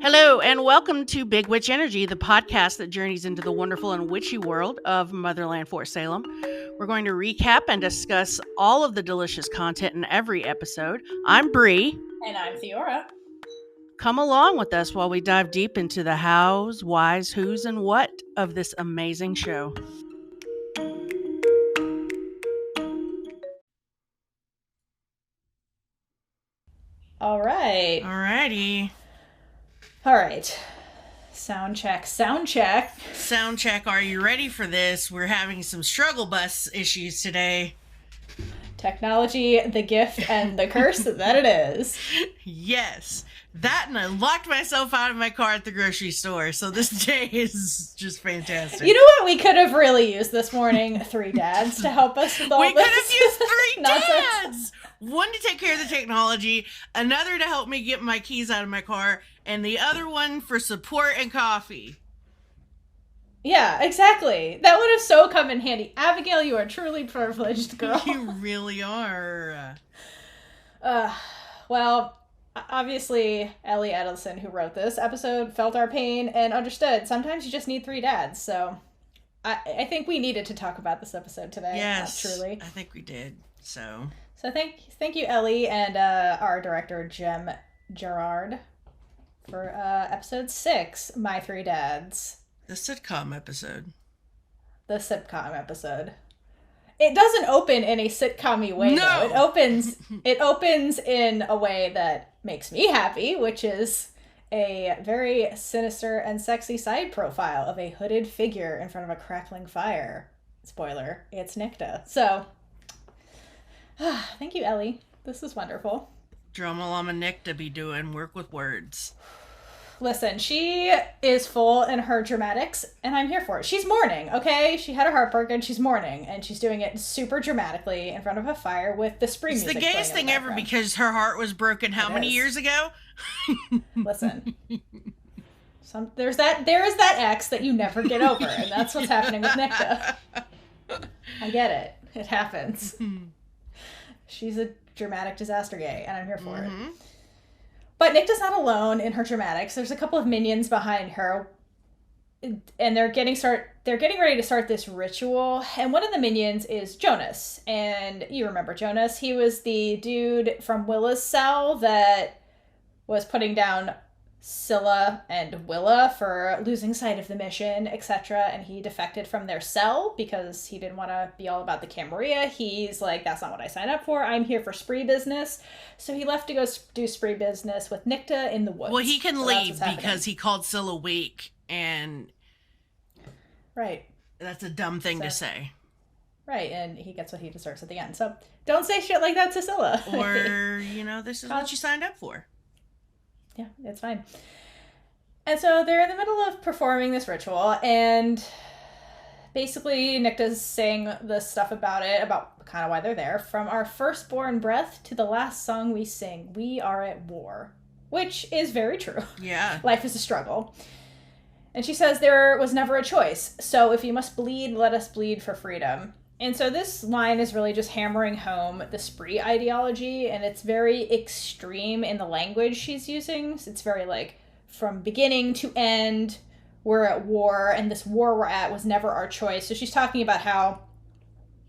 Hello, and welcome to Big Witch Energy, the podcast that journeys into the wonderful and witchy world of Motherland, Fort Salem. We're going to recap and discuss all of the delicious content in every episode. I'm Bree. And I'm Theora. Come along with us while we dive deep into the hows, whys, whos, and what of this amazing show. All right. Alrighty. All right. Sound check. Sound check. Are you ready for this? We're having some struggle bus issues today. Technology, the gift, and the curse that it is. Yes. That, and I locked myself out of my car at the grocery store. So this day is just fantastic. You know what we could have really used this morning? 3 dads to help us with all this. We could have used 3 dads! One to take care of the technology, another to help me get my keys out of my car, and the other one for support and coffee. Yeah, exactly. That would have so come in handy. Abigail, you are truly privileged, girl. You really are. Well, obviously, Ellie Edelson, who wrote this episode, felt our pain and understood. Sometimes you just need 3 dads, so I think we needed to talk about this episode today. Yes, truly. I think we did. So thank you, Ellie, and our director, Jem Gerard, for episode 6, My 3 Dads. The sitcom episode. It doesn't open in a sitcom-y way, no! though. It opens in a way that makes me happy, which is a very sinister and sexy side profile of a hooded figure in front of a crackling fire. Spoiler, it's Nicta. So, thank you, Ellie. This is wonderful. Drama Llama Nicta be doing work with words. Listen, she is full in her dramatics, and I'm here for it. She's mourning, okay? She had a heartbreak, and she's mourning, and she's doing it super dramatically in front of a fire with the spree music. It's the gayest thing ever because her heart was broken how many years ago? Listen. There is that ex that you never get over, and that's what's happening with Nicta. I get it. It happens. She's a dramatic disaster gay, and I'm here for it. But Nicta's not alone in her dramatics. There's a couple of minions behind her, and they're getting ready to start this ritual. And one of the minions is Jonas, and you remember Jonas. He was the dude from Willa's cell that was putting down Scylla and Willa for losing sight of the mission, etc. And he defected from their cell because he didn't want to be all about the Camarilla. He's like, that's not what I signed up for. I'm here for spree business. So he left to go do spree business with Nicta in the woods. Well, he can leave because he called Scylla weak, and right, that's a dumb thing to say. Right, and he gets what he deserves at the end. So don't say shit like that to Scylla. Or, this is what you signed up for. Yeah, it's fine. And so they're in the middle of performing this ritual, and basically Nicta's saying this stuff about kind of why they're there. From our firstborn breath to the last song we sing, we are at war. Which is very true. Yeah. Life is a struggle. And she says there was never a choice. So if you must bleed, let us bleed for freedom. And so this line is really just hammering home the spree ideology, and it's very extreme in the language she's using. It's very like, from beginning to end, we're at war, and this war we're at was never our choice. So she's talking about how,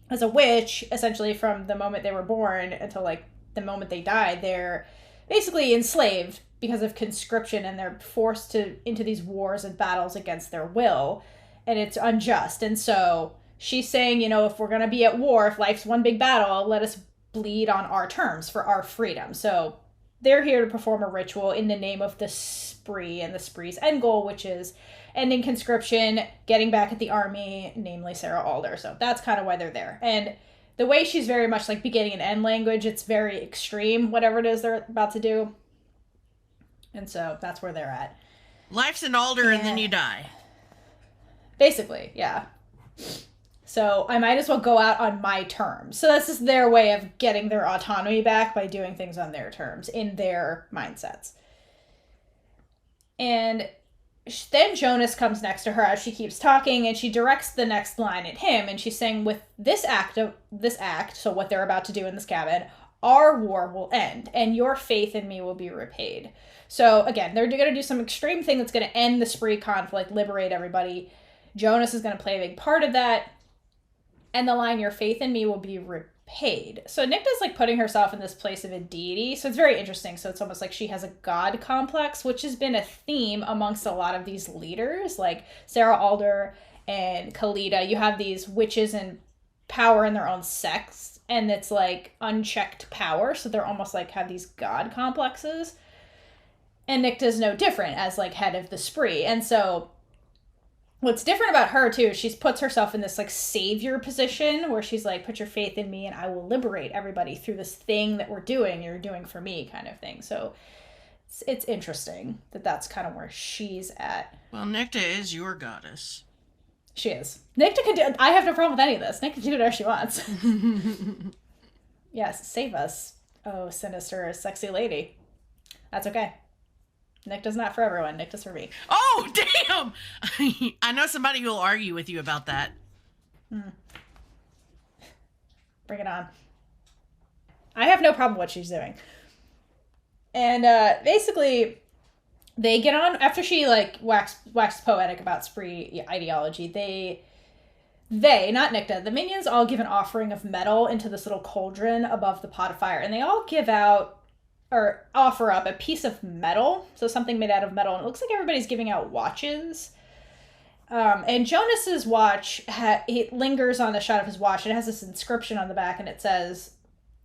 as a witch, essentially from the moment they were born until like the moment they died, they're basically enslaved because of conscription, and they're forced into these wars and battles against their will, and it's unjust. And so she's saying, if we're going to be at war, if life's one big battle, let us bleed on our terms for our freedom. So they're here to perform a ritual in the name of the spree and the spree's end goal, which is ending conscription, getting back at the army, namely Sarah Alder. So that's kind of why they're there. And the way she's very much like beginning and end language, it's very extreme, whatever it is they're about to do. And so that's where they're at. Life's an alder and then you die. Basically, yeah. So I might as well go out on my terms. So this is their way of getting their autonomy back by doing things on their terms, in their mindsets. And then Jonas comes next to her as she keeps talking, and she directs the next line at him, and she's saying, with this act, so what they're about to do in this cabin, our war will end and your faith in me will be repaid. So again, they're going to do some extreme thing that's going to end the spree conflict, liberate everybody. Jonas is going to play a big part of that. And the line, your faith in me will be repaid. So Nicta's like putting herself in this place of a deity. So it's very interesting. So it's almost like she has a god complex, which has been a theme amongst a lot of these leaders, like Sarah Alder and Kalita. You have these witches and power in their own sects, and it's like unchecked power. So they're almost like have these god complexes. And Nicta's no different as like head of the spree. And so what's different about her too, she puts herself in this like savior position where she's like, put your faith in me and I will liberate everybody through this thing that we're doing, you're doing for me kind of thing. So it's interesting that that's kind of where she's at. Well, Nicta is your goddess. She is. Nicta can do, I have no problem with any of this. Nicta can do whatever she wants. Yes, save us. Oh, sinister, sexy lady. That's okay. Nicta's not for everyone. Nicta's for me. Oh, damn! I know somebody who will argue with you about that. Bring it on. I have no problem with what she's doing. And basically, they get on, after she like waxed poetic about spree ideology, they, not Nicta, the minions all give an offering of metal into this little cauldron above the pot of fire. And they all give out or offer up a piece of metal, so something made out of metal, and it looks like everybody's giving out watches. And Jonas's watch, he lingers on the shot of his watch, and it has this inscription on the back, and it says,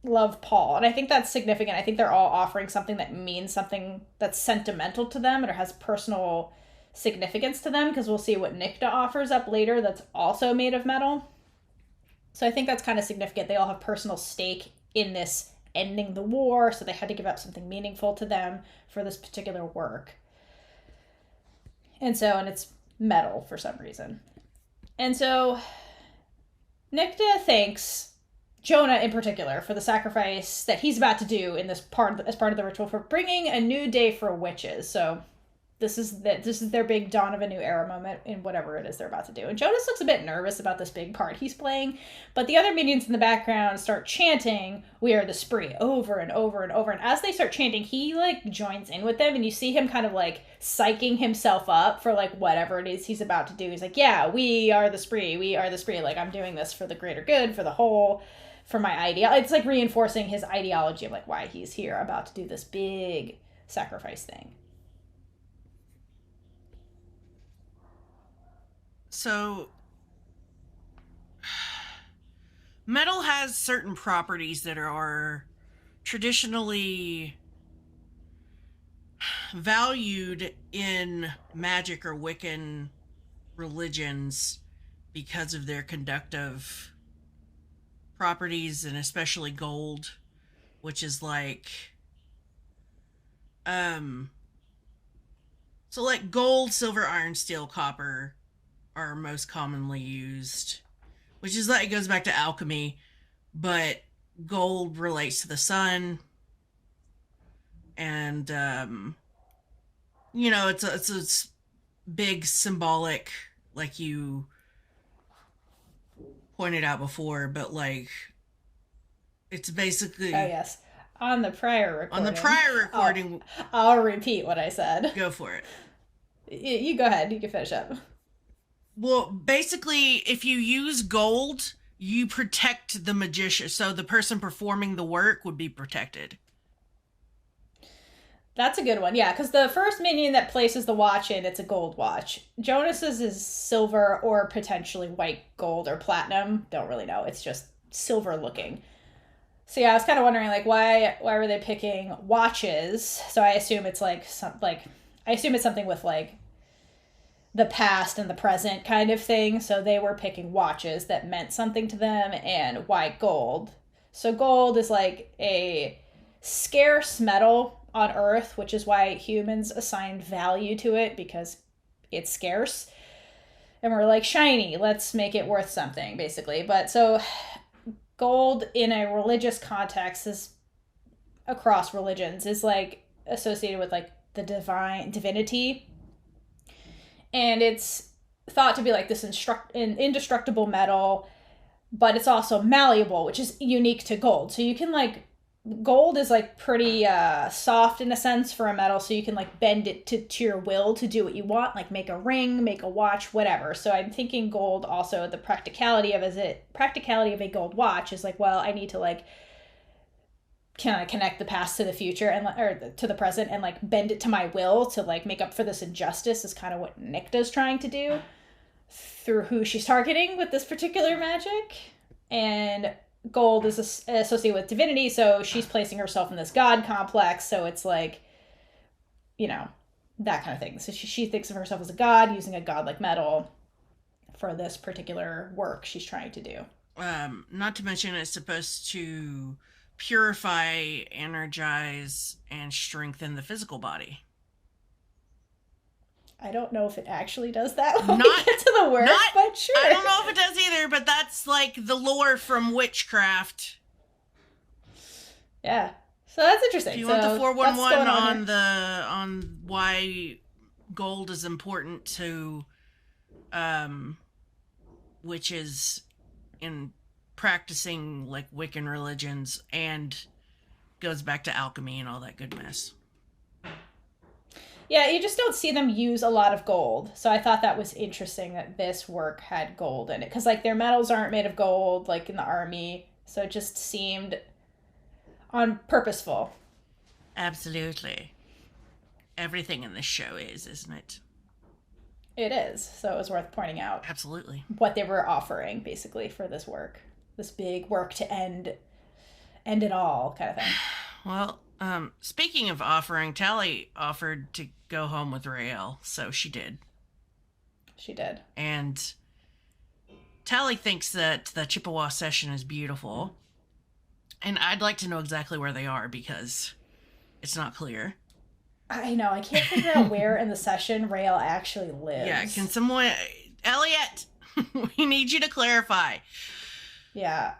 "Love, Paul." And I think that's significant. I think they're all offering something that means something that's sentimental to them, or has personal significance to them, because we'll see what Nicta offers up later that's also made of metal. So I think that's kind of significant. They all have personal stake in this ending the war, so they had to give up something meaningful to them for this particular work. And it's metal for some reason. And so Nicta thanks Jonah in particular for the sacrifice that he's about to do in this part as part of the ritual for bringing a new day for witches. So this is their big dawn of a new era moment in whatever it is they're about to do. And Jonas looks a bit nervous about this big part he's playing, but the other minions in the background start chanting, "We are the spree," over and over and over. And as they start chanting, he like joins in with them, and you see him kind of like psyching himself up for like whatever it is he's about to do. He's like, "Yeah, we are the spree. We are the spree. Like, I'm doing this for the greater good, for the whole, for my idea." It's like reinforcing his ideology of like why he's here, about to do this big sacrifice thing. So, metal has certain properties that are traditionally valued in magic or Wiccan religions because of their conductive properties, and especially gold, which is like, so like gold, silver, iron, steel, copper are most commonly used, which is like, it goes back to alchemy, but gold relates to the sun, and it's big symbolic, like you pointed out before, but like it's basically, oh yes, on the prior recording I'll repeat what I said. Go for it. You go ahead, you can finish up. Well, basically, if you use gold, you protect the magician. So the person performing the work would be protected. That's a good one. Yeah, because the first minion that places the watch in, it's a gold watch. Jonas's is silver or potentially white gold or platinum. Don't really know. It's just silver looking. So yeah, I was kind of wondering like why were they picking watches? So I assume it's like something with like the past and the present kind of thing. So they were picking watches that meant something to them, and white gold. So gold is like a scarce metal on Earth, which is why humans assigned value to it, because it's scarce. And we're like, shiny, let's make it worth something, basically. But so gold in a religious context is across religions is like associated with like the divinity. And it's thought to be like this indestructible metal, but it's also malleable, which is unique to gold. So you can like gold is like pretty soft in a sense for a metal, so you can like bend it to your will to do what you want, like make a ring, make a watch, whatever. So I'm thinking gold also, the practicality of a gold watch is like, well, I need to like kind of connect the past to the future or to the present and like bend it to my will to like make up for this injustice, is kind of what Nycta's trying to do through who she's targeting with this particular magic. And gold is associated with divinity, so she's placing herself in this god complex, so it's like, that kind of thing. So she thinks of herself as a god using a godlike metal for this particular work she's trying to do. Not to mention it's supposed to purify, energize, and strengthen the physical body. I don't know if it actually does that when we get to the word, but sure. I don't know if it does either, but that's like the lore from witchcraft. Yeah. So that's interesting. If you want the 411 on why gold is important to witches in practicing like Wiccan religions, and goes back to alchemy and all that good mess. Yeah, you just don't see them use a lot of gold. So I thought that was interesting that this work had gold in it. Because, like, their medals aren't made of gold, like in the army. So it just seemed purposeful. Absolutely. Everything in this show is, isn't it? It is. So it was worth pointing out. Absolutely. What they were offering, basically, for this work. This big work to end it all kind of thing. Well, speaking of offering, Tally offered to go home with Raylla, so she did. She did. And Tally thinks that the Chippewa session is beautiful. And I'd like to know exactly where they are, because it's not clear. I know. I can't figure out where in the session Raylla actually lives. Yeah, can someone... Elliot! We need you to clarify. Yeah.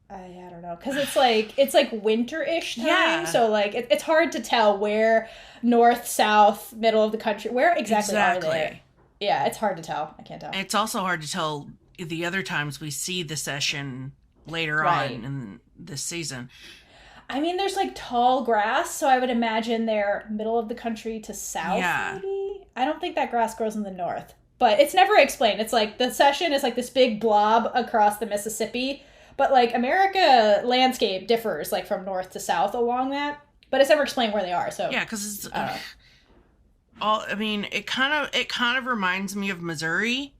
I don't know, because it's like winter-ish time, yeah. So like it's hard to tell where north, south, middle of the country, where exactly are they? Yeah, it's hard to tell. I can't tell. It's also hard to tell the other times we see the session later on in this season. I mean, there's like tall grass, so I would imagine they're middle of the country to south. Yeah. Maybe. I don't think that grass grows in the north, but it's never explained. It's like the session is like this big blob across the Mississippi. But, like, America landscape differs, like, from north to south along that. But it's never explained where they are, so... Yeah, because it's... it kind of reminds me of Missouri.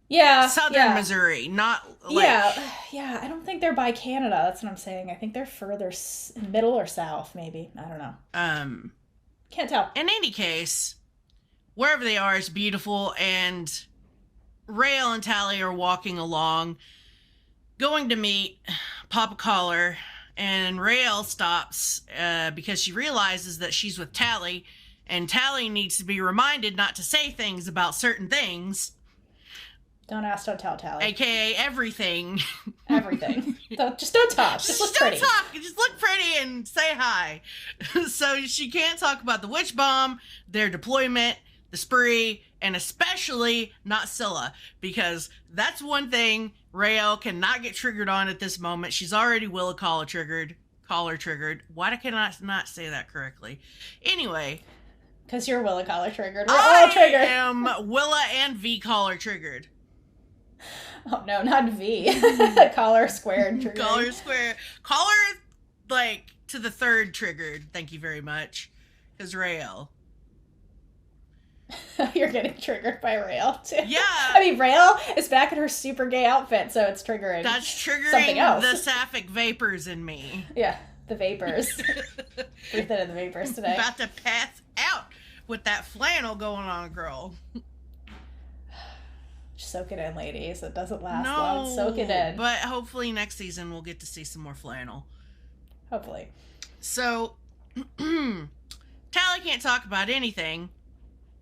Yeah. Southern Missouri, not, like... Yeah, I don't think they're by Canada, that's what I'm saying. I think they're further middle or south, maybe. I don't know. Can't tell. In any case, wherever they are is beautiful, and... Raylla and Tally are walking along, going to meet Papa Collar, and Raylla stops because she realizes that she's with Tally, and Tally needs to be reminded not to say things about certain things. Don't ask, don't tell, Tally. AKA everything. Everything. Just don't talk. Just look pretty. Don't talk. Just look pretty and say hi. So she can't talk about the witch bomb, their deployment, the spree, and especially not Scylla, because that's one thing Raylla cannot get triggered on at this moment. She's already Willa collar triggered. Why can I not say that correctly? Anyway. Because you're Willa collar triggered. We're all triggered. I am Willa and V collar triggered. Oh no, not V. Collar squared triggered. Collar square. Collar, like, to the third triggered. Thank you very much. Because Raylla. You're getting triggered by Raylla, too. Yeah. I mean, Raylla is back in her super gay outfit, so it's triggering. That's triggering something else. The sapphic vapors in me. Yeah, the vapors. Breathe in the vapors today. About to pass out with that flannel going on, girl. Soak it in, ladies. It doesn't last long. Soak it in. But hopefully next season we'll get to see some more flannel. Hopefully. So, Tally can't talk about anything.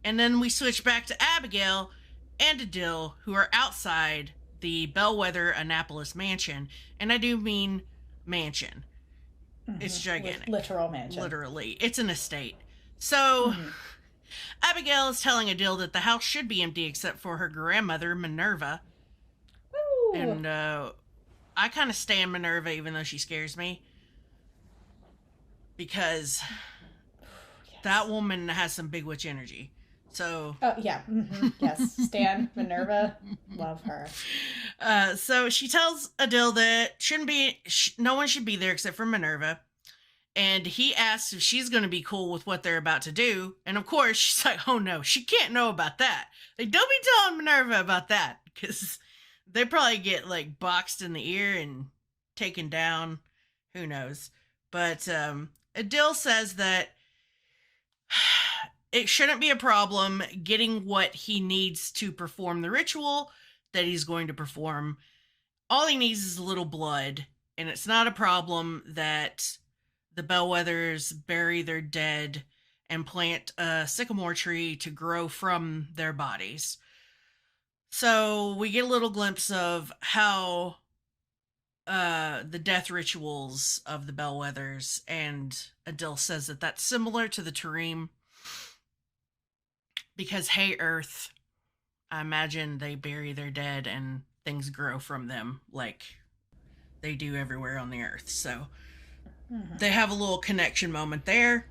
And then we switch back to Abigail and Adil, who are outside the Bellwether Annapolis mansion. And I do mean mansion. Mm-hmm. It's gigantic. Literal mansion. Literally. It's an estate. So, Abigail is telling Adil that the house should be empty except for her grandmother, Minerva. Ooh. And I kind of stand Minerva even though she scares me. Because that woman has some big witch energy. So. Oh, yeah. Mm-hmm. Yes. Stan, Minerva. Love her. So she tells Adil that no one should be there except for Minerva. And he asks if she's going to be cool with what they're about to do. And of course, she's like, oh no, she can't know about that. Like, don't be telling Minerva about that. Because they probably get, like, boxed in the ear and taken down. Who knows? But Adil says that it shouldn't be a problem getting what he needs to perform the ritual that he's going to perform. All he needs is a little blood, and it's not a problem that the Bellwethers bury their dead and plant a sycamore tree to grow from their bodies. So we get a little glimpse of how the death rituals of the Bellwethers, and Adil says that that's similar to the Tarim. Because, hey, Earth, I imagine they bury their dead and things grow from them like they do everywhere on the Earth. So they have a little connection moment there.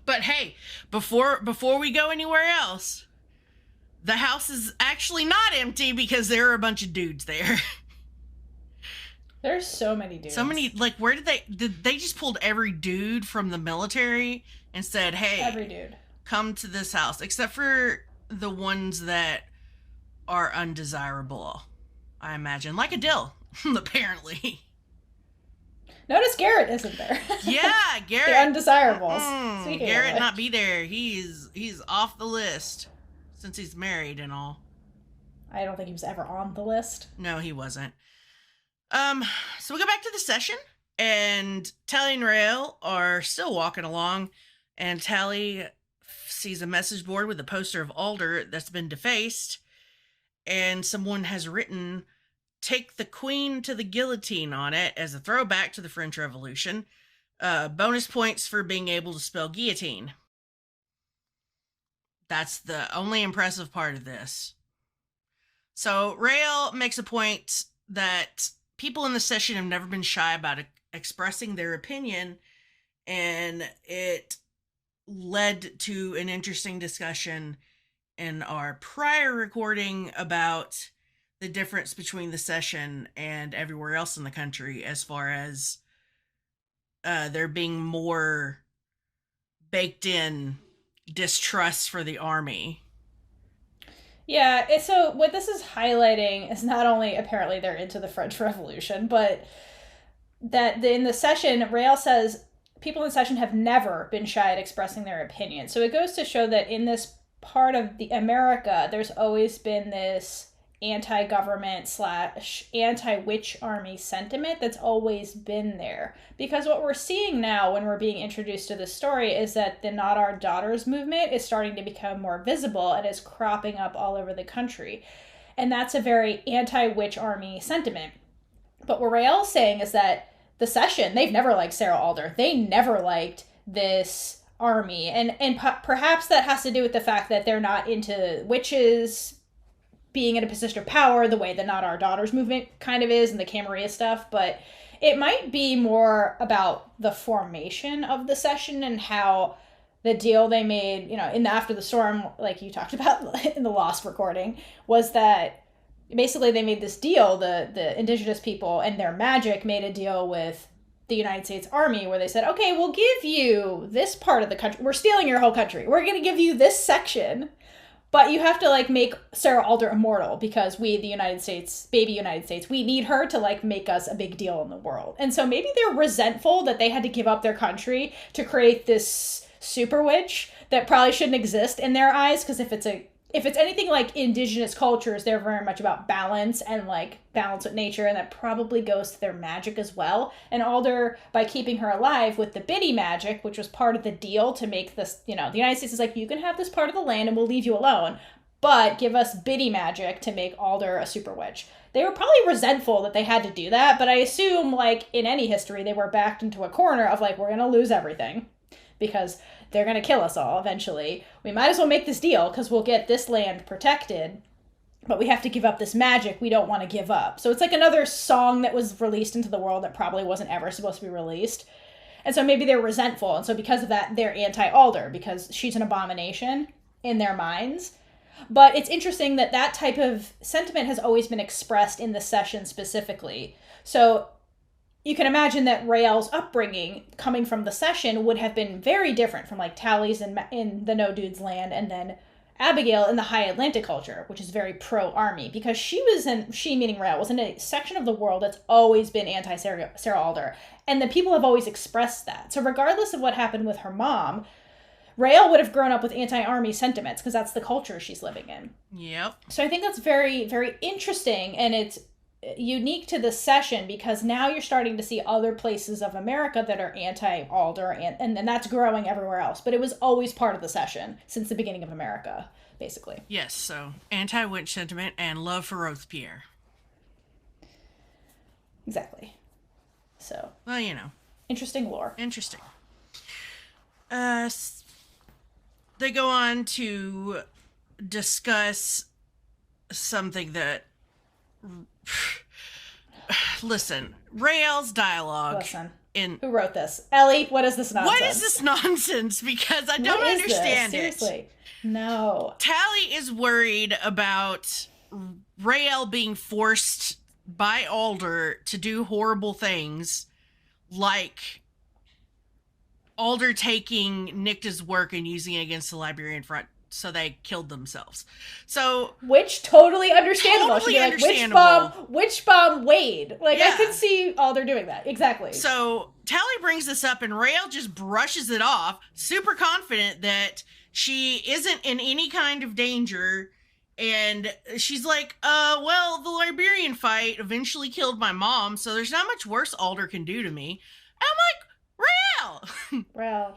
But hey, before we go anywhere else, the house is actually not empty because there are a bunch of dudes there. There's so many dudes. So many, like, where did they just pulled every dude from the military and said, hey, every dude, come to this house, except for the ones that are undesirable, I imagine. Like Adil, apparently. Notice Garrett isn't there. Yeah, Garrett. The undesirables. Garrett not be there. He's off the list since he's married and all. I don't think he was ever on the list. No, he wasn't. So we go back to the session, and Tally and Raylla are still walking along, and Tally sees a message board with a poster of Alder that's been defaced, and someone has written, "Take the Queen to the guillotine" on it as a throwback to the French Revolution. Bonus points for being able to spell guillotine. That's the only impressive part of this. So Raylla makes a point that people in the session have never been shy about expressing their opinion, and it led to an interesting discussion in our prior recording about the difference between the session and everywhere else in the country as far as there being more baked in distrust for the army. Yeah, so what this is highlighting is not only apparently they're into the French Revolution, but that in the session, Raylla says people in the session have never been shy at expressing their opinion. So it goes to show that in this part of the America, there's always been this anti-government / anti-witch army sentiment that's always been there. Because what we're seeing now when we're being introduced to this story is that the Not Our Daughters movement is starting to become more visible and is cropping up all over the country. And that's a very anti-witch army sentiment. But what Raylla's saying is that the session, they've never liked Sarah Alder. They never liked this army. And perhaps that has to do with the fact that they're not into witches being in a position of power the way the Not Our Daughters movement kind of is and the Camarilla stuff, but it might be more about the formation of the session and how the deal they made, in the After the Storm, like you talked about in the Lost recording, was that basically they made this deal, the indigenous people and their magic made a deal with the United States Army where they said, okay, we'll give you this part of the country. We're stealing your whole country. We're going to give you this section. But you have to, make Sarah Alder immortal because we, the United States, baby United States, we need her to, make us a big deal in the world. And so maybe they're resentful that they had to give up their country to create this super witch that probably shouldn't exist in their eyes, because if it's anything like indigenous cultures, they're very much about balance and balance with nature, and that probably goes to their magic as well. And Alder, by keeping her alive with the Biddy magic, which was part of the deal to make this, the United States is like, you can have this part of the land and we'll leave you alone, but give us Biddy magic to make Alder a super witch. They were probably resentful that they had to do that, but I assume, in any history, they were backed into a corner of we're going to lose everything because they're going to kill us all eventually. We might as well make this deal because we'll get this land protected. but we have to give up this magic we don't want to give up. So it's like another song that was released into the world that probably wasn't ever supposed to be released. And so maybe they're resentful. And so because of that, they're anti-Alder because she's an abomination in their minds. But it's interesting that that type of sentiment has always been expressed in the session specifically. So you can imagine that Raelle's upbringing coming from the session would have been very different from like Tally's in the No Dude's Land, and then Abigail in the High Atlantic culture, which is very pro-army, because she meaning Raylla, was in a section of the world that's always been anti-Sarah Alder, and the people have always expressed that. So regardless of what happened with her mom, Raylla would have grown up with anti-army sentiments, because that's the culture she's living in. Yep. So I think that's very, very interesting, and it's unique to this session, because now you're starting to see other places of America that are anti-Alder, and that's growing everywhere else. But it was always part of the session since the beginning of America, basically. Yes, so anti-witch sentiment and love for Robespierre. Exactly. So. Well, you know. Interesting lore. Interesting. They go on to discuss something that... Listen, Raelle's dialogue. Listen. Who wrote this? Ellie, what is this nonsense? What is this nonsense? Because I don't understand it. Seriously. No. Tally is worried about Raelle being forced by Alder to do horrible things, like Alder taking Nicta's work and using it against the Liberian Front, so they killed themselves. So, which totally understandable. Totally like, understandable. Which bomb Wade? Like, yeah. I could see Alder doing that. Exactly. So Tally brings this up, and Raelle just brushes it off, super confident that she isn't in any kind of danger. And she's like, well, the Liberian fight eventually killed my mom, so there's not much worse Alder can do to me. And I'm like, Raelle,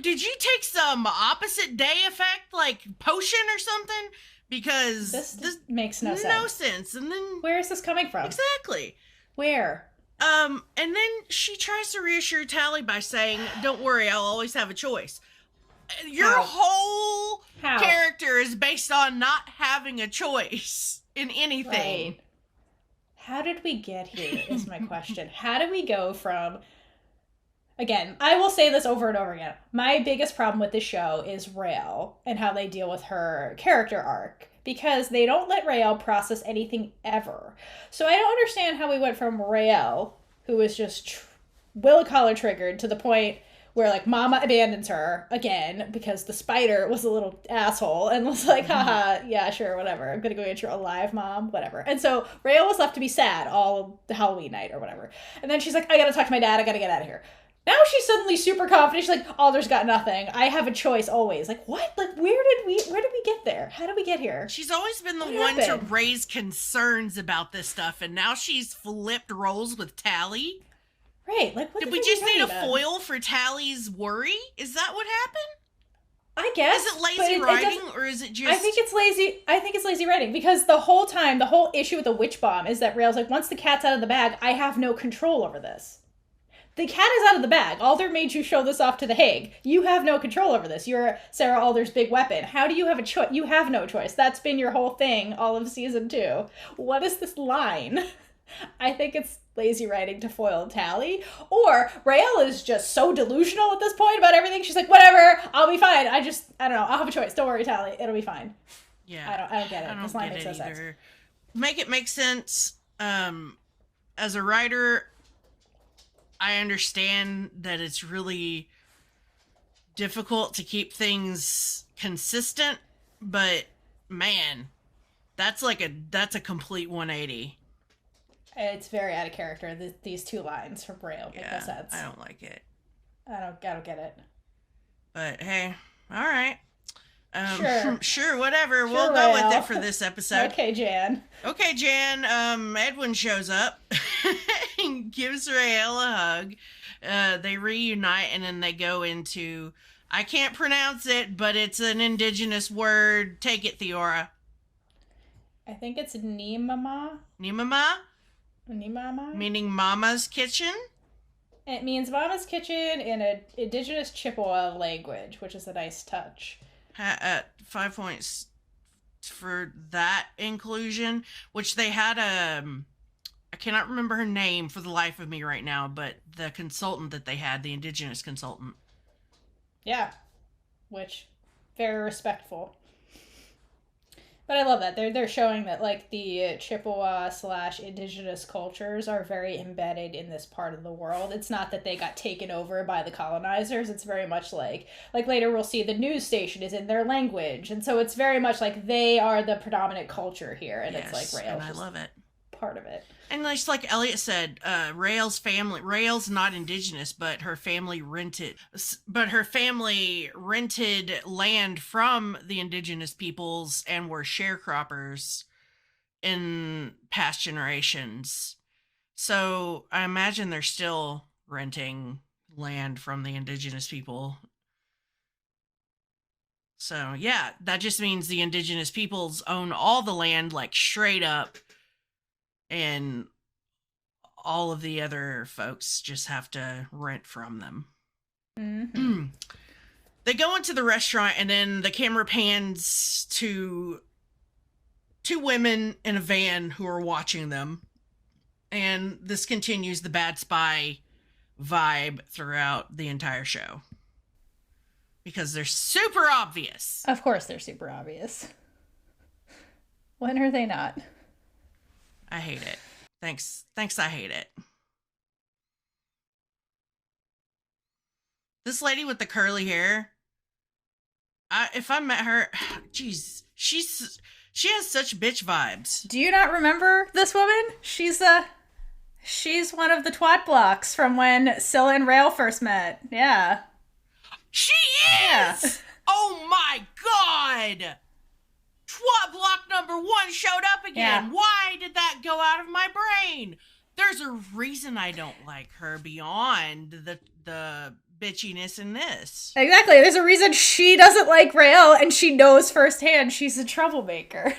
did you take some opposite day effect, like potion or something? Because this makes no sense. No sense. And then where is this coming from? Exactly. Where? And then she tries to reassure Tally by saying, don't worry, I'll always have a choice. Your whole character is based on not having a choice in anything. Right. How did we get here is my question. How do we go from... Again, I will say this over and over again. My biggest problem with this show is Raelle and how they deal with her character arc, because they don't let Raelle process anything ever. So I don't understand how we went from Raelle, who was just will-collar triggered, to the point where, like, Mama abandons her again because the spider was a little asshole and was like, haha, yeah, sure, whatever. I'm gonna go get your alive mom, whatever. And so Raelle was left to be sad all the Halloween night or whatever. And then she's like, I gotta talk to my dad, I gotta get out of here. Now she's suddenly super confident. She's like, Alder's got nothing. I have a choice always. Like, what? Like, where did we get there? How did we get here? She's always been the one to raise concerns about this stuff, and now she's flipped roles with Tally. Right. Like, what did we just need a foil for Tally's worry? Is that what happened? I guess. Is it lazy writing, or is it just... I think it's lazy writing, because the whole time, the whole issue with the witch bomb is that Raelle's like, once the cat's out of the bag, I have no control over this. The cat is out of the bag. Alder made you show this off to the Hague. You have no control over this. You're Sarah Alder's big weapon. How do you have a choice? You have no choice. That's been your whole thing all of season 2. What is this line? I think it's lazy writing to foil Tally. Or Raelle is just so delusional at this point about everything. She's like, whatever, I'll be fine. I don't know. I'll have a choice. Don't worry, Tally. It'll be fine. Yeah. I don't get it. This line makes no sense. Make it make sense. As a writer, I understand that it's really difficult to keep things consistent, but man, that's a complete 180. It's very out of character. These 2 lines from Raelle make no sense. I don't like it. I don't get it. But hey, all right. Sure, whatever. We'll go with it for this episode. Okay, Jan. Edwin shows up and gives Raelle a hug. They reunite, and then they go into, I can't pronounce it, but it's an indigenous word. Take it, Theora. I think it's Nimama. Nimama? Nimama? Meaning Mama's kitchen? It means Mama's kitchen in an indigenous Chippewa language, which is a nice touch. 5 points. for that inclusion, which they had I cannot remember her name for the life of me right now, but the consultant that they had, the indigenous consultant. Yeah, which very respectful. But I love that they're showing that like the Chippewa / indigenous cultures are very embedded in this part of the world. It's not that they got taken over by the colonizers. It's very much like later we'll see the news station is in their language, and so it's very much like they are the predominant culture here, and Yes, it's like Raylla's and I love it. Part of it. And just like Elliot said, Rayl's not indigenous, but her family rented land from the indigenous peoples and were sharecroppers in past generations. So I imagine they're still renting land from the indigenous people. So yeah, that just means the indigenous peoples own all the land, like straight up. And all of the other folks just have to rent from them. Mm-hmm. They go into the restaurant, and then the camera pans to two women in a van who are watching them. And this continues the bad spy vibe throughout the entire show. Because they're super obvious. Of course they're super obvious. When are they not? I hate it. Thanks, I hate it. This lady with the curly hair, if I met her, jeez, she has such bitch vibes. Do you not remember this woman? She's one of the twat blocks from when Scylla and Raylla first met. Yeah. She is! Yeah. Oh my god! Twat block number 1 showed up again. Yeah. Why did that go out of my brain? There's a reason I don't like her beyond the bitchiness in this. Exactly. There's a reason she doesn't like Raylla, and she knows firsthand she's a troublemaker.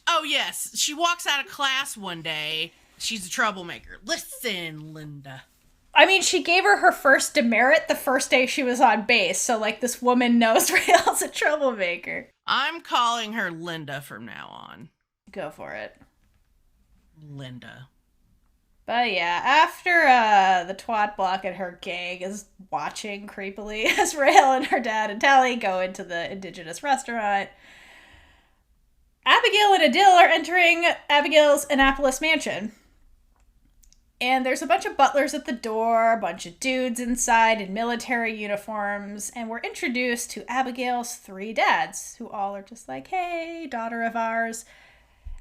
Oh, yes. She walks out of class one day. She's a troublemaker. Listen, Linda. I mean, she gave her first demerit the first day she was on base, so, like, this woman knows Raylla's a troublemaker. I'm calling her Linda from now on. Go for it. Linda. But yeah, after the twat block and her gang is watching creepily as Raylla and her dad and Tally go into the indigenous restaurant, Abigail and Adil are entering Abigail's Annapolis mansion. And there's a bunch of butlers at the door, a bunch of dudes inside in military uniforms, and we're introduced to Abigail's 3 dads, who all are just like, hey, daughter of ours.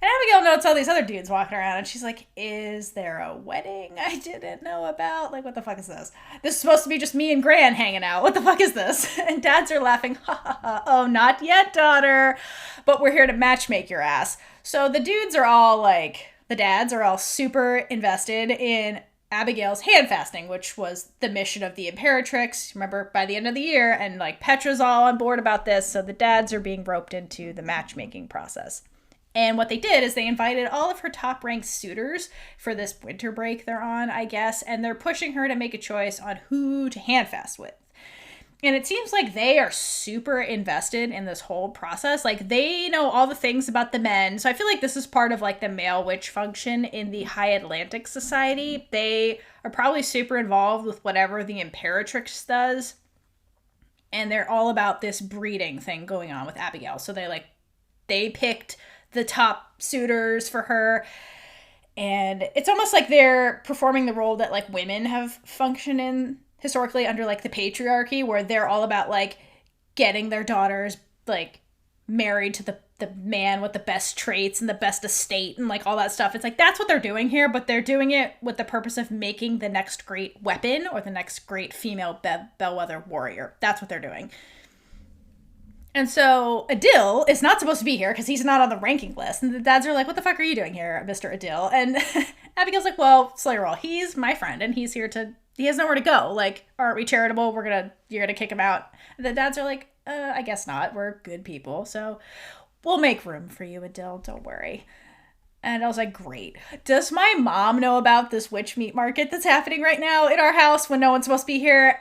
And Abigail notes all these other dudes walking around, and she's like, is there a wedding I didn't know about? Like, what the fuck is this? This is supposed to be just me and Gran hanging out. What the fuck is this? And dads are laughing, ha ha ha, oh, not yet, daughter. But we're here to matchmake your ass. So the dudes are all like... The dads are all super invested in Abigail's hand fasting, which was the mission of the Imperatrix, remember, by the end of the year, and like Petra's all on board about this, so the dads are being roped into the matchmaking process. And what they did is they invited all of her top-ranked suitors for this winter break they're on, I guess, and they're pushing her to make a choice on who to hand fast with. And it seems like they are super invested in this whole process. Like, they know all the things about the men. So I feel like this is part of, like, the male witch function in the High Atlantic Society. They are probably super involved with whatever the Imperatrix does. And they're all about this breeding thing going on with Abigail. So they picked the top suitors for her. And it's almost like they're performing the role that, like, women have functioned in historically under, like, the patriarchy, where they're all about, like, getting their daughters, like, married to the man with the best traits and the best estate and, like, all that stuff. It's like, that's what they're doing here, but they're doing it with the purpose of making the next great weapon or the next great female bellwether warrior. That's what they're doing. And so Adil is not supposed to be here because he's not on the ranking list. And the dads are like, what the fuck are you doing here, Mr. Adil? And Abigail's like, well, Slayer Roll, he's my friend and he's here to... He has nowhere to go. Like, aren't we charitable? You're gonna kick him out. And the dads are like, I guess not. We're good people. So we'll make room for you, Adil. Don't worry. And I was like, great. Does my mom know about this witch meat market that's happening right now in our house when no one's supposed to be here?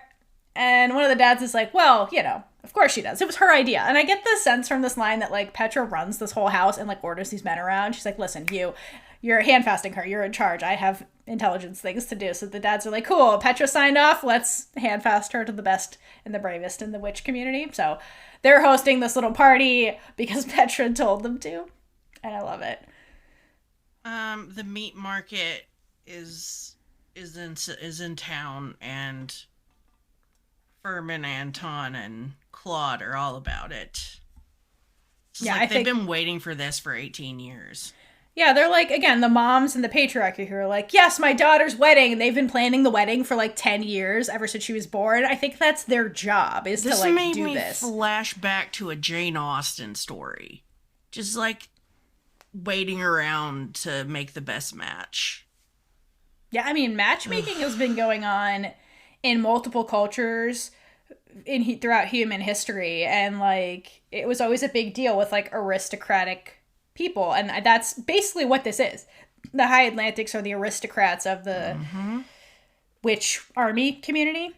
And one of the dads is like, well, Of course she does. It was her idea. And I get the sense from this line that, like, Petra runs this whole house and, like, orders these men around. She's like, listen, you're hand-fasting her. You're in charge. I have intelligence things to do. So the dads are like, cool, Petra signed off. Let's hand-fast her to the best and the bravest in the witch community. So they're hosting this little party because Petra told them to. And I love it. The meat market is in town, and Furman, Anton, and Claude are all about it. It's like they've been waiting for this for 18 years. Yeah, they're like, again, the moms and the patriarchy who are like, yes, my daughter's wedding. And they've been planning the wedding for like 10 years, ever since she was born. I think that's their job, is to like do this. This made me flash back to a Jane Austen story. Just like waiting around to make the best match. Yeah, I mean, matchmaking has been going on in multiple cultures throughout human history, and like it was always a big deal with like aristocratic people, and that's basically what this is. The High Atlantics are the aristocrats of the witch army community,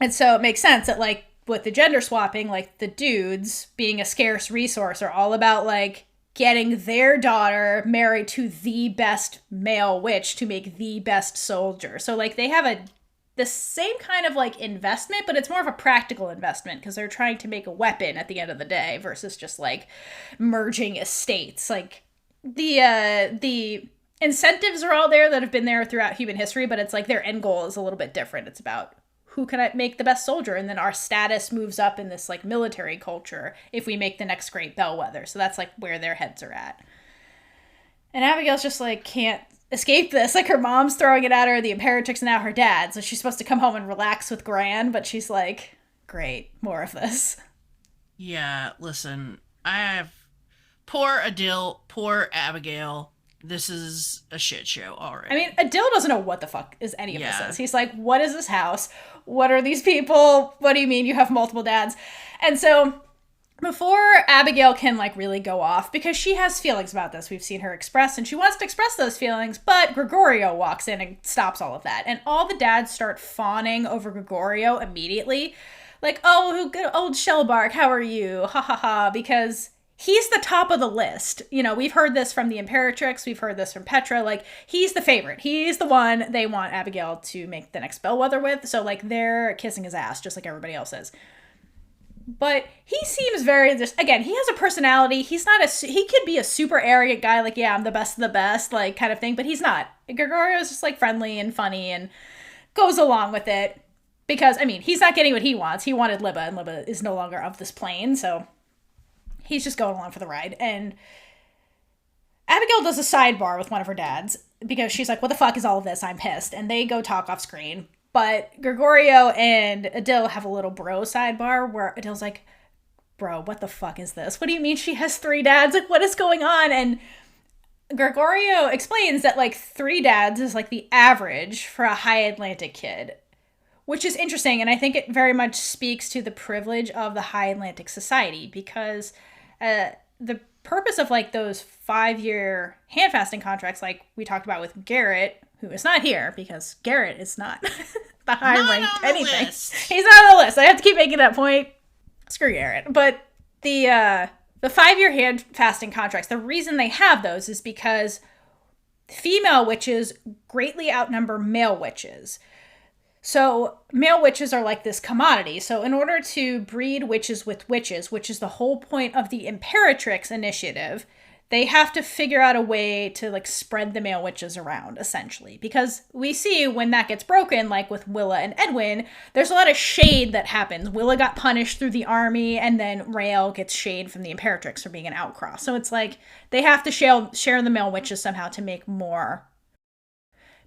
and so it makes sense that like with the gender swapping, like the dudes being a scarce resource are all about like getting their daughter married to the best male witch to make the best soldier. So like they have the same kind of like investment, but it's more of a practical investment because they're trying to make a weapon at the end of the day versus just like merging estates. Like the incentives are all there that have been there throughout human history, but it's like their end goal is a little bit different. It's about who can I make the best soldier, and then our status moves up in this like military culture if we make the next great bellwether. So that's like where their heads are at. And Abigail's just like can't escape this. Like her mom's throwing it at her, the imperatrix, and now her dad. So she's supposed to come home and relax with Gran, but she's like, great, more of this. Yeah, listen, I have poor Adil, poor Abigail. This is a shit show already. I mean, Adil doesn't know what the fuck is any of this is. He's like, what is this house? What are these people? What do you mean you have multiple dads? And so before Abigail can like really go off, because she has feelings about this, we've seen her express, and she wants to express those feelings, but Gregorio walks in and stops all of that. And all the dads start fawning over Gregorio immediately. Like, oh, good old Shellbark, how are you? Ha ha ha, because he's the top of the list. You know, we've heard this from the Imperatrix. We've heard this from Petra. Like, he's the favorite. He's the one they want Abigail to make the next bellwether with. So, like, they're kissing his ass, just like everybody else is. But he seems very, just again, he has a personality. He's not he could be a super arrogant guy, like, yeah, I'm the best of the best, like, kind of thing. But he's not. Gregorio's just, like, friendly and funny and goes along with it. Because, I mean, he's not getting what he wants. He wanted Libba, and Libba is no longer of this plane, so he's just going along for the ride. And Abigail does a sidebar with one of her dads because she's like, what the fuck is all of this? I'm pissed. And they go talk off screen. But Gregorio and Adil have a little bro sidebar where Adil's like, bro, what the fuck is this? What do you mean she has 3 dads? Like, what is going on? And Gregorio explains that, like, 3 dads is, like, the average for a high Atlantic kid, which is interesting. And I think it very much speaks to the privilege of the high Atlantic society because the purpose of like those 5-year hand fasting contracts, like we talked about with Garrett, who is not here because Garrett is not the high ranked anything. He's not on the list. I have to keep making that point. Screw Garrett. But the 5-year hand fasting contracts, the reason they have those is because female witches greatly outnumber male witches. So male witches are like this commodity. So in order to breed witches with witches, which is the whole point of the Imperatrix initiative, they have to figure out a way to like spread the male witches around, essentially. Because we see when that gets broken, like with Willa and Edwin, there's a lot of shade that happens. Willa got punished through the army, and then Raylla gets shade from the Imperatrix for being an outcross. So it's like they have to share the male witches somehow to make more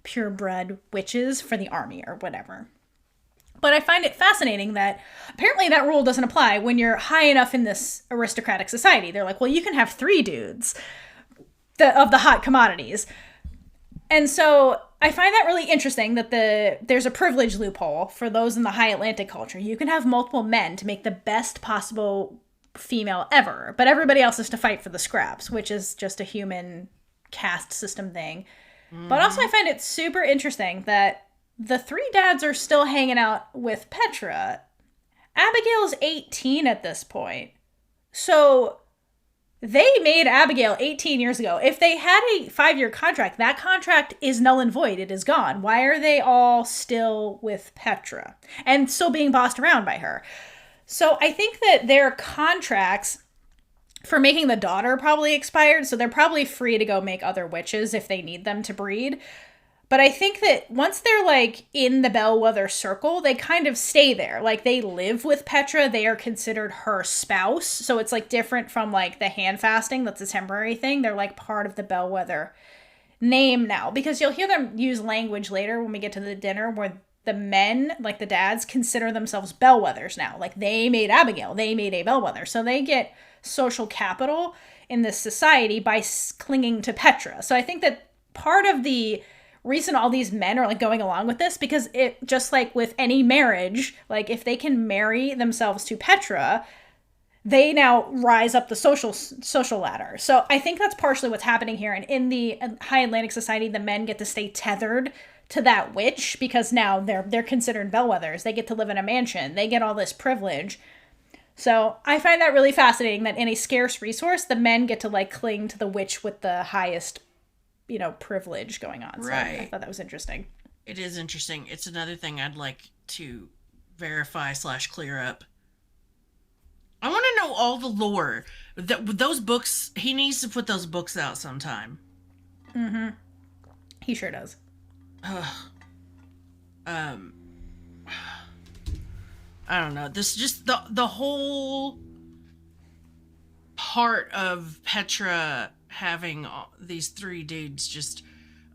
purebred witches for the army or whatever. But I find it fascinating that apparently that rule doesn't apply when you're high enough in this aristocratic society. They're like, well, you can have 3 dudes of the hot commodities. And so I find that really interesting that there's a privilege loophole for those in the high Atlantic culture. You can have multiple men to make the best possible female ever, but everybody else is to fight for the scraps, which is just a human caste system thing. But also I find it super interesting that the 3 dads are still hanging out with Petra Abigail's 18 at this point. So they made Abigail 18 years ago. If they had a 5-year contract, that contract is null and void. It is gone. Why are they all still with Petra and still being bossed around by her? So I think that their contracts for making the daughter probably expired. So they're probably free to go make other witches if they need them to breed. But I think that once they're like in the bellwether circle, they kind of stay there. Like they live with Petra. They are considered her spouse. So it's like different from like the hand fasting. That's a temporary thing. They're like part of the bellwether name now. Because you'll hear them use language later when we get to the dinner where the men, like the dads, consider themselves bellwethers now. Like they made Abigail. They made a bellwether. So they get social capital in this society by clinging to Petra. So I think that part of the reason all these men are like going along with this, because it just like with any marriage, like if they can marry themselves to Petra, they now rise up the social ladder. So I think that's partially what's happening here. And in the High Atlantic Society, the men get to stay tethered to that witch because now they're considered bellwethers. They get to live in a mansion. They get all this privilege. So I find that really fascinating that in a scarce resource, the men get to like cling to the witch with the highest, privilege going on. So right. I thought that was interesting. It is interesting. It's another thing I'd like to verify / clear up. I want to know all the lore. Those books, he needs to put those books out sometime. Mm-hmm. He sure does. I don't know. This just the whole part of Petra having these 3 dudes, just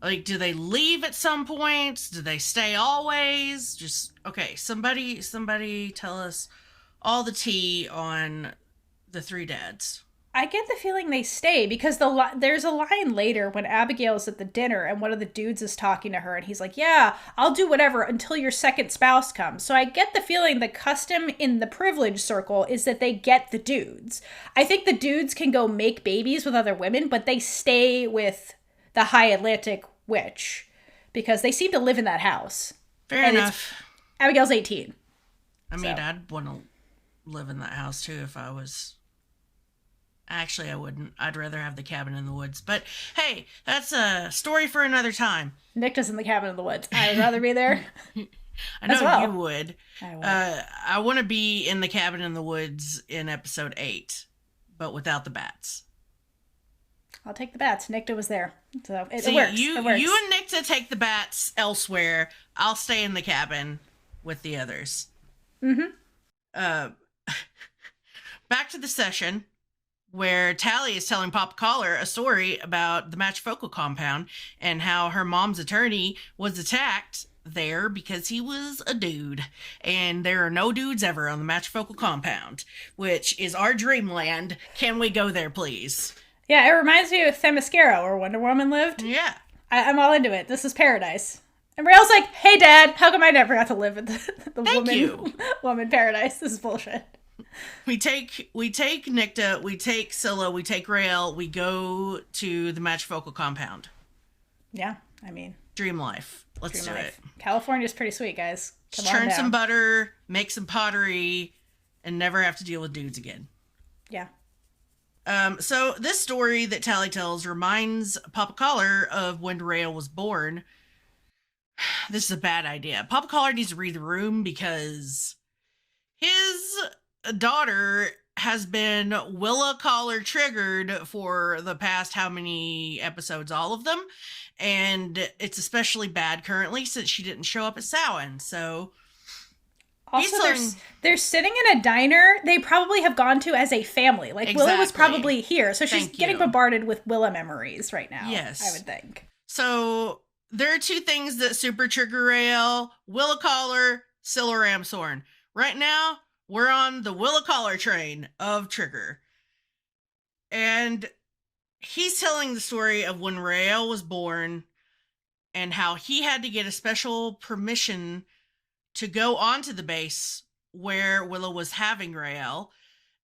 like, do they leave at some points? Do they stay always? Just okay. Somebody tell us all the tea on the 3 dads. I get the feeling they stay because there's a line later when Abigail's at the dinner and one of the dudes is talking to her and he's like, yeah, I'll do whatever until your second spouse comes. So I get the feeling the custom in the privilege circle is that they get the dudes. I think the dudes can go make babies with other women, but they stay with the High Atlantic witch because they seem to live in that house. Fair enough. Abigail's 18. I mean, I'd want to live in that house too if I was... Actually, I wouldn't. I'd rather have the cabin in the woods. But hey, that's a story for another time. Nick does in the cabin in the woods. I would rather be there. I know you would. I would. I want to be in the cabin in the woods in episode 8, but without the bats. I'll take the bats. Nicta was there. So it works. You it works. You and Nicta take the bats elsewhere. I'll stay in the cabin with the others. Mm-hmm. Back to the session, where Tally is telling Papa Collar a story about the Matrifocal compound and how her mom's attorney was attacked there because he was a dude. And there are no dudes ever on the Matrifocal compound, which is our dreamland. Can we go there, please? Yeah, it reminds me of Themyscira, where Wonder Woman lived. Yeah. I'm all into it. This is paradise. And Rael's like, hey, Dad, how come I never got to live in the woman paradise? This is bullshit. We take Nicta, we take Scylla, we take Raelle, we go to the Matrifocal compound. Yeah, I mean... Dream life. Let's do it. California's pretty sweet, guys. Just churn some butter, make some pottery, and never have to deal with dudes again. Yeah. So this story that Tally tells reminds Papa Collar of when Raelle was born. This is a bad idea. Papa Collar needs to read the room because his daughter has been Willa Collar triggered for the past how many episodes? All of them. And it's especially bad currently since she didn't show up at Samhain. So also they're sitting in a diner they probably have gone to as a family. Like exactly. Willa was probably here. So she's getting bombarded with Willa memories right now. Yes. I would think. So there are 2 things that super trigger Raelle. Willa Collar, Scylla Ramshorn. Right now, we're on the Willa Collar train of trigger. And he's telling the story of when Raelle was born and how he had to get a special permission to go onto the base where Willa was having Raelle.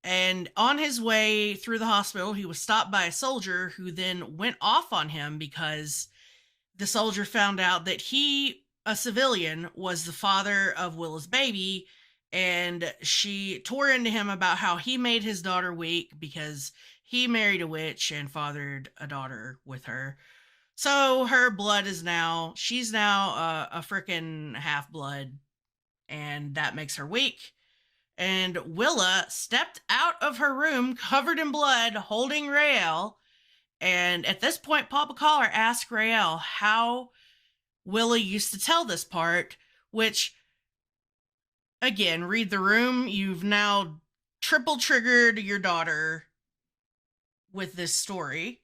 And on his way through the hospital, he was stopped by a soldier who then went off on him because the soldier found out that he, a civilian, was the father of Willa's baby. And she tore into him about how he made his daughter weak because he married a witch and fathered a daughter with her. So her blood is now, she's now a freaking half-blood, and that makes her weak. And Willa stepped out of her room covered in blood, holding Raylla. And at this point, Papa Collar asked Raylla how Willa used to tell this part, which, again, read the room. You've now triple triggered your daughter with this story.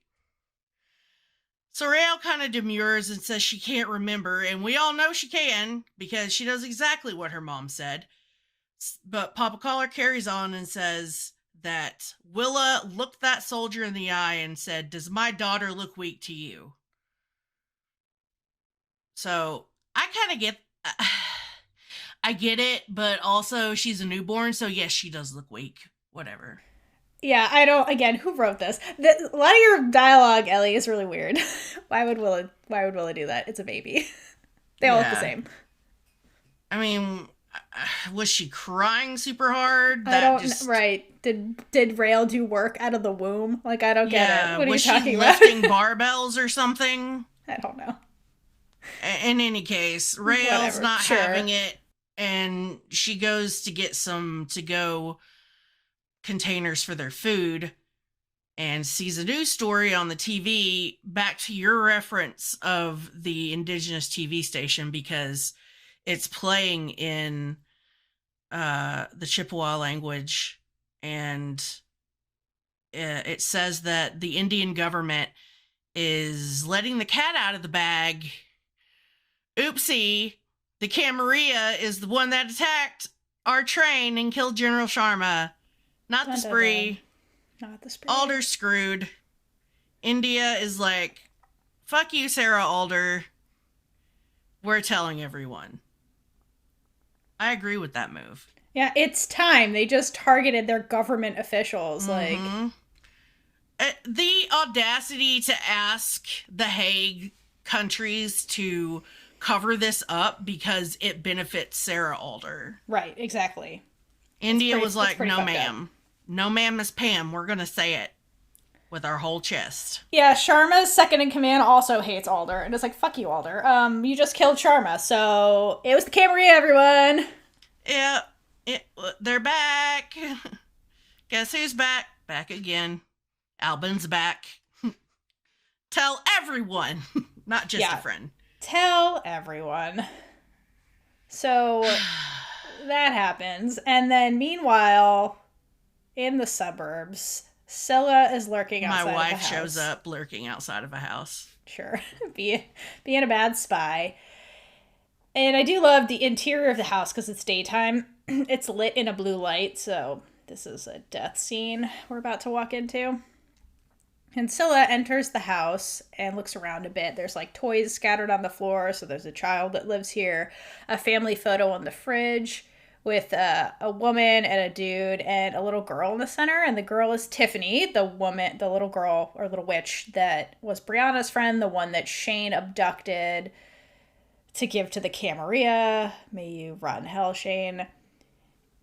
So Raylla kind of demurs and says she can't remember, and we all know she can because she does exactly what her mom said. But Papa Collar carries on and says that Willa looked that soldier in the eye and said, "Does my daughter look weak to you?" So I kind of get, I get it, but also she's a newborn, so yes, she does look weak. Whatever. Yeah, I don't. Again, who wrote this? A lot of your dialogue, Ellie, is really weird. Why would Willa do that? It's a baby. They all look the same. I mean, was she crying super hard? I don't. Right? Did Raylla do work out of the womb? Like, I don't get it. What are you talking about? Was she lifting barbells or something? I don't know. In any case, Raylla's not having it, and she goes to get some to-go containers for their food and sees a news story on the TV, back to your reference of the indigenous TV station, because it's playing in the Chippewa language, and it says that the Indian government is letting the cat out of the bag. Oopsie, the Camarilla is the one that attacked our train and killed General Sharma. Not the spree. Not the spree. Alder's screwed. India is like, fuck you, Sarah Alder. We're telling everyone. I agree with that move. Yeah, it's time. They just targeted their government officials. Mm-hmm. The audacity to ask the Hague countries to cover this up because it benefits Sarah Alder. Right, exactly. India was like, no ma'am. No ma'am, Miss Pam. We're going to say it with our whole chest. Yeah, Sharma's second in command also hates Alder. And it's like, fuck you, Alder. You just killed Sharma, so it was the Camarilla, everyone. Yeah, they're back. Guess who's back? Back again. Albin's back. Tell everyone, not just a friend. Tell everyone. So that happens. And then meanwhile, in the suburbs, Scylla is lurking outside of a house. My wife shows up lurking outside of a house. Sure. Being a bad spy. And I do love the interior of the house because it's daytime. It's lit in a blue light, so this is a death scene we're about to walk into. And Scylla enters the house and looks around a bit. There's like toys scattered on the floor, so there's a child that lives here. A family photo on the fridge with a woman and a dude and a little girl in the center. And the girl is Tiffany, the little girl or little witch that was Brianna's friend, the one that Shane abducted to give to the Camarilla. May you rot in hell, Shane.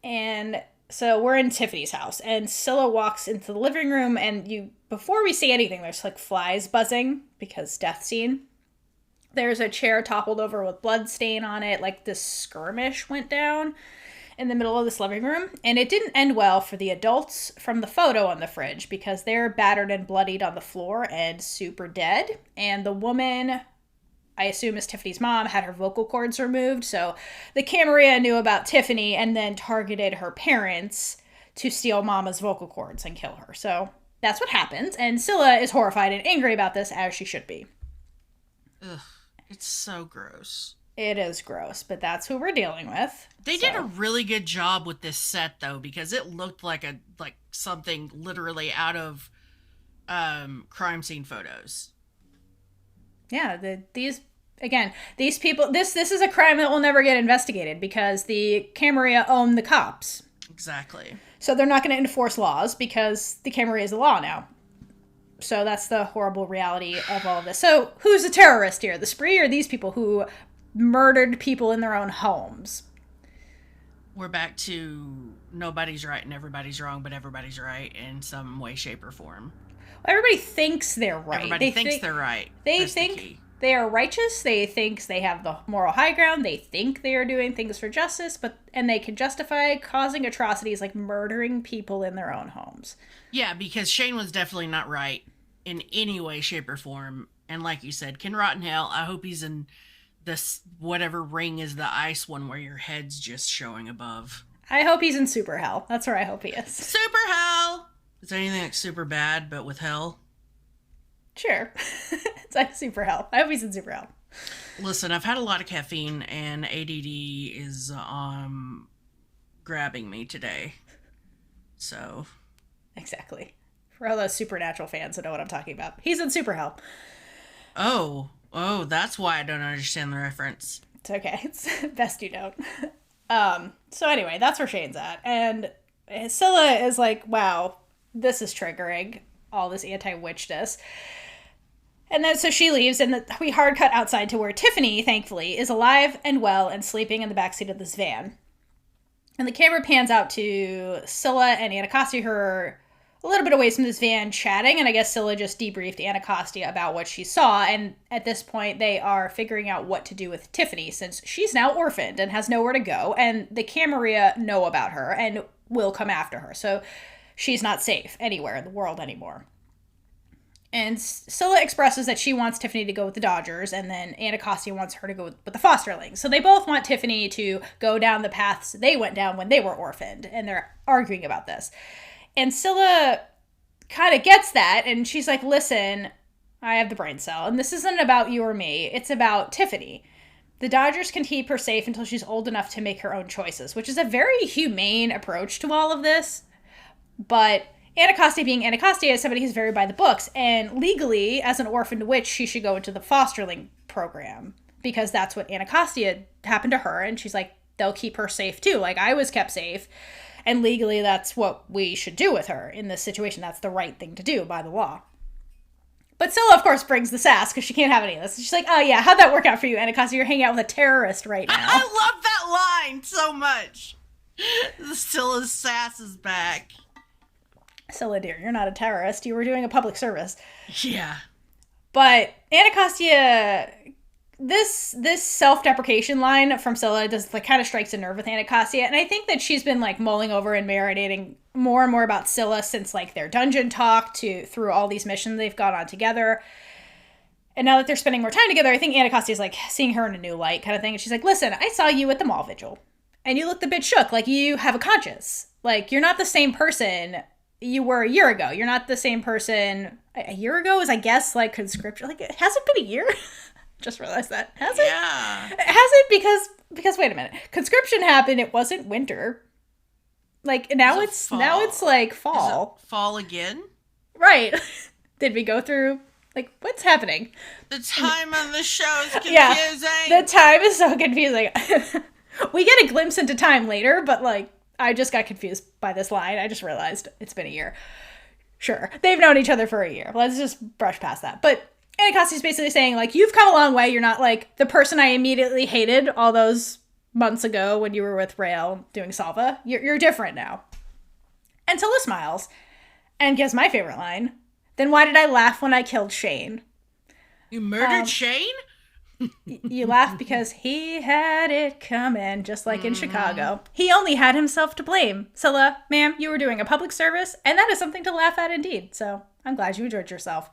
And so we're in Tiffany's house, and Scylla walks into the living room, and before we see anything, there's like flies buzzing because death scene. There's a chair toppled over with blood stain on it, like this skirmish went down in the middle of this living room, and it didn't end well for the adults from the photo on the fridge because they're battered and bloodied on the floor and super dead, and the woman, I assume is Tiffany's mom, had her vocal cords removed, so the Camarilla knew about Tiffany and then targeted her parents to steal Mama's vocal cords and kill her. So that's what happens, and Scylla is horrified and angry about this, as she should be. Ugh, it's so gross. It is gross, but that's who we're dealing with. They did a really good job with this set, though, because it looked like something literally out of crime scene photos. Yeah, these people, this is a crime that will never get investigated because the Camarilla own the cops. Exactly. So they're not going to enforce laws because the Camarilla is the law now. So that's the horrible reality of all of this. So who's the terrorist here? The spree or these people who murdered people in their own homes? We're back to nobody's right and everybody's wrong, but everybody's right in some way, shape, or form. Everybody thinks they're right. Everybody thinks they're right. They That's think the key. they are righteous. They think they have the moral high ground. They think they are doing things for justice, and they can justify causing atrocities like murdering people in their own homes. Yeah, because Shane was definitely not right in any way, shape, or form. And like you said, can rot in hell. I hope he's in this whatever ring is the ice one where your head's just showing above. I hope he's in super hell. That's where I hope he is. Super hell! Is there anything like super bad but with hell? Sure. It's like super hell. I hope he's in super hell. Listen, I've had a lot of caffeine and ADD is grabbing me today. So. Exactly. For all those supernatural fans that know what I'm talking about. He's in super hell. Oh, that's why I don't understand the reference. It's okay. It's best you don't. So anyway, that's where Shane's at. And Scylla is like, wow, this is triggering all this anti-witchness. And then so she leaves, and we hard cut outside to where Tiffany, thankfully, is alive and well and sleeping in the backseat of this van. And the camera pans out to Scylla and Anacostia, who are a little bit away from this van chatting, and I guess Scylla just debriefed Anacostia about what she saw, and at this point they are figuring out what to do with Tiffany, since she's now orphaned and has nowhere to go, and the Camarilla know about her and will come after her, so she's not safe anywhere in the world anymore. And Scylla expresses that she wants Tiffany to go with the Dodgers, and then Anacostia wants her to go with the fosterlings. So they both want Tiffany to go down the paths they went down when they were orphaned, and they're arguing about this. And Scylla kind of gets that, and she's like, listen, I have the brain cell, and this isn't about you or me, it's about Tiffany. The Dodgers can keep her safe until she's old enough to make her own choices, which is a very humane approach to all of this. But Anacostia, being Anacostia, is somebody who's very by the books, and legally, as an orphaned witch, she should go into the fosterling program, because that's what Anacostia happened to her, and she's like, they'll keep her safe too, like I was kept safe. And legally, that's what we should do with her in this situation. That's the right thing to do by the law. But Scylla, of course, brings the sass because she can't have any of this. She's like, oh yeah, how'd that work out for you, Anacostia? You're hanging out with a terrorist right now. I love that line so much. Scylla's sass is back. Scylla, dear, you're not a terrorist. You were doing a public service. Yeah. But Anacostia, this self-deprecation line from Scylla does like kind of strikes a nerve with Anacostia, and I think that she's been like mulling over and marinating more and more about Scylla since like their dungeon talk through all these missions they've gone on together. And now that they're spending more time together, I think Anacostia's like seeing her in a new light kind of thing. And she's like, listen, I saw you at the mall vigil and you looked a bit shook. Like you have a conscience. Like you're not the same person you were a year ago. You're not the same person a year ago is, I guess, like conscription. Like, has it been a year? Just realized that. Has it? Yeah. Has it? Because wait a minute. Conscription happened. It wasn't winter. Like now it's like fall. Is it fall again? Right. Did we go through like what's happening? The time on the show is confusing. Yeah, the time is so confusing. We get a glimpse into time later, but like I just got confused by this line. I just realized it's been a year. Sure. They've known each other for a year. Let's just brush past that. But Anacostia's basically saying, like, you've come a long way. You're not, like, the person I immediately hated all those months ago when you were with Raylla doing Salva. You're different now. And Scylla smiles and gives my favorite line. Then why did I laugh when I killed Shane? You murdered Shane? You laugh because he had it coming, just like in Chicago. He only had himself to blame. Scylla, ma'am, you were doing a public service, and that is something to laugh at indeed. So I'm glad you enjoyed yourself.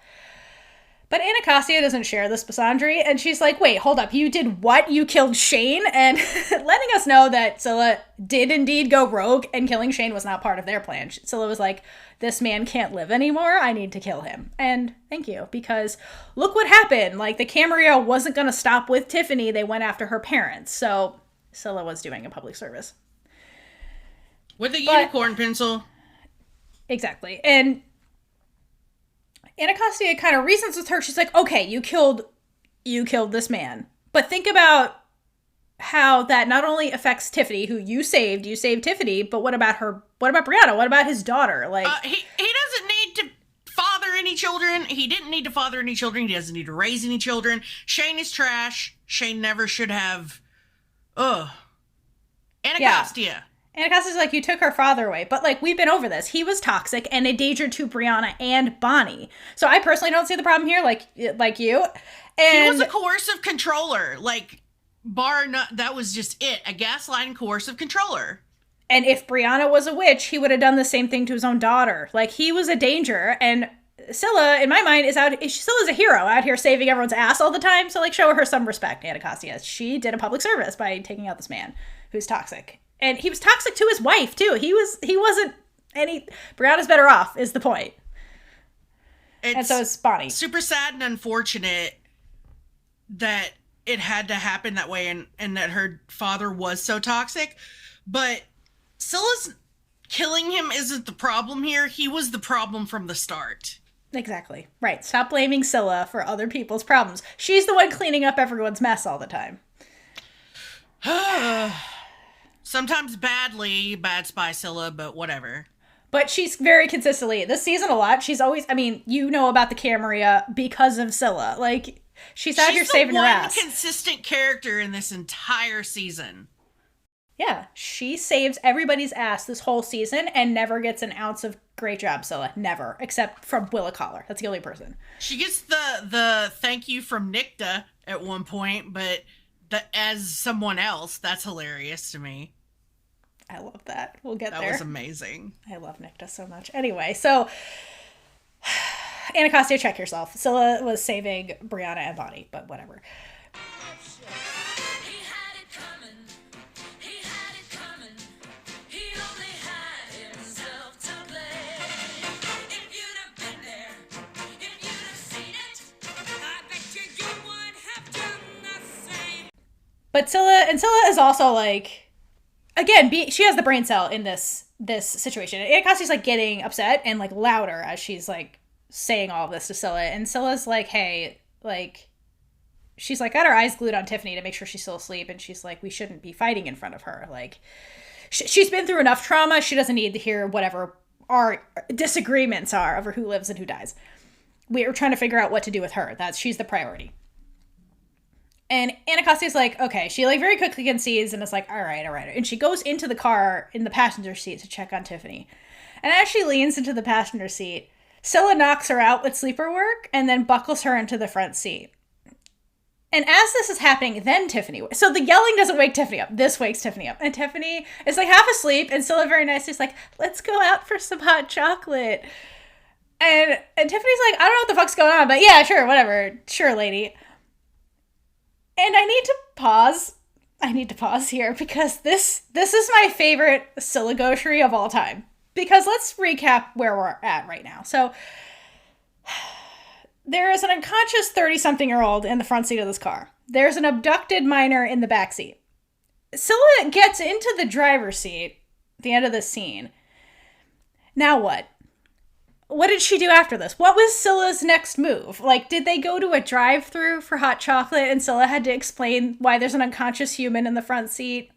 But Anacostia doesn't share this basandry, and she's like, wait, hold up, you did what? You killed Shane? And letting us know that Scylla did indeed go rogue, and killing Shane was not part of their plan. Scylla was like, this man can't live anymore, I need to kill him. And thank you, because look what happened. Like, the Camarilla wasn't going to stop with Tiffany, they went after her parents, so Scylla was doing a public service. With a unicorn pencil. Exactly, and Anacostia kind of reasons with her. She's like, okay, you killed this man. But think about how that not only affects Tiffany, who you saved Tiffany, but what about her? What about Brianna? What about his daughter? Like, he doesn't need to father any children. He didn't need to father any children. He doesn't need to raise any children. Shane is trash. Shane never should have. Anacostia. Anacastia's like, you took her father away. But, like, we've been over this. He was toxic and a danger to Brianna and Bonnie. So I personally don't see the problem here, like you. And he was a coercive controller. Like, that was just it. A gaslighting coercive controller. And if Brianna was a witch, he would have done the same thing to his own daughter. Like, he was a danger. And Scylla, in my mind, Scylla's a hero out here saving everyone's ass all the time. So, like, show her some respect, Anacostia. She did a public service by taking out this man who's toxic. And he was toxic to his wife, too. He wasn't any... Brianna's better off, is the point. And so is Bonnie. Super sad and unfortunate that it had to happen that way and that her father was so toxic. But Scylla's killing him isn't the problem here. He was the problem from the start. Exactly. Right. Stop blaming Scylla for other people's problems. She's the one cleaning up everyone's mess all the time. Sometimes badly, bad spy Scylla, but whatever. But she's very consistently, this season a lot, she's always, I mean, you know about the Camarilla because of Scylla. Like, she's out here saving her ass. She's the one consistent character in this entire season. Yeah, she saves everybody's ass this whole season and never gets an ounce of great job, Scylla. Never. Except from Willa Collar. That's the only person. She gets the thank you from Nicta at one point, but as someone else, that's hilarious to me. I love that. We'll get there. That was amazing. I love Nicta so much. Anyway, so Anacostia, check yourself. Scylla was saving Brianna and Bonnie, but whatever. But Scylla is also like, again, she has the brain cell in this situation. Anacastia's like getting upset and like louder as she's like saying all of this to Scylla. And Scylla's like, hey, like, she's like got her eyes glued on Tiffany to make sure she's still asleep. And she's like, we shouldn't be fighting in front of her. Like, she's been through enough trauma. She doesn't need to hear whatever our disagreements are over who lives and who dies. We are trying to figure out what to do with her. She's the priority. And Anacastia's like, okay. She like very quickly concedes and is like, all right. And she goes into the car in the passenger seat to check on Tiffany. And as she leans into the passenger seat, Scylla knocks her out with sleeper work and then buckles her into the front seat. And as this is happening, then Tiffany... So the yelling doesn't wake Tiffany up. This wakes Tiffany up. And Tiffany is like half asleep and Scylla very nicely is like, let's go out for some hot chocolate. And Tiffany's like, I don't know what the fuck's going on, but yeah, sure, whatever. Sure, lady. And I need to pause here because this is my favorite Scylla gaucherie of all time. Because let's recap where we're at right now. So there is an unconscious 30-something-year-old in the front seat of this car. There's an abducted minor in the back seat. Scylla gets into the driver's seat at the end of this scene. Now what? What did she do after this? What was Scylla's next move? Like, did they go to a drive-thru for hot chocolate and Scylla had to explain why there's an unconscious human in the front seat?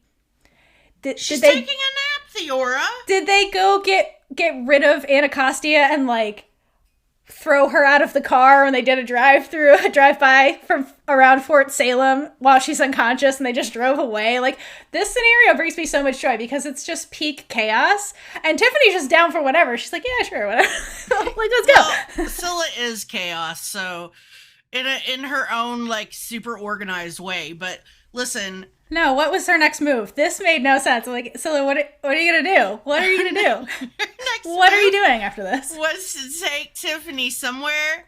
She's taking a nap, Theora. Did they go get rid of Anacostia and, like, throw her out of the car when they did a drive-by from around Fort Salem while she's unconscious and they just drove away? Like, this scenario brings me so much joy because it's just peak chaos and Tiffany's just down for whatever. She's like, yeah, sure, whatever. Like, let's go. Well, Scylla is chaos, so in her own, like, super organized way. But listen, no, what was her next move? This made no sense. I'm like, Scylla, what are you gonna do? What are you gonna do? What are you doing after this? Was to take Tiffany somewhere,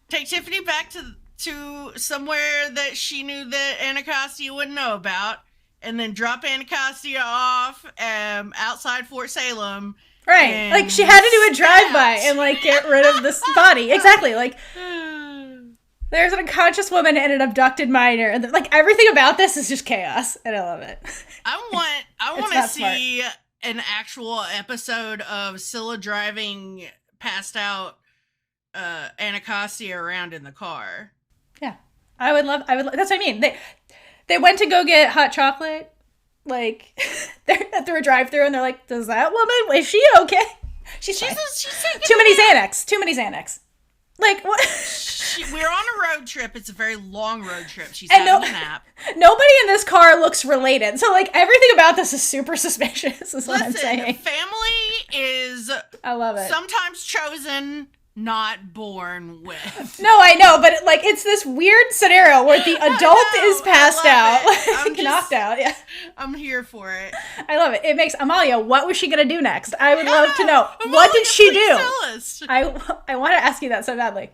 take Tiffany back to somewhere that she knew that Anacostia wouldn't know about, and then drop Anacostia off outside Fort Salem. Right, like she had to do a drive-by and like get rid of this body. Exactly, like. There's an unconscious woman and an abducted minor, and like everything about this is just chaos, and I love it. I want to see an actual episode of Scylla driving passed out Anacostia around in the car. Yeah, I would love. That's what I mean. They went to go get hot chocolate, like they're through a drive-thru, and they're like, "Does that woman? Is she okay? She's taking too many Xanax. Too many Xanax." Like, what? We're on a road trip. It's a very long road trip. She's having a nap. Nobody in this car looks related. So, like, everything about this is super suspicious, is what I'm saying. Family is... I love it. Sometimes chosen, not born with. No, I know, but, it's this weird scenario where the adult is passed out. Like, knocked out, yeah. I'm here for it. I love it. It makes... Amalia, what was she going to do next? I would love to know. Amalia, what did she do? Tell us. I want to ask you that so badly.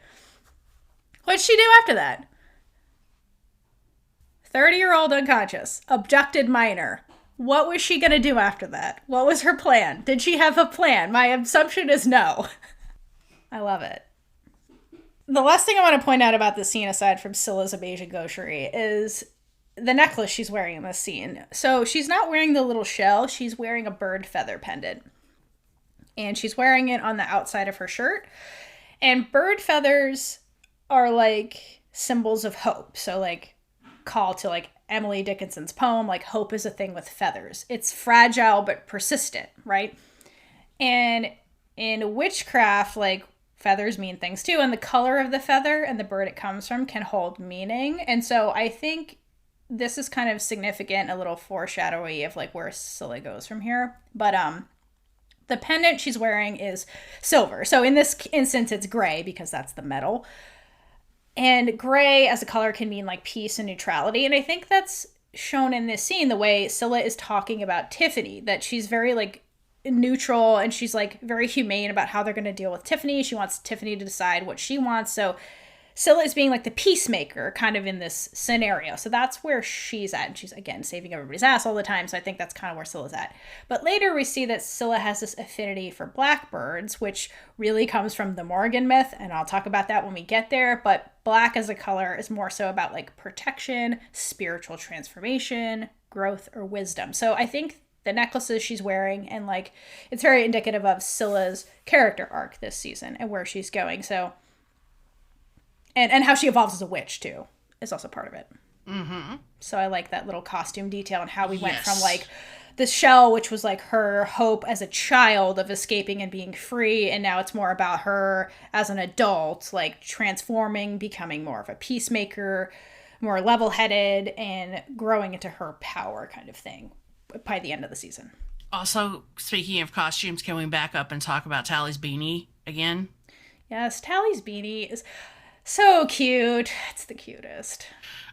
What did she do after that? 30-year-old unconscious. Abducted minor. What was she going to do after that? What was her plan? Did she have a plan? My assumption is no. I love it. The last thing I want to point out about this scene, aside from Scylla's amazing gaucherie, is the necklace she's wearing in this scene. So she's not wearing the little shell. She's wearing a bird feather pendant. And she's wearing it on the outside of her shirt. And bird feathers are like symbols of hope. So like call to like Emily Dickinson's poem, like hope is a thing with feathers. It's fragile but persistent, right? And in witchcraft, like feathers mean things too. And the color of the feather and the bird it comes from can hold meaning. And so I think this is kind of significant, a little foreshadowy of like where Scylla goes from here. But the pendant she's wearing is silver. So in this instance, it's gray because that's the metal. And gray as a color can mean like peace and neutrality. And I think that's shown in this scene, the way Scylla is talking about Tiffany, that she's very like neutral and she's like very humane about how they're going to deal with Tiffany. She wants Tiffany to decide what she wants. So Scylla is being like the peacemaker kind of in this scenario. So that's where she's at. And she's, again, saving everybody's ass all the time. So I think that's kind of where Scylla's at. But later we see that Scylla has this affinity for blackbirds, which really comes from the Morgan myth. And I'll talk about that when we get there. But black as a color is more so about like protection, spiritual transformation, growth, or wisdom. So I think the necklaces she's wearing and like it's very indicative of Scylla's character arc this season and where she's going. So And how she evolves as a witch, too, is also part of it. Mm-hmm. So I like that little costume detail and how we went from, like, the shell, which was, like, her hope as a child of escaping and being free, and now it's more about her as an adult, like, transforming, becoming more of a peacemaker, more level-headed, and growing into her power kind of thing by the end of the season. Also, speaking of costumes, can we back up and talk about Tally's beanie again? Yes, Tally's beanie is... so cute. It's the cutest.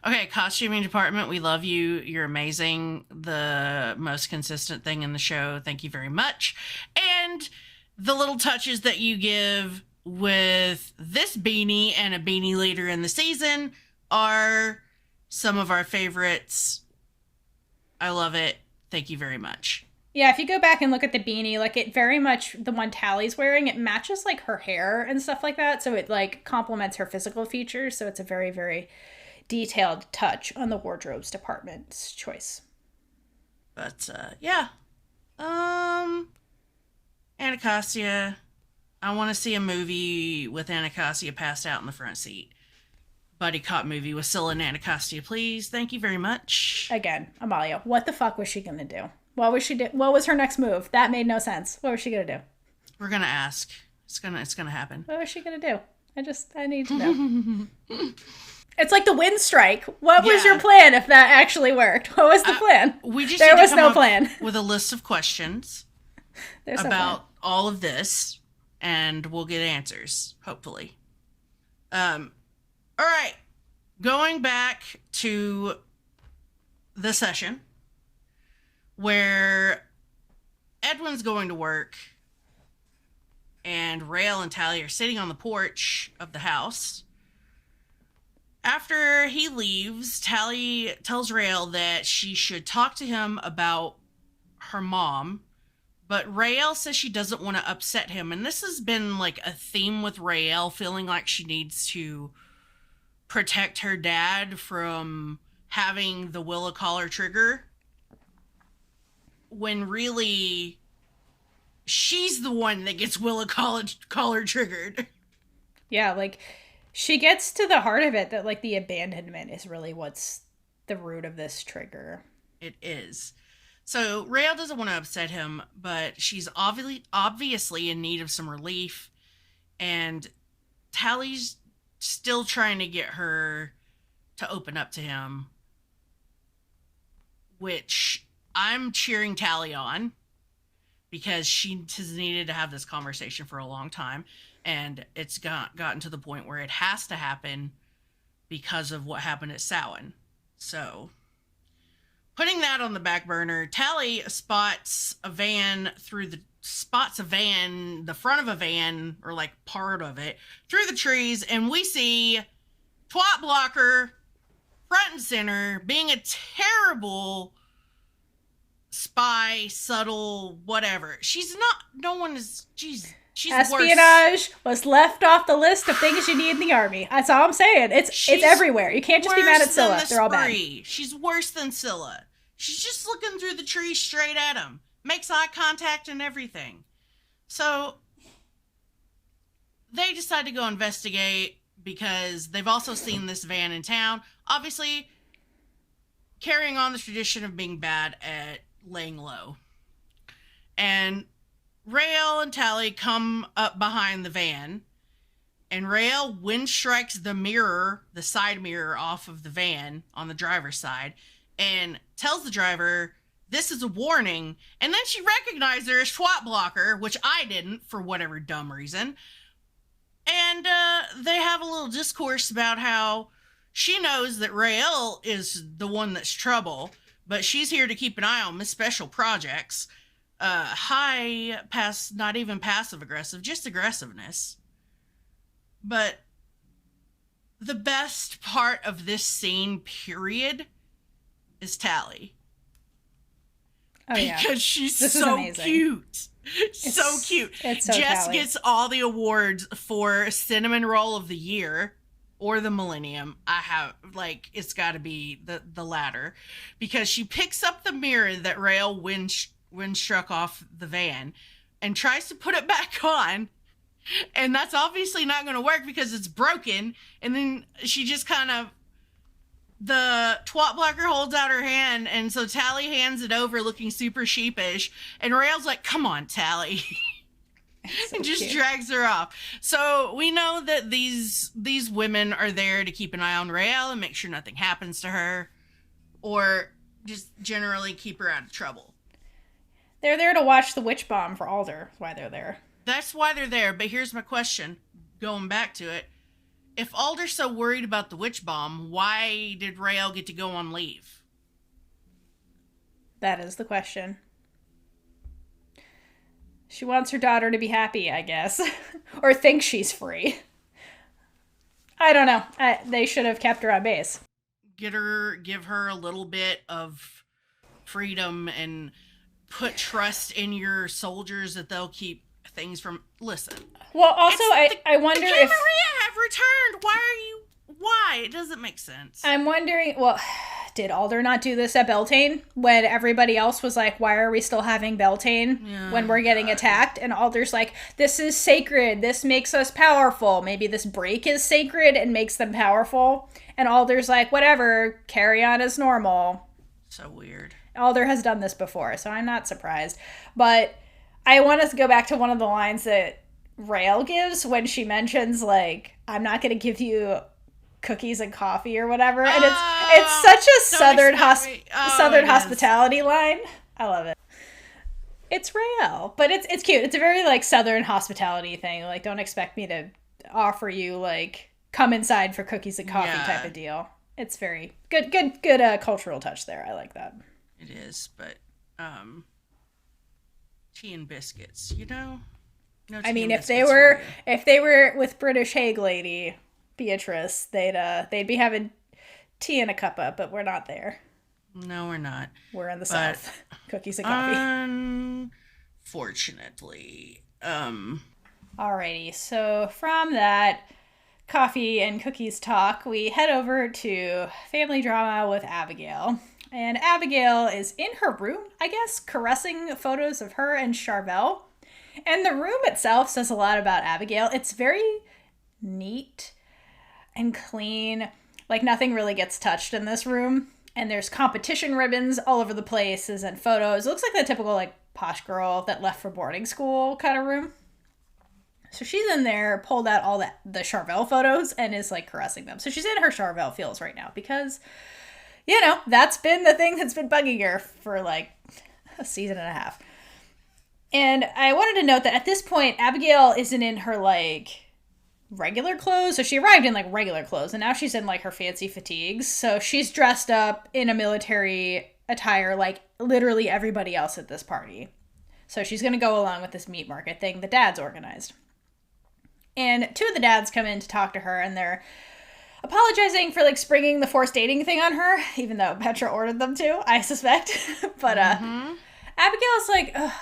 Okay, costuming department, we love you. You're amazing. The most consistent thing in the show. Thank you very much. And the little touches that you give with this beanie and a beanie later in the season are some of our favorites. I love it. Thank you very much. Yeah, if you go back and look at the beanie, like it very much, the one Tally's wearing, it matches like her hair and stuff like that. So it like complements her physical features. So it's a very, very detailed touch on the wardrobes department's choice. But yeah. Anacostia. I want to see a movie with Anacostia passed out in the front seat. Buddy cop movie with Scylla and Anacostia, please. Thank you very much. Again, Amalia, what the fuck was she going to do? What was she do? What was her next move? That made no sense. What was she gonna do? We're gonna ask. It's gonna happen. What was she gonna do? I need to know. It's like the wind strike. What was your plan if that actually worked? What was the plan? There was no plan. With a list of questions about all of this, and we'll get answers, hopefully. All right. Going back to the session where Edwin's going to work and Raylla and Tally are sitting on the porch of the house. After he leaves, Tally tells Raylla that she should talk to him about her mom, but Raylla says she doesn't want to upset him. And this has been like a theme with Raylla, feeling like she needs to protect her dad from having the Willa collar trigger, when really she's the one that gets Willa collar triggered. Yeah, like she gets to the heart of it that like the abandonment is really what's the root of this trigger. It is. So Raylla doesn't want to upset him, but she's obviously in need of some relief. And Tally's still trying to get her to open up to him, which I'm cheering Tally on because she has needed to have this conversation for a long time, and it's gotten to the point where it has to happen because of what happened at Samhain. So, putting that on the back burner, Tally spots the front of a van, or like part of it, through the trees, and we see Twat Blocker front and center being a terrible spy, subtle, whatever. She's espionage was left off the list of things you need in the army. That's all I'm saying. It's everywhere. You can't just be mad at Scylla. They're all bad. She's worse than Scylla. She's just looking through the tree straight at him. Makes eye contact and everything. So they decide to go investigate because they've also seen this van in town. Obviously, carrying on the tradition of being bad at laying low. And Raylla and Tally come up behind the van, and Raylla wind strikes the side mirror off of the van on the driver's side, and tells the driver this is a warning, and then she recognized her as Twat Blocker, which I didn't for whatever dumb reason. And they have a little discourse about how she knows that Raylla is the one that's trouble, but she's here to keep an eye on Miss Special Projects. Not even passive aggressive, just aggressiveness. But the best part of this scene, period, is Tally. Oh, yeah. Because she's so cute. So cute. It's so Jess Tally. gets all the awards for Cinnamon Roll of the Year or the Millennium. It's got to be the latter. Because she picks up the mirror that Raylla wind struck off the van and tries to put it back on. And that's obviously not going to work because it's broken. And then she just the Twat Blocker holds out her hand, and so Tally hands it over looking super sheepish, and Raylla's like, come on, Tally. So and just drags her off. So we know that these women are there to keep an eye on Raylla and make sure nothing happens to her, or just generally keep her out of trouble. They're there to watch the witch bomb for Alder. That's why they're there. That's why they're there, but here's my question, going back to it. If Alder's so worried about the witch bomb, why did Raylla get to go on leave? That is the question. She wants her daughter to be happy, I guess. Or thinks she's free. I don't know. They should have kept her on base. Give her a little bit of freedom and put trust in your soldiers that they'll keep things from... Listen. Well, also, I wonder if... The Maria have returned. Why? It doesn't make sense. I'm wondering, well, did Alder not do this at Beltane? When everybody else was like, why are we still having Beltane when we're getting attacked? And Alder's like, this is sacred. This makes us powerful. Maybe this break is sacred and makes them powerful. And Alder's like, whatever, carry on as normal. So weird. Alder has done this before, so I'm not surprised. But I want us to go back to one of the lines that Raylla gives when she mentions, like, I'm not going to give you cookies and coffee or whatever. And it's such a southern hospitality line. I love it. It's Raylla, but it's cute. It's a very, like, southern hospitality thing. Like, don't expect me to offer you, like, come inside for cookies and coffee type of deal. It's very good cultural touch there. I like that. It is, but tea and biscuits, you know? No, I mean, if they were with British Hague lady Beatrice, they'd be having tea in a cuppa, but we're not there. No, we're not. We're in the South. Cookies and coffee. Unfortunately. Alrighty, so from that coffee and cookies talk, we head over to family drama with Abigail. And Abigail is in her room, I guess, caressing photos of her and Charvel. And the room itself says a lot about Abigail. It's very neat and clean. Like, nothing really gets touched in this room. And there's competition ribbons all over the places and photos. It looks like the typical, like, posh girl that left for boarding school kind of room. So she's in there, pulled out all the Charvel photos and is like caressing them. So she's in her Charvel feels right now because, you know, that's been the thing that's been bugging her for like a season and a half. And I wanted to note that at this point, Abigail isn't in her like regular clothes. So she arrived in like regular clothes and now she's in like her fancy fatigues. So she's dressed up in a military attire like literally everybody else at this party. So she's going to go along with this meat market thing the dads organized. And two of the dads come in to talk to her and they're apologizing for like springing the forced dating thing on her, even though Petra ordered them to, I suspect. But Abigail's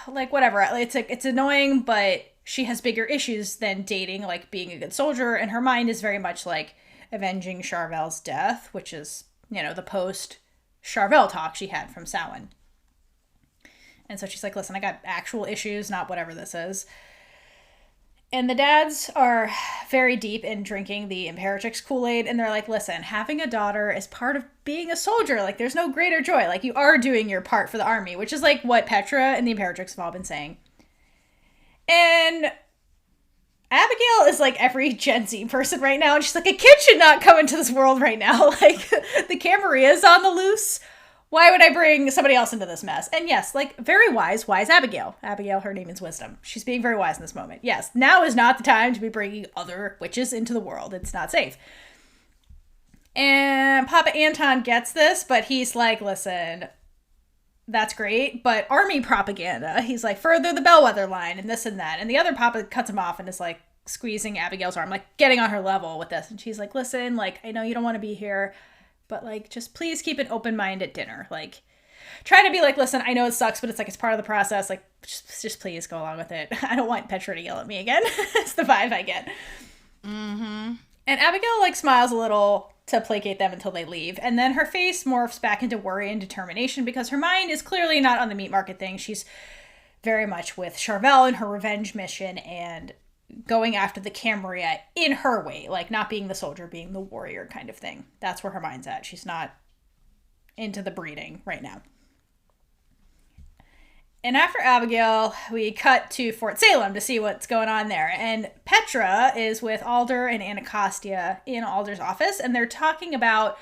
like whatever. It's annoying, but she has bigger issues than dating, like being a good soldier, and her mind is very much like avenging Charvel's death, which is, you know, the post Charvel talk she had from Samhain. And so she's like, listen, I got actual issues, not whatever this is. And the dads are very deep in drinking the Imperatrix Kool-Aid, and they're like, listen, having a daughter is part of being a soldier. Like, there's no greater joy. Like, you are doing your part for the army, which is like what Petra and the Imperatrix have all been saying. And Abigail is like every Gen Z person right now, and she's like, a kid should not come into this world right now. Like, the Camaria's on the loose. Why would I bring somebody else into this mess? And yes, like, very wise Abigail. Abigail, her name is Wisdom. She's being very wise in this moment. Yes, now is not the time to be bringing other witches into the world. It's not safe. And Papa Anton gets this, but he's like, listen, that's great, but army propaganda. He's like, further the bellwether line and this and that. And the other Papa cuts him off and is like squeezing Abigail's arm, like getting on her level with this. And she's like, listen, like, I know you don't want to be here, but like, just please keep an open mind at dinner. Like, try to be like, listen, I know it sucks, but it's like, it's part of the process. Like, just please go along with it. I don't want Petra to yell at me again. It's the vibe I get. Mm-hmm. And Abigail like smiles a little to placate them until they leave. And then her face morphs back into worry and determination because her mind is clearly not on the meat market thing. She's very much with Charvel and her revenge mission and going after the Camarilla in her way, like not being the soldier, being the warrior kind of thing. That's where her mind's at. She's not into the breeding right now. And after Abigail, we cut to Fort Salem to see what's going on there. And Petra is with Alder and Anacostia in Alder's office, and they're talking about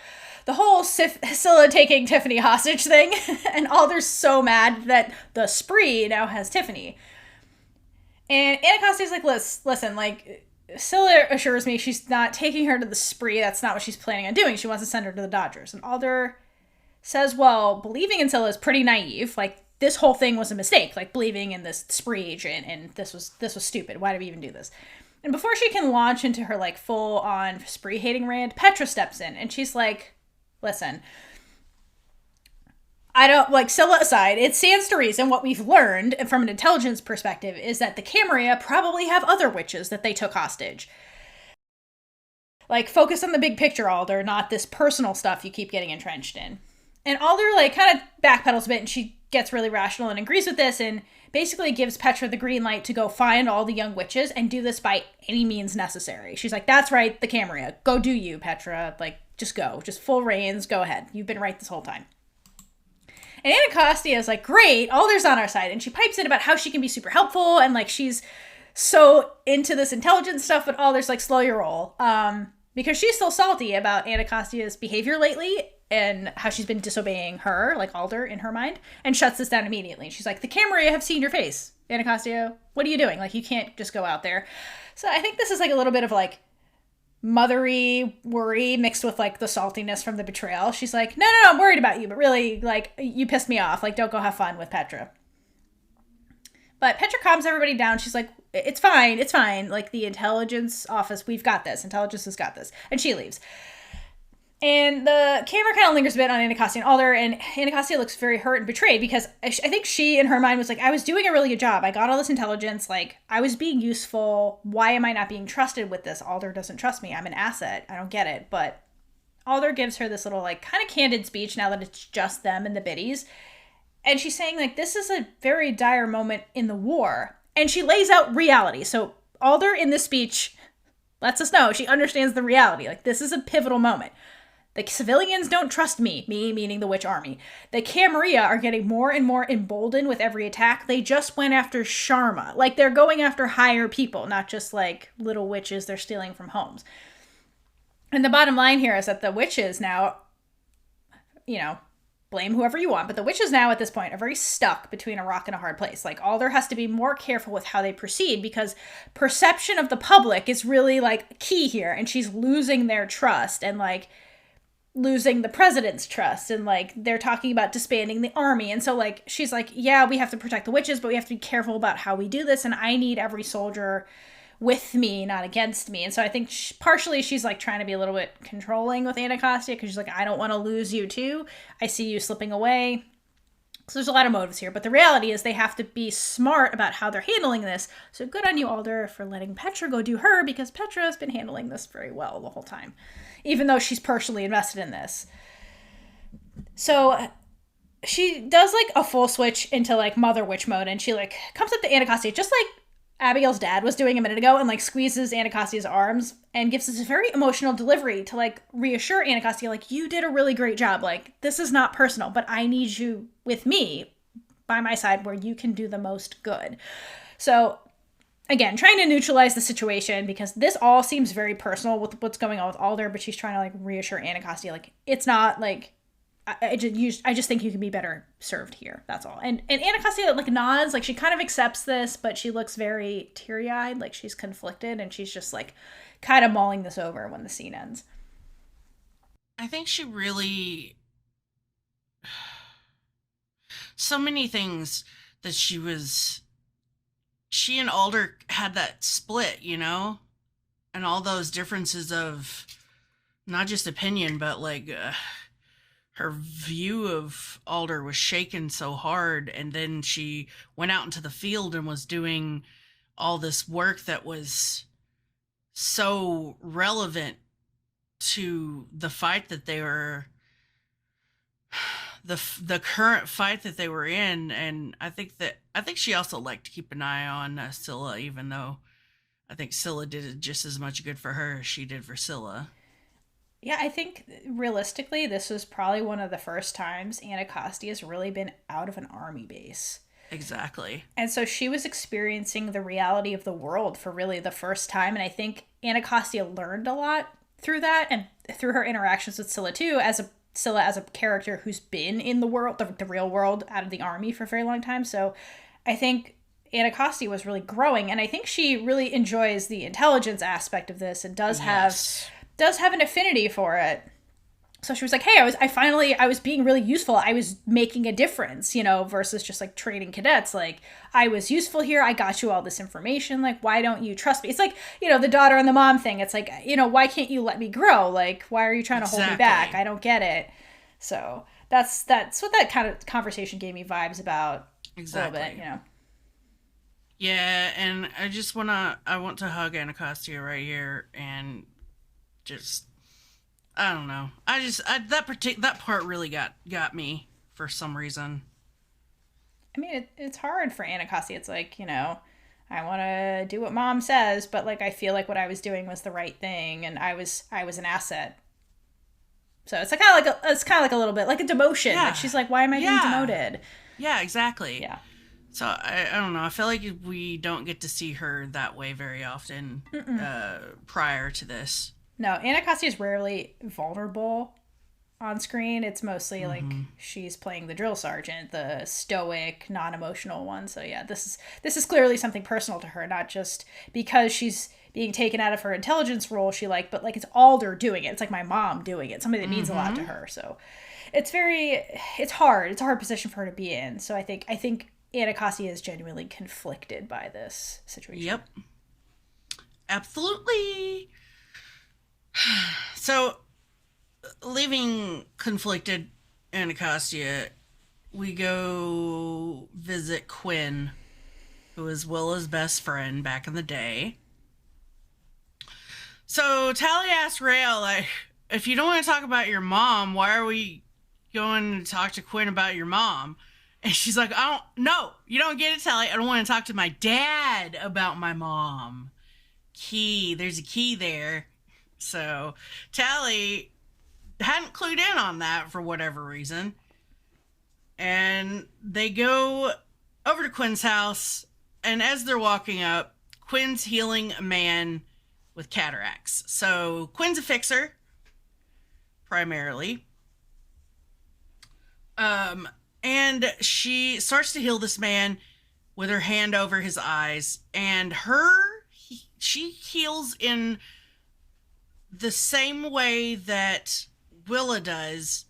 the whole Scylla taking Tiffany hostage thing. And Alder's so mad that the spree now has Tiffany. And Anacostia's like, listen, like, Scylla assures me she's not taking her to the spree. That's not what she's planning on doing. She wants to send her to the Dodgers. And Alder says, well, believing in Scylla is pretty naive. Like, this whole thing was a mistake. Like, believing in this spree and this was stupid. Why did we even do this? And before she can launch into her, like, full-on spree-hating rant, Petra steps in. And she's like, listen, I don't, like, Scylla aside, it stands to reason what we've learned from an intelligence perspective is that the Camarilla probably have other witches that they took hostage. Like, focus on the big picture, Alder, not this personal stuff you keep getting entrenched in. And Alder, like, kind of backpedals a bit, and she gets really rational and agrees with this, and basically gives Petra the green light to go find all the young witches and do this by any means necessary. She's like, that's right, the Camarilla. Go do you, Petra. Like, just go. Just full reins. Go ahead. You've been right this whole time. And Anacostia is like, great, Alder's on our side. And she pipes in about how she can be super helpful. And like, she's so into this intelligence stuff, but Alder's like, slow your roll. Because she's still salty about Anacostia's behavior lately and how she's been disobeying her, like Alder in her mind, and shuts this down immediately. And she's like, the Camarilla have seen your face, Anacostia. What are you doing? Like, you can't just go out there. So I think this is like a little bit of like mothery worry mixed with like the saltiness from the betrayal. She's like, no, I'm worried about you, but really, like, you pissed me off. Like, don't go have fun with Petra. But Petra calms everybody down. She's like, it's fine. Like, the intelligence office, we've got this. Intelligence has got this. And she leaves. And the camera kind of lingers a bit on Anacostia and Alder, and Anacostia looks very hurt and betrayed because I think she, in her mind, was like, I was doing a really good job. I got all this intelligence. Like, I was being useful. Why am I not being trusted with this? Alder doesn't trust me. I'm an asset. I don't get it. But Alder gives her this little, like, kind of candid speech now that it's just them and the biddies. And she's saying, like, this is a very dire moment in the war. And she lays out reality. So Alder, in this speech, lets us know she understands the reality. Like, this is a pivotal moment. The civilians don't trust me meaning the witch army. The Camarilla are getting more and more emboldened with every attack. They just went after Sharma. Like, they're going after higher people, not just, like, little witches they're stealing from homes. And the bottom line here is that the witches now, you know, blame whoever you want, but the witches now at this point are very stuck between a rock and a hard place. Like, Alder has to be more careful with how they proceed because perception of the public is really, like, key here, and she's losing their trust and, like, losing the president's trust, and, like, they're talking about disbanding the army. And so, like, she's like, yeah, we have to protect the witches, but we have to be careful about how we do this, and I need every soldier with me, not against me. And so I think partially she's, like, trying to be a little bit controlling with Anacostia because she's like, I don't want to lose you too. I see you slipping away. So there's a lot of motives here, but the reality is they have to be smart about how they're handling this. So good on you, Alder, for letting Petra go do her, because Petra has been handling this very well the whole time, even though she's personally invested in this. So she does, like, a full switch into, like, Mother Witch mode, and she, like, comes up to Anacostia, just like Abigail's dad was doing a minute ago, and, like, squeezes Anacostia's arms and gives this very emotional delivery to, like, reassure Anacostia, like, you did a really great job. Like, this is not personal, but I need you with me by my side where you can do the most good. So, again, trying to neutralize the situation because this all seems very personal with what's going on with Alder, but she's trying to, like, reassure Anacostia, like, it's not, like, I just think you can be better served here. That's all. And Anacostia, like, nods, like, she kind of accepts this, but she looks very teary-eyed, like she's conflicted, and she's just, like, kind of mulling this over when the scene ends. I think she really... So many things that she and Alder had that split, you know? And all those differences of not just opinion, but, like... her view of Alder was shaken so hard, and then she went out into the field and was doing all this work that was so relevant to the fight that they were, the current fight that they were in. And I think she also liked to keep an eye on Scylla, even though I think Scylla did just as much good for her as she did for Scylla. Yeah, I think realistically, this was probably one of the first times Anacostia has really been out of an army base. Exactly. And so she was experiencing the reality of the world for really the first time. And I think Anacostia learned a lot through that and through her interactions with Scylla too, Scylla as a character who's been in the world, the real world, out of the army for a very long time. So I think Anacostia was really growing. And I think she really enjoys the intelligence aspect of this and does have an affinity for it. So she was like, hey, I was being really useful. I was making a difference, you know, versus just, like, training cadets. Like, I was useful here. I got you all this information. Like, why don't you trust me? It's like, you know, the daughter and the mom thing. It's like, you know, why can't you let me grow? Like, why are you trying to hold me back? I don't get it. So that's what that kind of conversation gave me vibes about. Exactly. A little bit, you know. Yeah, and I want to hug Anacostia right here and just, I don't know. That part really got me for some reason. I mean, it's hard for Anacostia. It's like, you know, I want to do what mom says, but, like, I feel like what I was doing was the right thing, and I was an asset. So it's kind of like a little bit like a demotion. Yeah. Like, she's like, why am I being demoted? Yeah, exactly. Yeah. So I don't know. I feel like we don't get to see her that way very often prior to this. No, Anacostia is rarely vulnerable on screen. It's mostly like she's playing the drill sergeant, the stoic, non-emotional one. So yeah, this is clearly something personal to her, not just because she's being taken out of her intelligence role but, like, it's Alder doing it. It's like my mom doing it. Something that means a lot to her. So it's hard. It's a hard position for her to be in. So I think Anacostia is genuinely conflicted by this situation. Yep. Absolutely. So, leaving conflicted Anacostia, we go visit Quinn, who is Willa's best friend back in the day. So, Tally asks Raylla, like, if you don't want to talk about your mom, why are we going to talk to Quinn about your mom? And she's like, no, you don't get it, Tally. I don't want to talk to my dad about my mom. There's a key there. So Tally hadn't clued in on that for whatever reason. And they go over to Quinn's house, and as they're walking up, Quinn's healing a man with cataracts. So Quinn's a fixer, primarily. And she starts to heal this man with her hand over his eyes, and she heals in the same way that Willa does,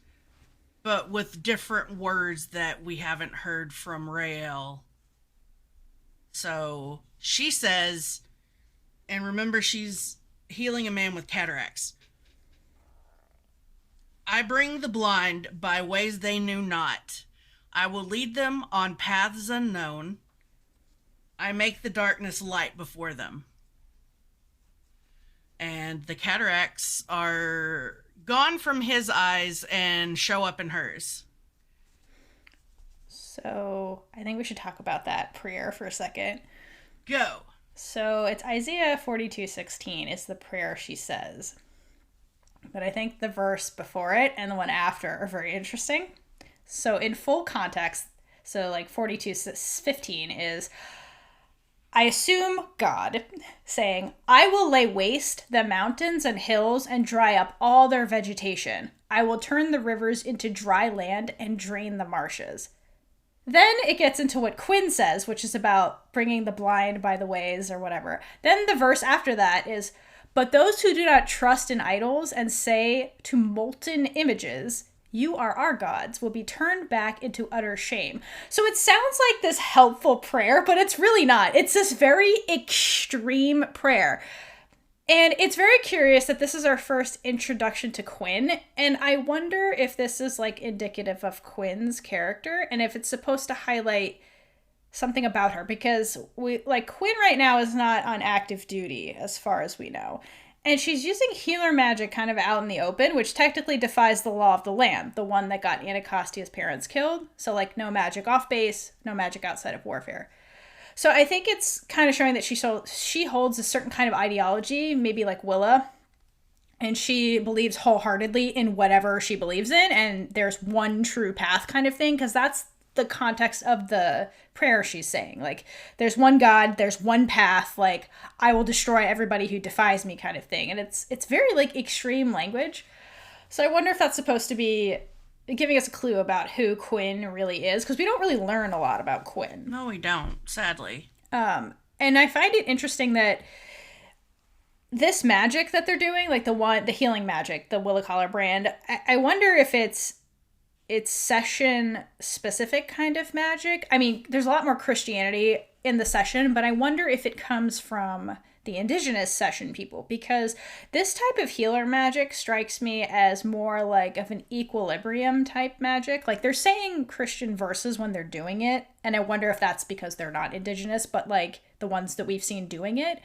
but with different words that we haven't heard from Raylla. So she says, and remember, she's healing a man with cataracts. I bring the blind by ways they knew not. I will lead them on paths unknown. I make the darkness light before them. And the cataracts are gone from his eyes and show up in hers. So I think we should talk about that prayer for a second. Go. So it's Isaiah 42:16 is the prayer she says. But I think the verse before it and the one after are very interesting. So in full context, so like 42:15 is, I assume God saying, I will lay waste the mountains and hills and dry up all their vegetation. I will turn the rivers into dry land and drain the marshes. Then it gets into what Quinn says, which is about bringing the blind by the ways or whatever. Then the verse after that is, but those who do not trust in idols and say to molten images, you are our gods, will be turned back into utter shame. So it sounds like this helpful prayer, but it's really not. It's this very extreme prayer. And it's very curious that this is our first introduction to Quinn. And I wonder if this is like indicative of Quinn's character and if it's supposed to highlight something about her, because Quinn right now is not on active duty as far as we know. And she's using healer magic kind of out in the open, which technically defies the law of the land, the one that got Anacastia's parents killed. So, like, no magic off base, no magic outside of warfare. So I think it's kind of showing that she holds a certain kind of ideology, maybe like Willa, and she believes wholeheartedly in whatever she believes in, and there's one true path kind of thing, because that's the context of the prayer she's saying. Like, there's one God, there's one path, like, I will destroy everybody who defies me kind of thing. And it's very, like, extreme language. So I wonder if that's supposed to be giving us a clue about who Quinn really is, because we don't really learn a lot about Quinn. No, we don't, sadly. And I find it interesting that this magic that they're doing, like the healing magic, the Willa Collar brand, I wonder if it's session specific kind of magic. I mean, there's a lot more Christianity in the session, but I wonder if it comes from the indigenous session people, because this type of healer magic strikes me as more like of an equilibrium type magic. Like, they're saying Christian verses when they're doing it, and I wonder if that's because they're not indigenous, but like the ones that we've seen doing it.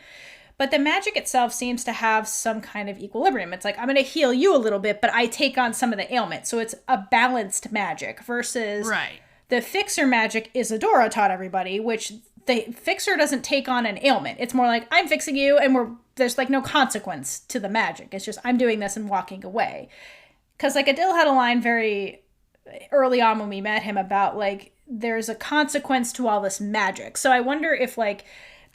But the magic itself seems to have some kind of equilibrium. It's like, I'm going to heal you a little bit, but I take on some of the ailment. So it's a balanced magic versus the fixer magic Isadora taught everybody, which the fixer doesn't take on an ailment. It's more like, I'm fixing you, and there's like no consequence to the magic. It's just, I'm doing this and walking away. Because like Adil had a line very early on when we met him about like, there's a consequence to all this magic. So I wonder if like,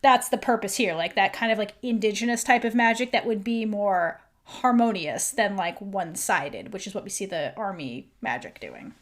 that's the purpose here, like that kind of like indigenous type of magic that would be more harmonious than like one-sided, which is what we see the army magic doing.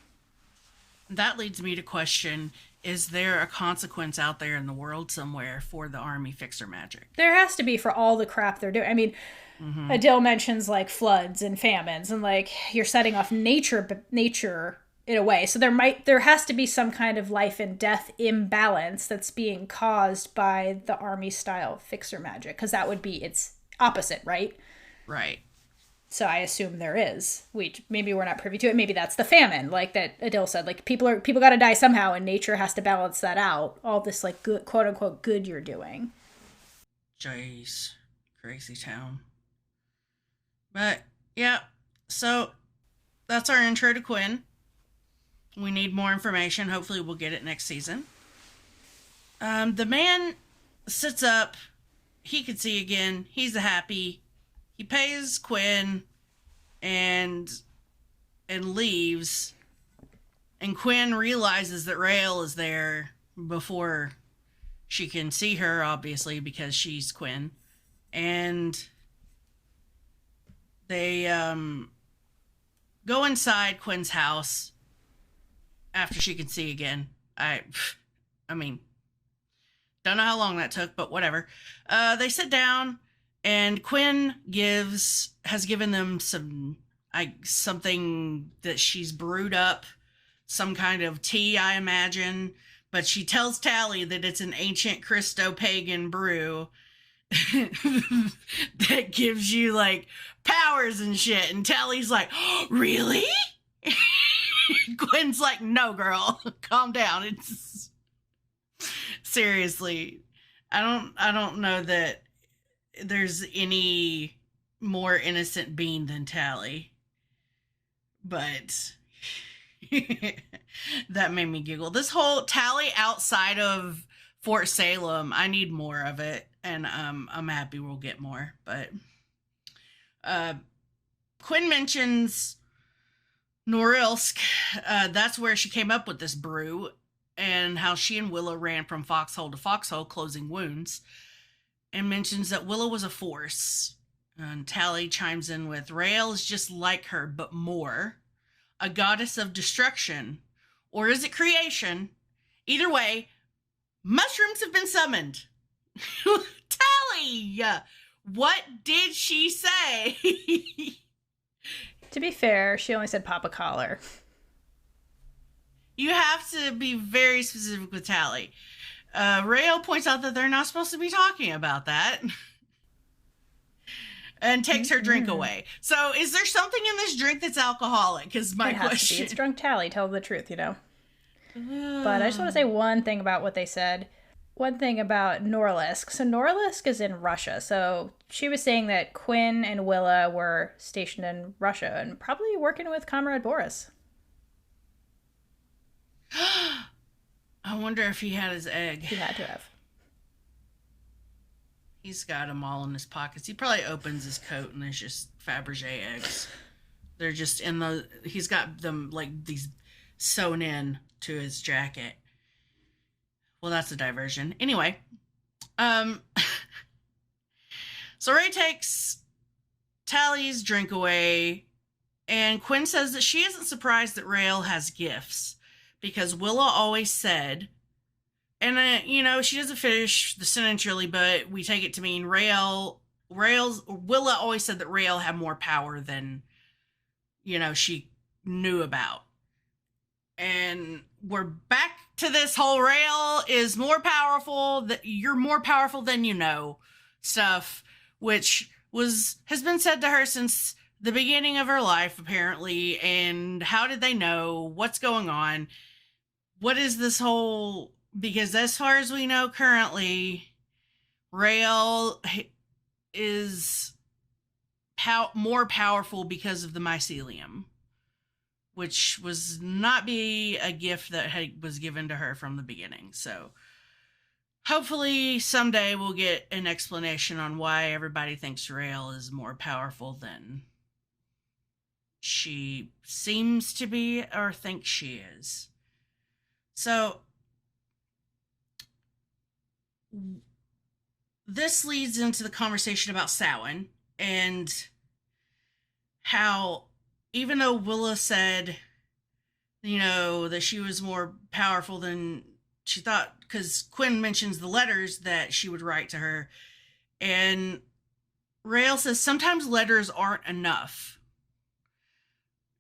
That leads me to question, is there a consequence out there in the world somewhere for the army fixer magic? There has to be for all the crap they're doing. I mean, Adil mentions like floods and famines and like you're setting off nature in a way. So there has to be some kind of life and death imbalance that's being caused by the army style fixer magic, because that would be its opposite, right? Right. So I assume there is. Maybe we're not privy to it. Maybe that's the famine, like that Adil said. Like people got to die somehow, and nature has to balance that out. All this like good, quote unquote, good you're doing. Jeez, crazy town. But yeah, so that's our intro to Quinn. We need more information. Hopefully we'll get it next season. The man sits up. He can see again. He's happy. He pays Quinn. And and leaves. And Quinn realizes that Raylla is there before she can see her, obviously, because she's Quinn. And they go inside Quinn's house after she can see again. I mean, don't know how long that took, but whatever. They sit down, and Quinn has given them something that she's brewed up, some kind of tea, I imagine. But she tells Tally that it's an ancient Christo-pagan brew that gives you, like, powers and shit. And Tally's like, oh, really? Quinn's like, no, girl, calm down. It's seriously, I don't know that there's any more innocent being than Tally, but that made me giggle. This whole Tally outside of Fort Salem, I need more of it, and I'm happy we'll get more. But Quinn mentions Norilsk. That's where she came up with this brew, and how she and Willa ran from foxhole to foxhole, closing wounds, and mentions that Willa was a force. And Tally chimes in with, Raylla is just like her, but more. A goddess of destruction. Or is it creation? Either way, mushrooms have been summoned. Tally! What did she say? To be fair, she only said pop a collar. You have to be very specific with Tally. Raylla points out that they're not supposed to be talking about that. And takes her drink away. So is there something in this drink that's alcoholic, is my question. It's drunk Tally, tell the truth, you know. But I just want to say one thing about what they said. One thing about Norilsk. So Norilsk is in Russia. So she was saying that Quinn and Willa were stationed in Russia and probably working with Comrade Boris. I wonder if he had his egg. He had to have. He's got them all in his pockets. He probably opens his coat and there's just Fabergé eggs. They're just he's got them like these sewn in to his jacket. Well, that's a diversion. Anyway, so Ray takes Tally's drink away, and Quinn says that she isn't surprised that Raylla has gifts, because Willa always said, and she doesn't finish the sentence really, but we take it to mean Willa always said that Raylla had more power than, she knew about. And we're back to this whole Raylla is more powerful, that you're more powerful than you know stuff, which has been said to her since the beginning of her life, apparently. And how did they know? What's going on? What is this whole... Because as far as we know currently, Raylla is more powerful because of the mycelium, which was not be a gift that was given to her from the beginning. So hopefully someday we'll get an explanation on why everybody thinks Raylla is more powerful than she seems to be or thinks she is. So this leads into the conversation about Samhain and how, even though Willa said, that she was more powerful than she thought, because Quinn mentions the letters that she would write to her, and Raylla says sometimes letters aren't enough.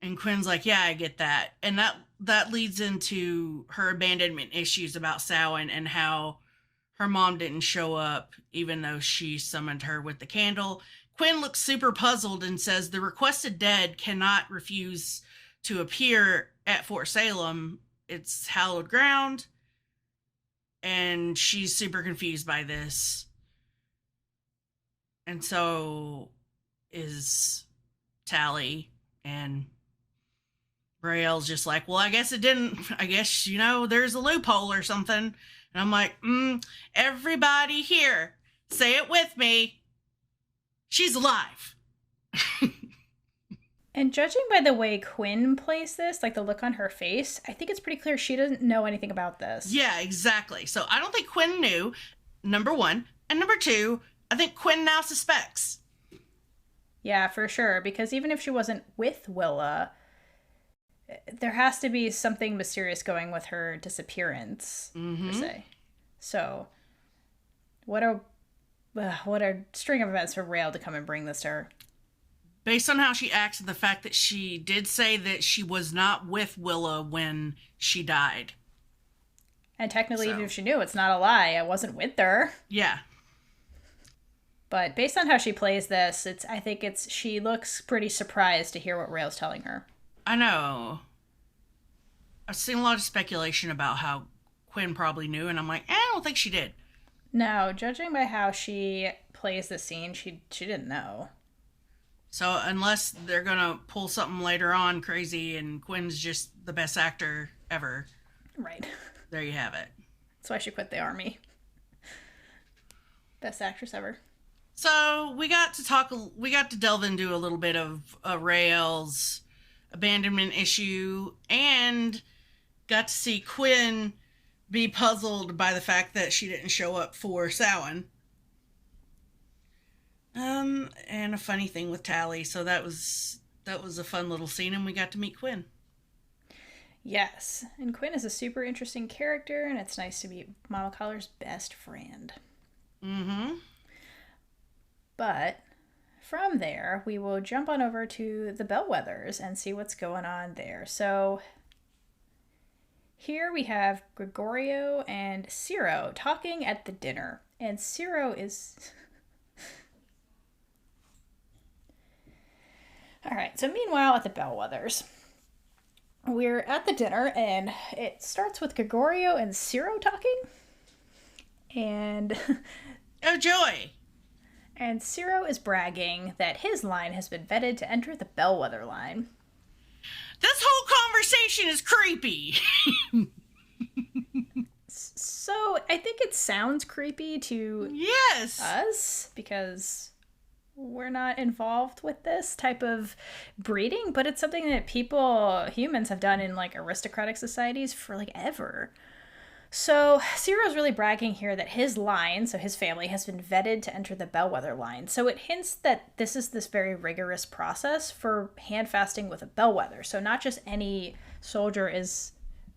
And Quinn's like, yeah, I get that. And that leads into her abandonment issues about Samhain and how her mom didn't show up, even though she summoned her with the candle. Quinn looks super puzzled and says the requested dead cannot refuse to appear at Fort Salem. It's hallowed ground. And she's super confused by this. And so is Tally. And Raelle's just like, well, I guess there's a loophole or something. And I'm like, everybody here, say it with me. She's alive. And judging by the way Quinn plays this, like the look on her face, I think it's pretty clear she doesn't know anything about this. Yeah, exactly. So I don't think Quinn knew, number one. And number two, I think Quinn now suspects. Yeah, for sure. Because even if she wasn't with Willa, there has to be something mysterious going with her disappearance, per se. So, what a string of events for Raylla to come and bring this to her. Based on how she acts and the fact that she did say that she was not with Willa when she died. And technically, even if she knew, it's not a lie. I wasn't with her. Yeah. But based on how she plays this, I think she looks pretty surprised to hear what Raylla's telling her. I know. I've seen a lot of speculation about how Quinn probably knew, and I'm like, I don't think she did. No, judging by how she plays the scene, she didn't know. So unless they're going to pull something later on crazy and Quinn's just the best actor ever. Right. There you have it. That's why she quit the army. Best actress ever. So we got to delve into a little bit of Raelle's abandonment issue and got to see Quinn be puzzled by the fact that she didn't show up for Samhain. And a funny thing with Tally, so that was a fun little scene, and we got to meet Quinn. Yes, and Quinn is a super interesting character, and it's nice to be Mama Collar's best friend. Mm-hmm. But from there, we will jump on over to the Bellwethers and see what's going on there. So here we have Gregorio and Ciro talking at the dinner, and Ciro is... All right, so meanwhile at the Bellwethers, we're at the dinner, and it starts with Gregorio and Ciro talking, and... Oh, joy! And Ciro is bragging that his line has been vetted to enter the Bellwether line. This whole conversation is creepy! So, I think it sounds creepy to us, because... we're not involved with this type of breeding, but it's something that humans have done in like aristocratic societies for like ever. So Ciro's really bragging here that his line, so his family, has been vetted to enter the Bellwether line. So it hints that this is this very rigorous process for handfasting with a Bellwether. So not just any soldier is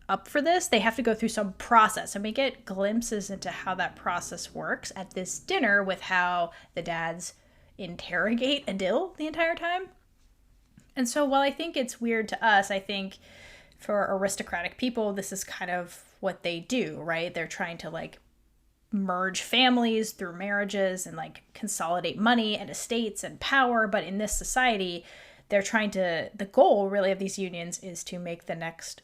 up for this, they have to go through some process. And we get glimpses into how that process works at this dinner with how the dads interrogate Adil the entire time. And so while I think it's weird to us, I think for aristocratic people, this is kind of what they do, right? They're trying to like merge families through marriages and like consolidate money and estates and power. But in this society, the goal really of these unions is to make the next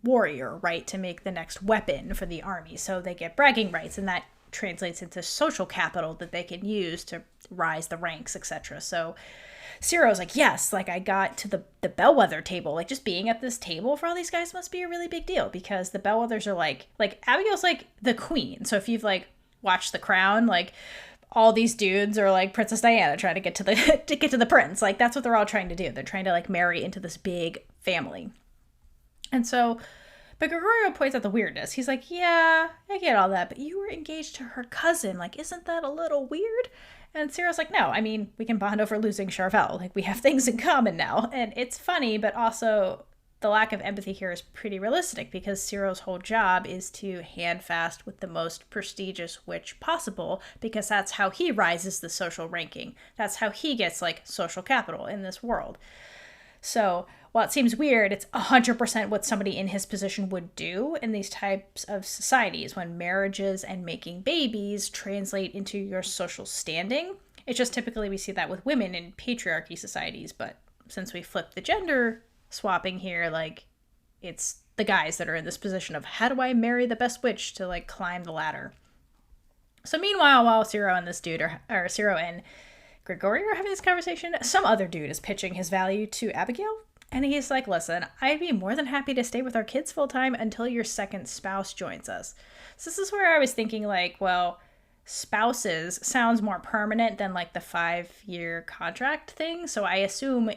warrior, right? To make the next weapon for the army. So they get bragging rights, and that translates into social capital that they can use to rise the ranks, etc. So Ciro's like, yes, like I got to the Bellwether table. Like just being at this table for all these guys must be a really big deal, because the Bellwethers are like Abigail's like the queen. So if you've like watched The Crown, like all these dudes are like Princess Diana trying to get to the prince. Like that's what they're all trying to do. They're trying to like marry into this big family. And so but Gregorio points out the weirdness. He's like, yeah, I get all that, but you were engaged to her cousin. Like, isn't that a little weird? And Ciro's like, no, I mean, we can bond over losing Charvel. Like, we have things in common now. And it's funny, but also the lack of empathy here is pretty realistic, because Ciro's whole job is to handfast with the most prestigious witch possible, because that's how he rises the social ranking. That's how he gets, like, social capital in this world. So while it seems weird, it's 100% what somebody in his position would do in these types of societies when marriages and making babies translate into your social standing. It's just typically we see that with women in patriarchy societies, but since we flipped the gender swapping here, like it's the guys that are in this position of how do I marry the best witch to like climb the ladder. So meanwhile, while Ciro and this dude or Ciro and Gregorio are having this conversation, some other dude is pitching his value to Abigail. And he's like, listen, I'd be more than happy to stay with our kids full time until your second spouse joins us. So this is where I was thinking like, well, spouses sounds more permanent than like the 5-year contract thing. So I assume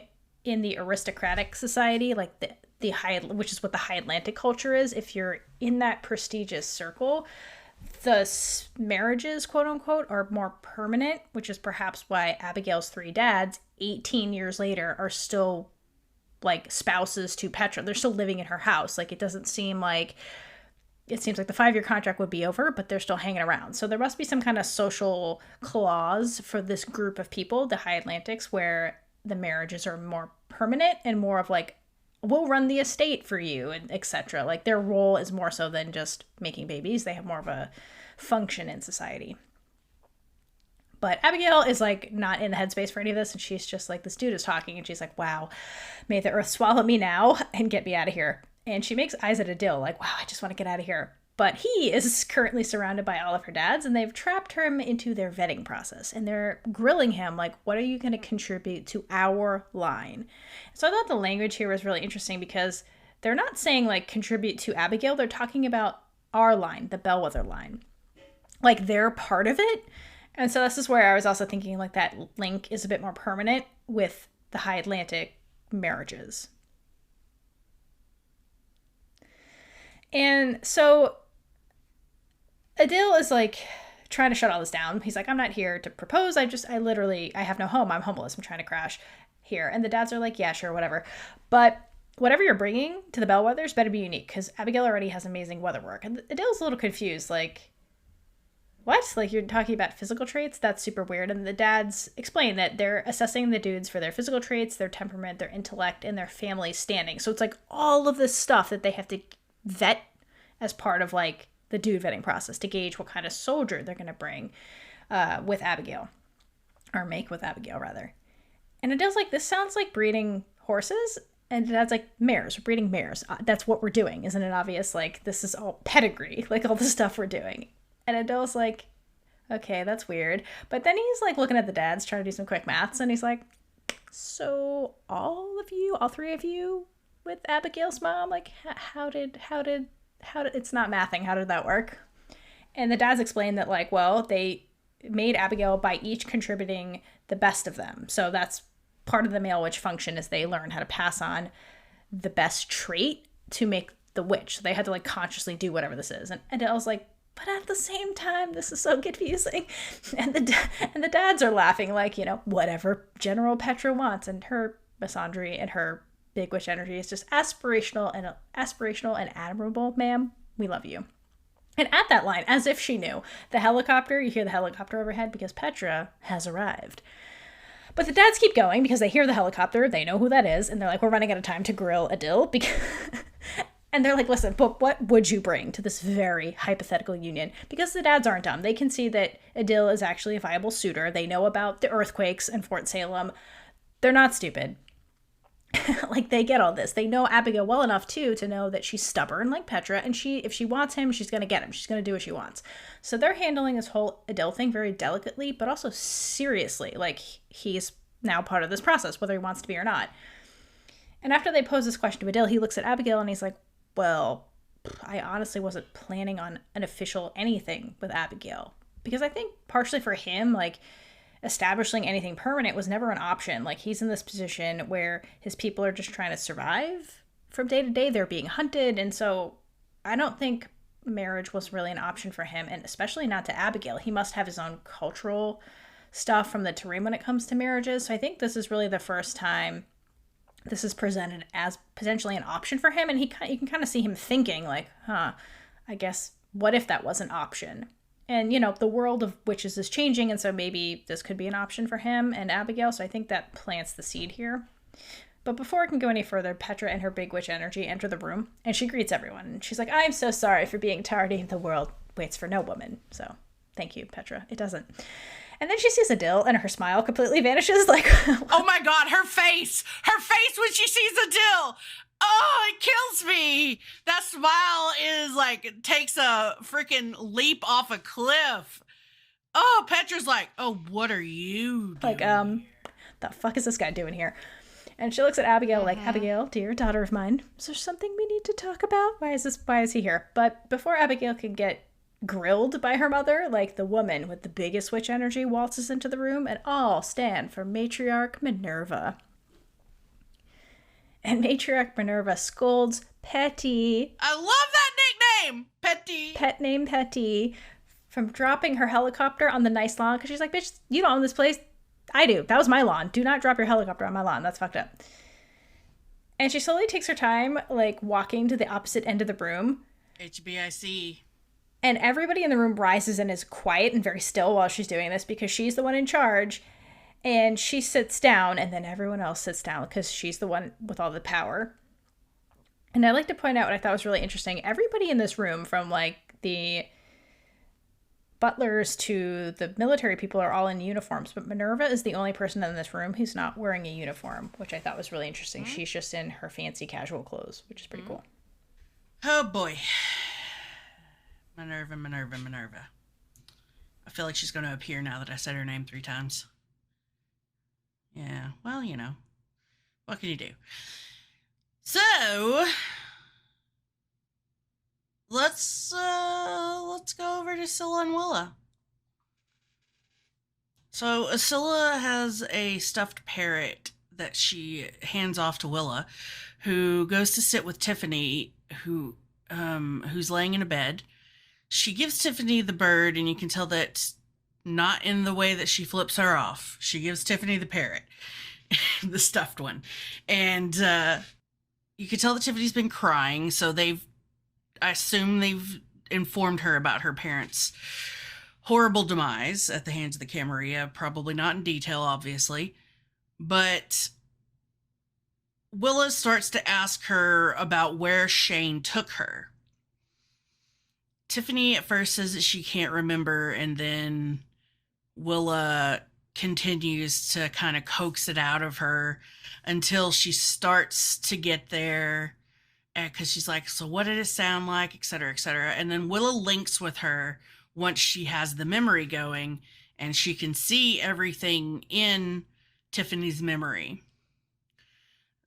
in the aristocratic society, like the high, which is what the high Atlantic culture is, if you're in that prestigious circle, the marriages, quote unquote, are more permanent, which is perhaps why Abigail's 3 dads, 18 years later, are still like spouses to Petra. They're still living in her house. Like, it doesn't seem like, it seems like the 5-year contract would be over, but they're still hanging around. So there must be some kind of social clause for this group of people, the High Atlantics, where the marriages are more permanent and more of like, we'll run the estate for you, and etc. Like, their role is more so than just making babies. They have more of a function in society. But Abigail is like not in the headspace for any of this, and she's just like, this dude is talking, and she's like, wow, may the earth swallow me now and get me out of here. And she makes eyes at Adil like, wow, I just want to get out of here. But he is currently surrounded by all of her dads, and they've trapped him into their vetting process. And they're grilling him like, what are you going to contribute to our line? So I thought the language here was really interesting, because they're not saying like contribute to Abigail. They're talking about our line, the Bellwether line. Like, they're part of it. And so this is where I was also thinking like that link is a bit more permanent with the High Atlantic marriages. And so Adil is like trying to shut all this down. He's like, I'm not here to propose. I have no home. I'm homeless. I'm trying to crash here. And the dads are like, yeah, sure, whatever. But whatever you're bringing to the Bellwethers better be unique, because Abigail already has amazing weather work. And Adil's a little confused. Like, what? Like, you're talking about physical traits? That's super weird. And the dads explain that they're assessing the dudes for their physical traits, their temperament, their intellect, and their family standing. So it's like all of this stuff that they have to vet as part of like the dude vetting process to gauge what kind of soldier they're going to bring with Abigail, or make with Abigail rather. And Adele's like, this sounds like breeding horses. And Dad's like, mares, we're breeding mares. That's what we're doing. Isn't it obvious? Like, this is all pedigree, like all the stuff we're doing. And Adele's like, okay, that's weird. But then he's like looking at the dads, trying to do some quick maths, and he's like, so all 3 of you with Abigail's mom, like, how did it's not mathing, how did that work? And the dads explained that, like, well, they made Abigail by each contributing the best of them. So that's part of the male witch function, is they learn how to pass on the best trait to make the witch. So they had to like consciously do whatever this is. And Adele's like, but at the same time, this is so confusing. And the dads are laughing like, you know, whatever General Petra wants. And her misandry and her big witch energy is just aspirational and admirable, ma'am. We love you. And at that line, as if she knew, the helicopter, you hear the helicopter overhead because Petra has arrived. But the dads keep going because they hear the helicopter, they know who that is, and they're like, we're running out of time to grill Adil. And they're like, listen, but what would you bring to this very hypothetical union? Because the dads aren't dumb. They can see that Adil is actually a viable suitor. They know about the earthquakes in Fort Salem. They're not stupid. Like, they get all this. They know Abigail well enough, too, to know that she's stubborn like Petra, and if she wants him, she's going to get him. She's going to do what she wants. So they're handling this whole Adil thing very delicately, but also seriously. Like, he's now part of this process, whether he wants to be or not. And after they pose this question to Adil, he looks at Abigail and he's like, well, I honestly wasn't planning on an official anything with Abigail. Because I think partially for him, like, establishing anything permanent was never an option. Like, he's in this position where his people are just trying to survive from day to day. They're being hunted. And so I don't think marriage was really an option for him, and especially not to Abigail. He must have his own cultural stuff from the terrain when it comes to marriages. So I think this is really the first time this is presented as potentially an option for him. And you can kind of see him thinking like, I guess, what if that was an option? And, you know, the world of witches is changing, and so maybe this could be an option for him and Abigail. So I think that plants the seed here. But before I can go any further, Petra and her big witch energy enter the room, and she greets everyone. And she's like, I'm so sorry for being tardy. The world waits for no woman. So thank you, Petra. It doesn't. And then she sees Adil, and her smile completely vanishes. Like, oh my God, her face when she sees Adil. Oh, it kills me. That smile is like, takes a freaking leap off a cliff. Oh, Petra's like, oh, what are you doing? Like, the fuck is this guy doing here? And she looks at Abigail like, Abigail, dear daughter of mine, is there something we need to talk about? Why is he here? But before Abigail can get grilled by her mother, like, the woman with the biggest witch energy waltzes into the room, and all stand for matriarch Minerva. And matriarch Minerva scolds Petty. I love that nickname, Petty. Pet name Petty. From dropping her helicopter on the nice lawn. Because she's like, bitch, you don't own this place. I do. That was my lawn. Do not drop your helicopter on my lawn. That's fucked up. And she slowly takes her time, like, walking to the opposite end of the room. HBIC. And everybody in the room rises and is quiet and very still while she's doing this because she's the one in charge. And she sits down, and then everyone else sits down because she's the one with all the power. And I'd like to point out what I thought was really interesting. Everybody in this room, from, like, the butlers to the military people, are all in uniforms. But Minerva is the only person in this room who's not wearing a uniform, which I thought was really interesting. Mm-hmm. She's just in her fancy casual clothes, which is pretty cool. Oh, boy. Minerva. I feel like she's going to appear now that I said her name 3 times. Yeah, well, you know, what can you do? So, let's go over to Scylla and Willa. So, Scylla has a stuffed parrot that she hands off to Willa, who goes to sit with Tiffany, who's laying in a bed. She gives Tiffany the bird, and you can tell that not in the way that she flips her off. She gives Tiffany the parrot, the stuffed one. And you can tell that Tiffany's been crying, so I assume they've informed her about her parents' horrible demise at the hands of the Camarilla. Probably not in detail, obviously. But Willa starts to ask her about where Shane took her. Tiffany at first says that she can't remember, and then Willa continues to kind of coax it out of her until she starts to get there, because she's like, so what did it sound like, etc., etc. And then Willa links with her once she has the memory going, and she can see everything in Tiffany's memory.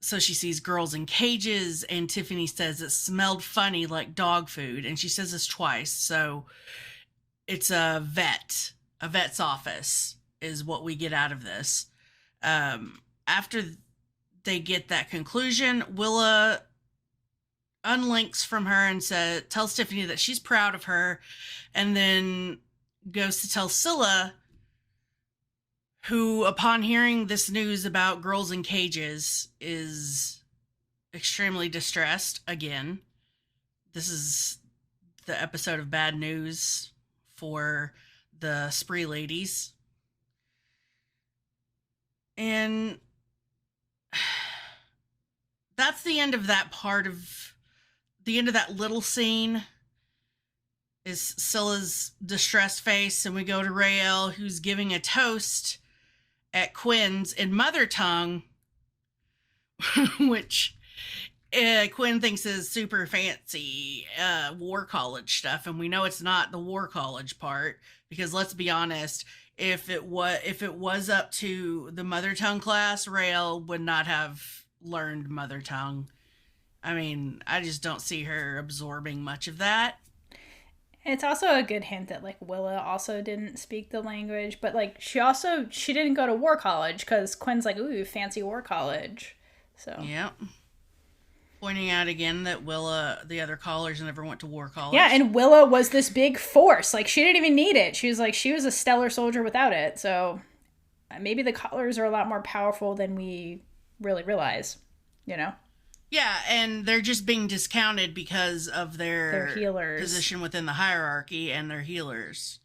So she sees girls in cages, and Tiffany says it smelled funny like dog food. And she says this twice. So it's a vet's office is what we get out of this. After they get that conclusion, Willa unlinks from her and tells Tiffany that she's proud of her, and then goes to tell Scylla, who, upon hearing this news about girls in cages, is extremely distressed again. This is the episode of bad news for the Spree ladies. And that's the end of that part of the end of that little scene is Scylla's distressed face. And we go to Raylla, who's giving a toast at Quinn's in mother tongue, which Quinn thinks is super fancy war college stuff, and we know it's not the war college part, because let's be honest, if it was up to the mother tongue class, Raylla would not have learned mother tongue. I mean, I just don't see her absorbing much of that. It's also a good hint that, like, Willa also didn't speak the language, but, like, she didn't go to war college, because Quinn's like, ooh, fancy war college. So. Yep. Pointing out again that Willa, the other callers, never went to war college. Yeah, and Willa was this big force. Like, she didn't even need it. She was a stellar soldier without it. So maybe the callers are a lot more powerful than we really realize, you know? Yeah, and they're just being discounted because of their healers. Position within the hierarchy, and their healers.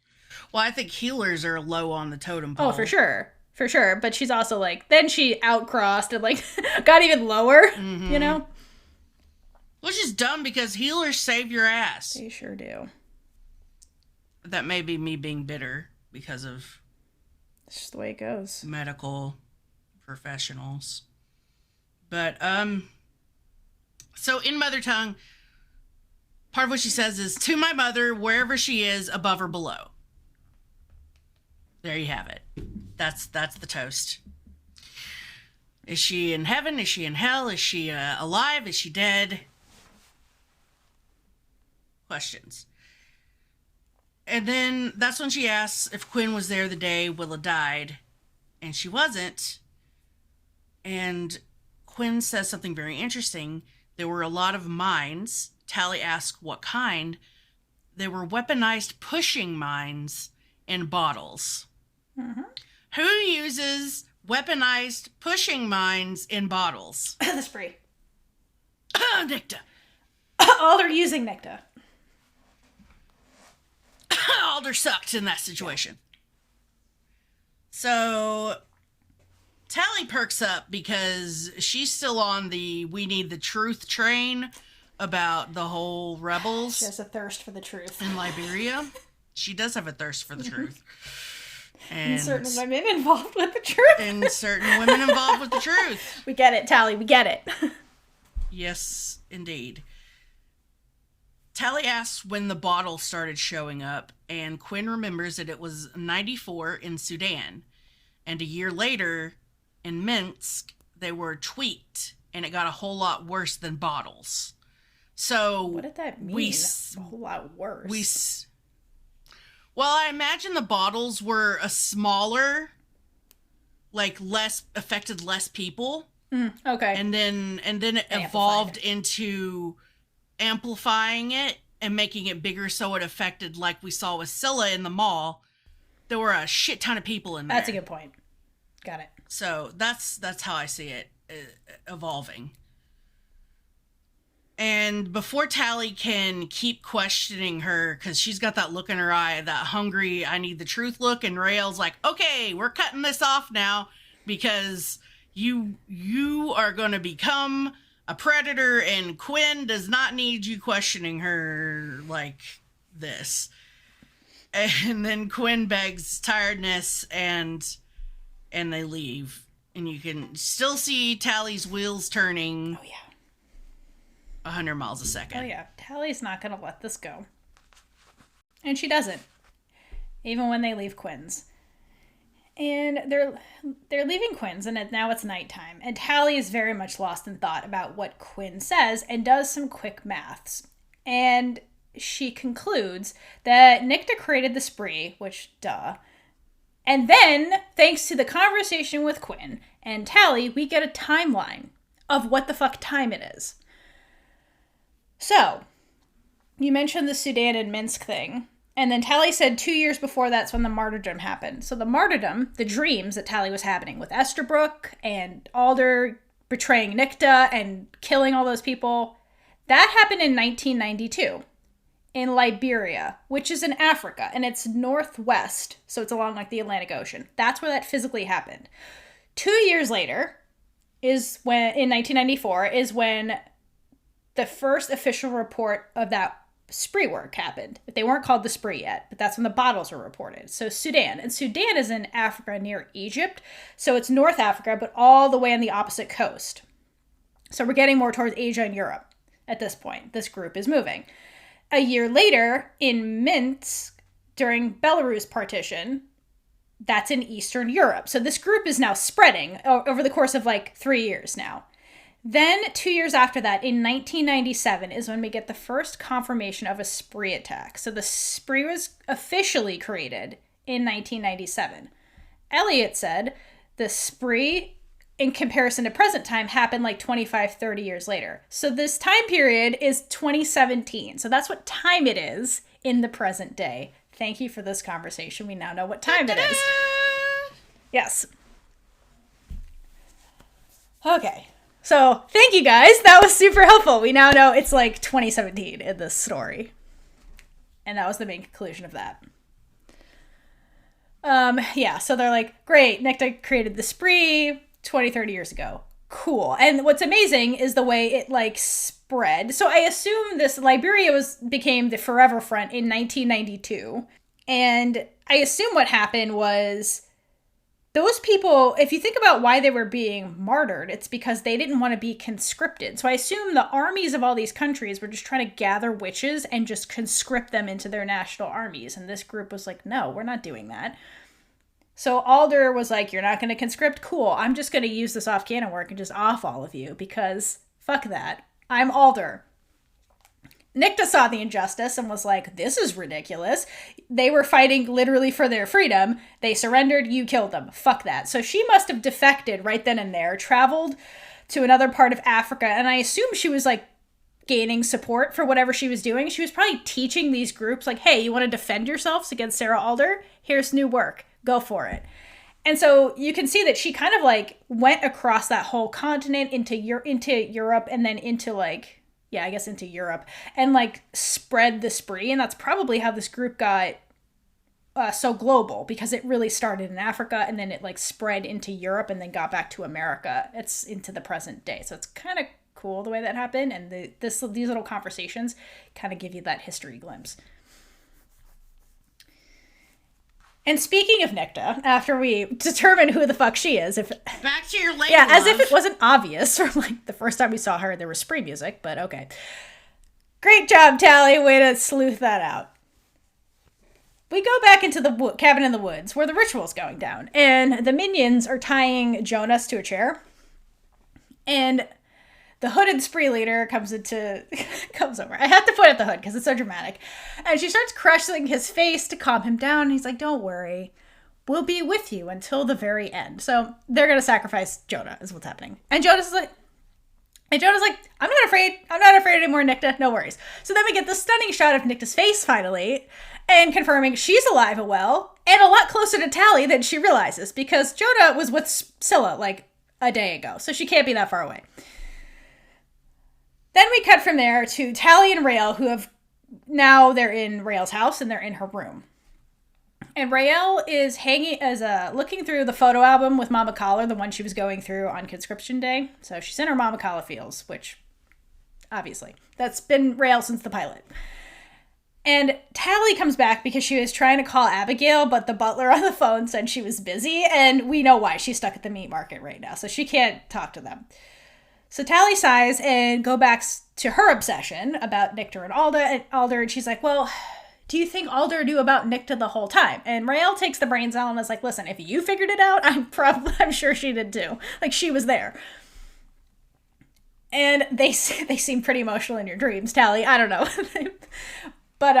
Well, I think healers are low on the totem pole. Oh, for sure. For sure. But she's also, like, then she outcrossed and, like, got even lower, you know? Which is dumb, because healers save your ass. They sure do. That may be me being bitter because of... It's just the way it goes. Medical professionals. But, so in mother tongue, part of what she says is, to my mother, wherever she is, above or below. There you have it. That's the toast. Is she in heaven? Is she in hell? Is she alive? Is she dead? Questions. And then that's when she asks if Quinn was there the day Willa died. And she wasn't. And Quinn says something very interesting. There were a lot of mines. Tally asks what kind. They were weaponized pushing mines in bottles. Mm-hmm. Who uses weaponized pushing mines in bottles? The spree. Nicta. Alder using Nicta. Alder sucked in that situation. So Tally perks up because she's still on the we need the truth train about the whole rebels. She has a thirst for the truth. In Liberia. She does have a thirst for the truth. And certain women involved with the truth. And certain women involved with the truth. We get it, Tally. We get it. Yes, indeed. Tally asks when the bottle started showing up, and Quinn remembers that it was 94 in Sudan. And a year later, in Minsk, they were tweaked, and it got a whole lot worse than bottles. So what did that mean? A whole lot worse. Well, I imagine the bottles were a smaller, like affected less people. Okay. And then it evolved into amplifying it and making it bigger, so it affected, like we saw with Scylla in the mall. There were a shit ton of people in there. That's a good point. Got it. So that's how I see it evolving. And before Tally can keep questioning her, because she's got that look in her eye, that hungry, I need the truth look, and Raylla's like, okay, we're cutting this off now, because you are going to become a predator, and Quinn does not need you questioning her like this. And then Quinn begs tiredness, and they leave. And you can still see Tally's wheels turning. Oh, yeah. 100 miles a second. Oh, yeah. Tally's not going to let this go. And she doesn't. Even when they leave Quinn's. And they're leaving Quinn's, and now it's nighttime. And Tally is very much lost in thought about what Quinn says and does some quick maths. And she concludes that Nicta created the spree, which, duh. And then, thanks to the conversation with Quinn and Tally, we get a timeline of what the fuck time it is. So, you mentioned the Sudan and Minsk thing, and then Tally said 2 years before that's when the martyrdom happened. So the martyrdom, the dreams that Tally was having with Esterbrook and Alder betraying Nicta and killing all those people, that happened in 1992 in Liberia, which is in Africa, and it's northwest, so it's along like the Atlantic Ocean. That's where that physically happened. 2 years later is when, in 1994, is when the first official report of that spree work happened. They weren't called the spree yet, but that's when the bottles were reported. So Sudan. And Sudan is in Africa near Egypt. So it's North Africa, but all the way on the opposite coast. So we're getting more towards Asia and Europe at this point. This group is moving. A year later, in Minsk, during Belarus partition, that's in Eastern Europe. So this group is now spreading over the course of like 3 years now. Then 2 years after that, in 1997, is when we get the first confirmation of a spree attack. So the spree was officially created in 1997. Elliot said the spree, in comparison to present time, happened like 25, 30 years later. So this time period is 2017. So that's what time it is in the present day. Thank you for this conversation. We now know what time it is. Yes. Okay. So, thank you guys. That was super helpful. We now know it's like 2017 in this story. And that was the main conclusion of that. Yeah, so they're like, great, Nicta created the spree 20, 30 years ago. Cool. And what's amazing is the way it like spread. So I assume this Liberia became the Forever Front in 1992. And I assume what happened was those people, if you think about why they were being martyred, it's because they didn't want to be conscripted. So I assume the armies of all these countries were just trying to gather witches and just conscript them into their national armies. And this group was like, no, we're not doing that. So Alder was like, you're not going to conscript? Cool. I'm just going to use this off-canon work and just off all of you because fuck that. I'm Alder. Nicta saw the injustice and was like, this is ridiculous. They were fighting literally for their freedom. They surrendered. You killed them. Fuck that. So she must have defected right then and there, traveled to another part of Africa. And I assume she was like gaining support for whatever she was doing. She was probably teaching these groups like, hey, you want to defend yourselves against Sarah Alder? Here's new work. Go for it. And so you can see that she kind of like went across that whole continent into Europe and then into like, yeah, I guess into Europe and like spread the spree. And that's probably how this group got so global, because it really started in Africa and then it like spread into Europe and then got back to America. It's into the present day. So it's kind of cool the way that happened, and these little conversations kind of give you that history glimpse. And speaking of Nicta, after we determine who the fuck she is, back to your lady, yeah, love. as if it wasn't obvious from like the first time we saw her, there was spree music, but okay. Great job, Tally. Way to sleuth that out. We go back into the cabin in the woods where the ritual's going down, and the minions are tying Jonas to a chair, and the hooded spree leader comes over. I have to point at the hood because it's so dramatic. And she starts crushing his face to calm him down. And he's like, don't worry. We'll be with you until the very end. So they're going to sacrifice Jonah is what's happening. And Jonah's like, I'm not afraid. I'm not afraid anymore, Nicta. No worries. So then we get the stunning shot of Nicta's face finally, and confirming she's alive and well, and a lot closer to Tally than she realizes, because Jonah was with Scylla like a day ago. So she can't be that far away. Then we cut from there to Tally and Raylla, who have now they're in Raylla's house and they're in her room. And Raylla is looking through the photo album with Mama Collar, the one she was going through on conscription day. So she's in her Mama Collar feels, which obviously that's been Raylla since the pilot. And Tally comes back because she was trying to call Abigail, but the butler on the phone said she was busy, and we know why. She's stuck at the meat market right now, so she can't talk to them. So Tally sighs and go back to her obsession about Nicta and Alder, and she's like, well, do you think Alder knew about Nicta the whole time? And Raylla takes the brains out and is like, listen, if you figured it out, I'm sure she did too. Like, she was there. And they seem pretty emotional in your dreams, Tally. I don't know. But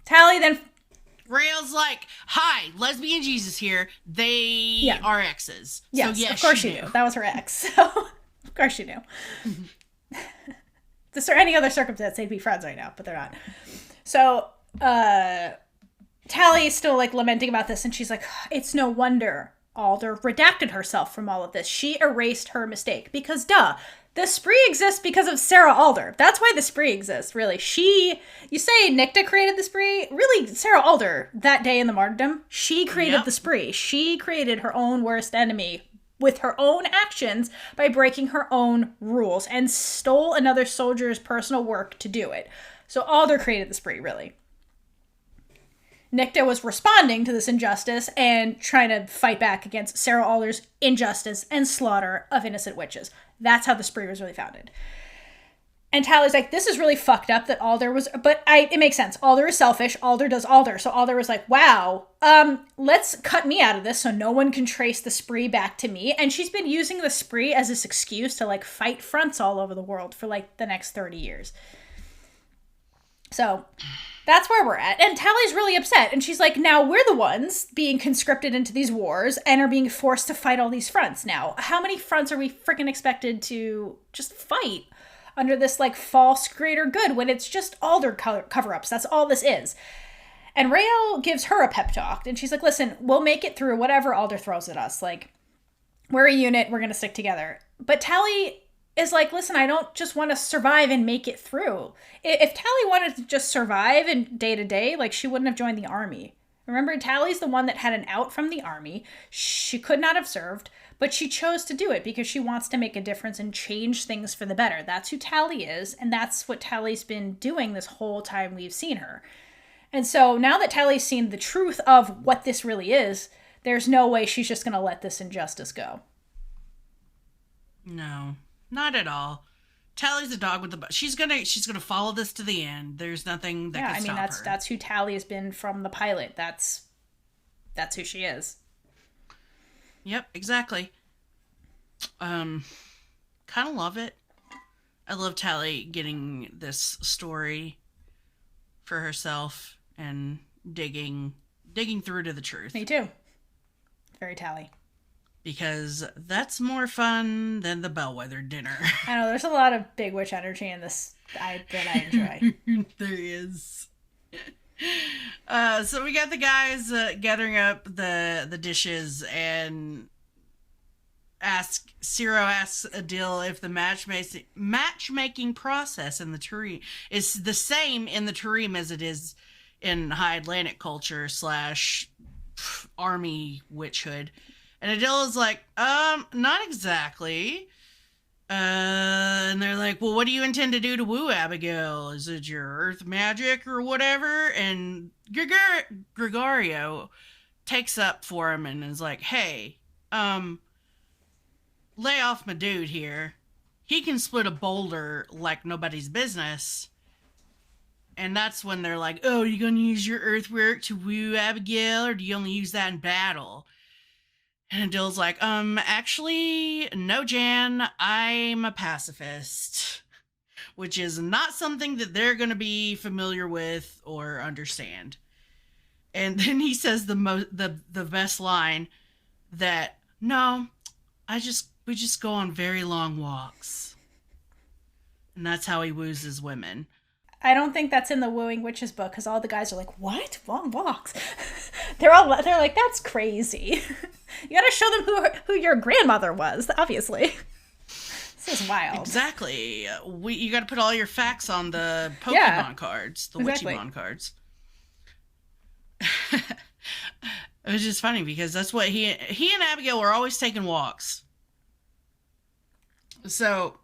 Tally then... Raylla's like, hi, Lesbian Jesus here. They are exes. Yes, so, yes, of course she knew. That was her ex. So... Of course you knew. Any other circumstance, they'd be friends right now, but they're not. So, Tally is still, like, lamenting about this, and she's like, it's no wonder Alder redacted herself from all of this. She erased her mistake. Because, duh, the spree exists because of Sarah Alder. That's why the spree exists, really. You say Nicta created the spree. Really, Sarah Alder, that day in the martyrdom, she created the spree. She created her own worst enemy with her own actions by breaking her own rules and stole another soldier's personal work to do it. So Alder created the spree, really. Nicta was responding to this injustice and trying to fight back against Sarah Alder's injustice and slaughter of innocent witches. That's how the spree was really founded. And Tally's like, this is really fucked up that Alder was... But it makes sense. Alder is selfish. Alder does Alder. So Alder was like, wow, let's cut me out of this so no one can trace the spree back to me. And she's been using the spree as this excuse to, like, fight fronts all over the world for, like, the next 30 years. So that's where we're at. And Tally's really upset. And she's like, now we're the ones being conscripted into these wars and are being forced to fight all these fronts. Now, how many fronts are we freaking expected to just fight under this, like, false greater good when it's just Alder cover-ups? That's all this is. And Raylla gives her a pep talk, and she's like, listen, we'll make it through whatever Alder throws at us. Like, we're a unit, we're gonna stick together. But Tally is like, listen, I don't just want to survive and make it through. If Tally wanted to just survive in day to day, like, she wouldn't have joined the army. Remember, Tally's the one that had an out from the army. She could not have served, but she chose to do it because she wants to make a difference and change things for the better. That's who Tally is, and that's what Tally's been doing this whole time we've seen her. And so now that Tally's seen the truth of what this really is, there's no way she's just going to let this injustice go. No, not at all. Tally's a dog with the... She's gonna follow this to the end. There's nothing that can stop her. That's who Tally has been from the pilot. That's who she is. Yep, exactly. Kind of love it. I love Tally getting this story for herself and digging through to the truth. Me too. Very Tally. Because that's more fun than the Bellwether dinner. I know, there's a lot of big witch energy in this that I enjoy. There is. So we got the guys gathering up the dishes, and Ciro asks Adil if the matchmaking process in the Turim is the same in the Turim as it is in High Atlantic culture / army witchhood. And Adil is like, not exactly. And they're like, well, what do you intend to do to woo Abigail? Is it your earth magic or whatever? And Gregorio takes up for him and is like, hey, lay off my dude here. He can split a boulder like nobody's business. And that's when they're like, oh, are you going to use your earthwork to woo Abigail, or do you only use that in battle? And Adil's like, actually, no, Jan, I'm a pacifist. Which is not something that they're going to be familiar with or understand. And then he says the best line that, no, we just go on very long walks. And that's how he woos his women. I don't think that's in the Wooing Witches book, because all the guys are like, what? Long walks? They're like, that's crazy. You gotta show them who your grandmother was, obviously. This is wild. Exactly. You gotta put all your facts on the Pokemon cards, the exactly. Witchymon cards. It was just funny because that's what he and Abigail were always taking walks. So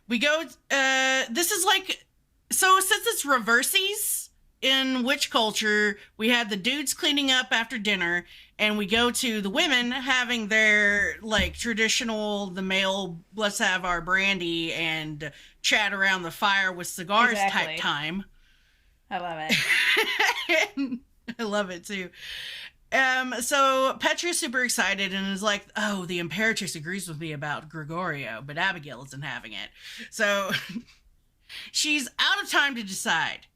we go, this is like, so since it's reversies in witch culture, we had the dudes cleaning up after dinner, and we go to the women having their, like, traditional, the male, let's have our brandy and chat around the fire with cigars type time. I love it. I love it, too. So Petra's super excited and is like, oh, the Imperatrix agrees with me about Gregorio, but Abigail isn't having it. So she's out of time to decide.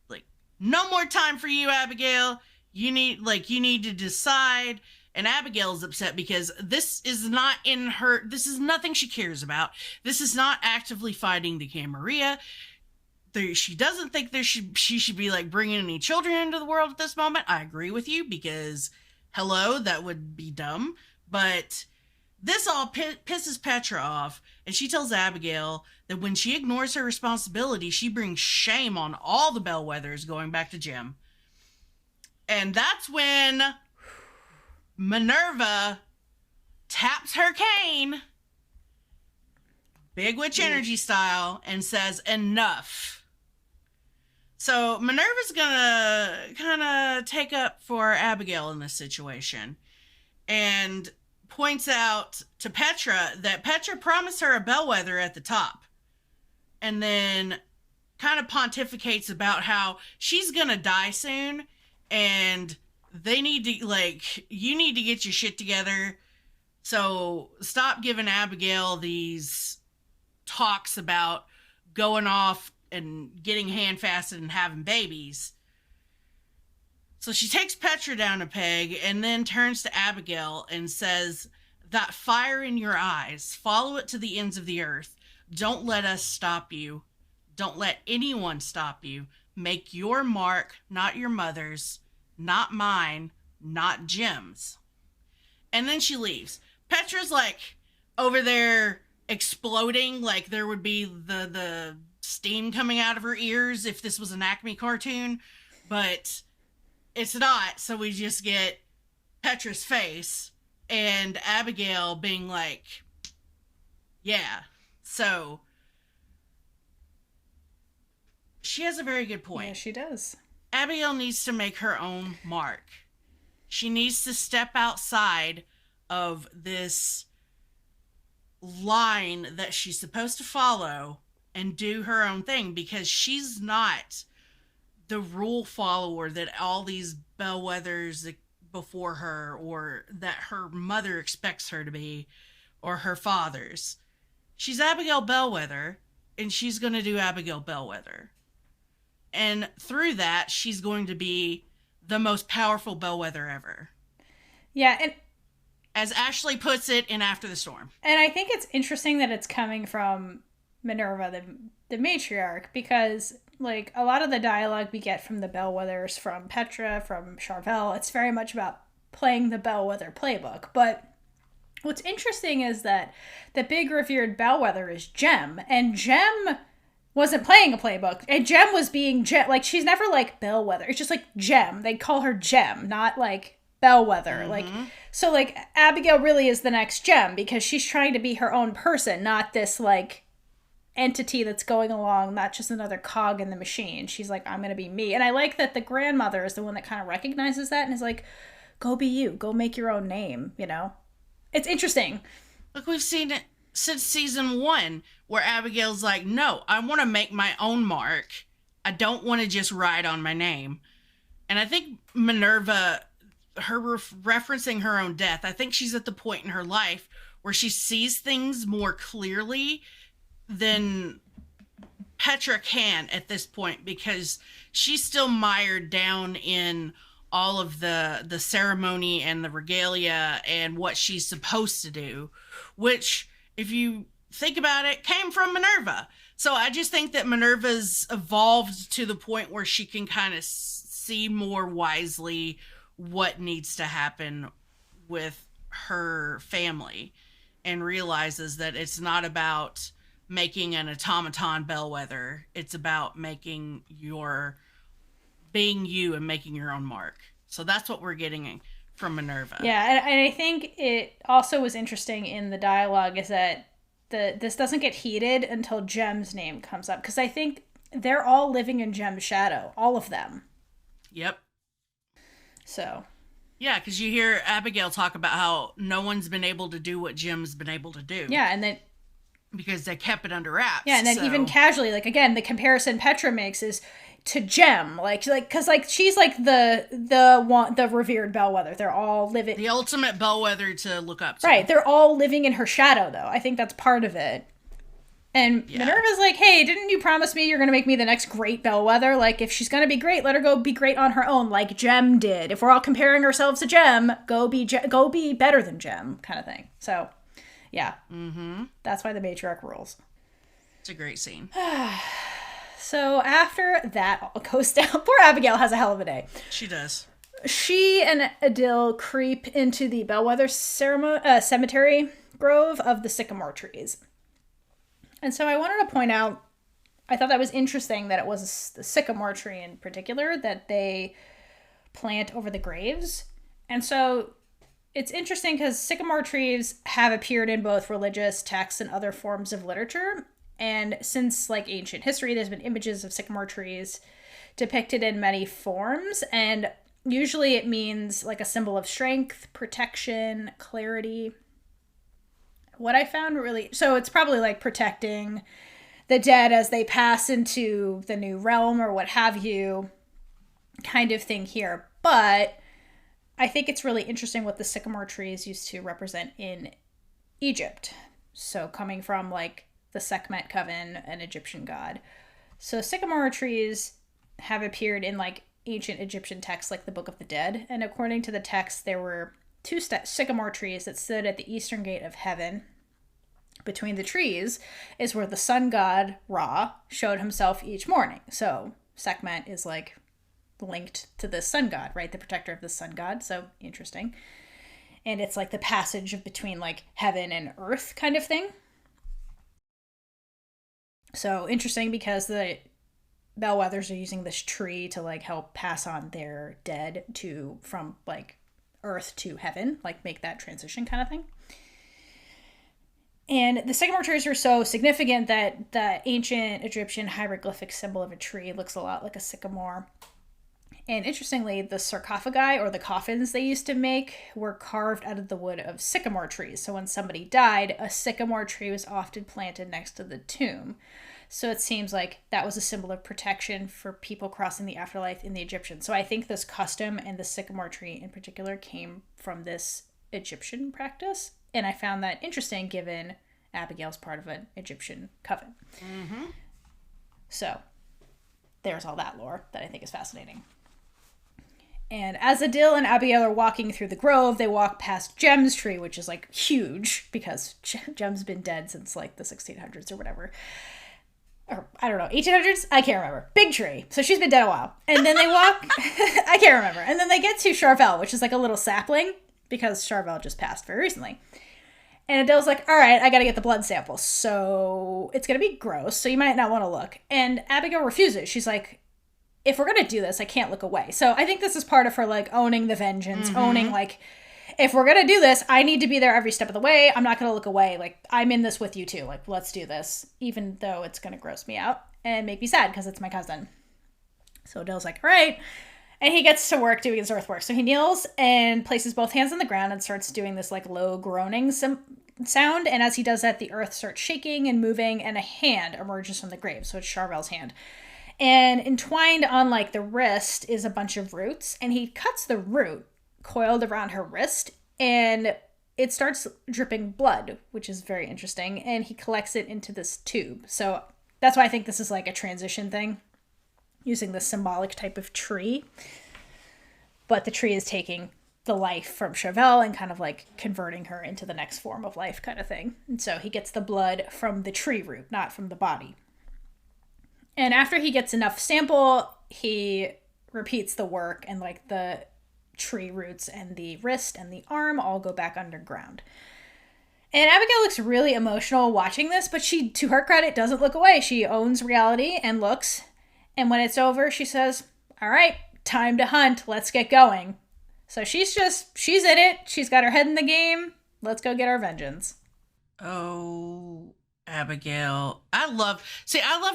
Like, no more time for you, Abigail. You need to decide. And Abigail's upset because this is not in her, this is nothing she cares about. This is not actively fighting the Camarilla. She doesn't think she should be, like, bringing any children into the world at this moment. I agree with you, because, hello, that would be dumb. But this all pisses Petra off, and she tells Abigail that when she ignores her responsibility, she brings shame on all the Bellwethers going back to Jim. And that's when Minerva taps her cane, Big Witch Energy style, and says, enough. So Minerva's gonna kind of take up for Abigail in this situation, and points out to Petra that Petra promised her a bellwether at the top, and then kind of pontificates about how she's gonna die soon, and they need to, like, you need to get your shit together. So stop giving Abigail these talks about going off and getting handfasted and having babies. So she takes Petra down a peg and then turns to Abigail and says, that fire in your eyes, follow it to the ends of the earth. Don't let us stop you. Don't let anyone stop you. Make your mark, not your mother's, not mine, not Jim's. And then she leaves. Petra's, like, over there exploding, like there would be the steam coming out of her ears if this was an Acme cartoon, but it's not. So we just get Petra's face and Abigail being like, yeah. So she has a very good point. Yeah, she does. Abigail needs to make her own mark. She needs to step outside of this line that she's supposed to follow and do her own thing, because she's not the rule follower that all these bellwethers before her, or that her mother expects her to be, or her father's. she's Abigail Bellwether, and she's going to do Abigail Bellwether. And through that, she's going to be the most powerful bellwether ever. Yeah, and as Ashley puts it in After the Storm. And I think it's interesting that it's coming from Minerva, the matriarch, because like a lot of the dialogue we get from the bellwethers, from Petra, from Charvel, it's very much about playing the bellwether playbook. But what's interesting is that the big revered bellwether is Jem, and Jem wasn't playing a playbook, and Jem was being Jem. Like, she's never like bellwether. It's just like Jem. They call her Jem, not like bellwether. Mm-hmm. Like, so like Abigail really is the next Jem, because she's trying to be her own person, not this like entity that's going along, not just another cog in the machine. She's like, I'm gonna be me. And I like that the grandmother is the one that kind of recognizes that and is like, go be you, go make your own name, you know? It's interesting. Look, we've seen it since season 1, where Abigail's like, no, I want to make my own mark. I don't want to just ride on my name. And I think Minerva, her referencing her own death, I think she's at the point in her life where she sees things more clearly than Petra can at this point, because she's still mired down in all of the ceremony and the regalia and what she's supposed to do, which, if you think about it, came from Minerva. So I just think that Minerva's evolved to the point where she can kind of see more wisely what needs to happen with her family, and realizes that it's not about making an automaton bellwether. It's about being you and making your own mark. So that's what we're getting from Minerva. Yeah, and I think it also was interesting in the dialogue is that this doesn't get heated until Jem's name comes up, because I think they're all living in Jem's shadow, all of them. Yep. So. Yeah, because you hear Abigail talk about how no one's been able to do what Jem's been able to do. Yeah, and then because they kept it under wraps. Yeah, and then even casually, like, again, the comparison Petra makes is to Jem, because she's like the revered bellwether. They're all living the ultimate bellwether to look up to. Right, they're all living in her shadow, though. I think that's part of it. And Minerva's like, hey, didn't you promise me you're going to make me the next great bellwether? Like, if she's going to be great, let her go be great on her own, like Jem did. If we're all comparing ourselves to Jem, go be better than Jem, kind of thing. So, yeah. Mm-hmm. That's why the matriarch rules. It's a great scene. So after that all goes down, poor Abigail has a hell of a day. She does. She and Adil creep into the bellwether cemetery grove of the sycamore trees. And so I wanted to point out, I thought that was interesting that it was the sycamore tree in particular that they plant over the graves. And so it's interesting because sycamore trees have appeared in both religious texts and other forms of literature. And since like ancient history, there's been images of sycamore trees depicted in many forms. And usually it means like a symbol of strength, protection, clarity. What I found so it's probably like protecting the dead as they pass into the new realm or what have you kind of thing here. But I think it's really interesting what the sycamore trees used to represent in Egypt. So coming from like the Sekhmet coven, an Egyptian god. So sycamore trees have appeared in like ancient Egyptian texts like the Book of the Dead. And according to the text, there were two sycamore trees that stood at the eastern gate of heaven. Between the trees is where the sun god, Ra, showed himself each morning. So Sekhmet is like linked to the sun god, right? The protector of the sun god. So interesting. And it's like the passage of between like heaven and earth kind of thing. So interesting because the bellwethers are using this tree to like help pass on their dead from like earth to heaven, like make that transition kind of thing. And the sycamore trees are so significant that the ancient Egyptian hieroglyphic symbol of a tree looks a lot like a sycamore. And interestingly, the sarcophagi or the coffins they used to make were carved out of the wood of sycamore trees. So when somebody died, a sycamore tree was often planted next to the tomb. So it seems like that was a symbol of protection for people crossing the afterlife in the Egyptians. So I think this custom and the sycamore tree in particular came from this Egyptian practice. And I found that interesting given Abigail's part of an Egyptian coven. Mm-hmm. So there's all that lore that I think is fascinating. And as Adil and Abigail are walking through the grove, they walk past Jem's tree, which is like huge because Jem's been dead since like the 1600s or whatever. Or I don't know, 1800s? I can't remember. Big tree. So she's been dead a while. And then they walk, I can't remember. And then they get to Charvel, which is like a little sapling because Charvel just passed very recently. And Adele's like, all right, I got to get the blood sample. So it's going to be gross. So you might not want to look. And Abigail refuses. She's like, if we're going to do this, I can't look away. So I think this is part of her like owning the vengeance, owning like, if we're going to do this, I need to be there every step of the way. I'm not going to look away. Like, I'm in this with you too. Like, let's do this, even though it's going to gross me out and make me sad because it's my cousin. So Adele's like, all right. And he gets to work doing his earthwork. So he kneels and places both hands on the ground and starts doing this like low groaning sound. And as he does that, the earth starts shaking and moving and a hand emerges from the grave. So it's Charvel's hand. And entwined on like the wrist is a bunch of roots. And he cuts the root coiled around her wrist and it starts dripping blood, which is very interesting. And he collects it into this tube. So that's why I think this is like a transition thing, using the symbolic type of tree. But the tree is taking the life from Charvel and kind of like converting her into the next form of life kind of thing. And so he gets the blood from the tree root, not from the body. And after he gets enough sample, he repeats the work and like the tree roots and the wrist and the arm all go back underground. And Abigail looks really emotional watching this, but she, to her credit, doesn't look away. She owns reality and looks. And when it's over, she says, all right, time to hunt. Let's get going. So she's in it. She's got her head in the game. Let's go get our vengeance. Oh, Abigail. I love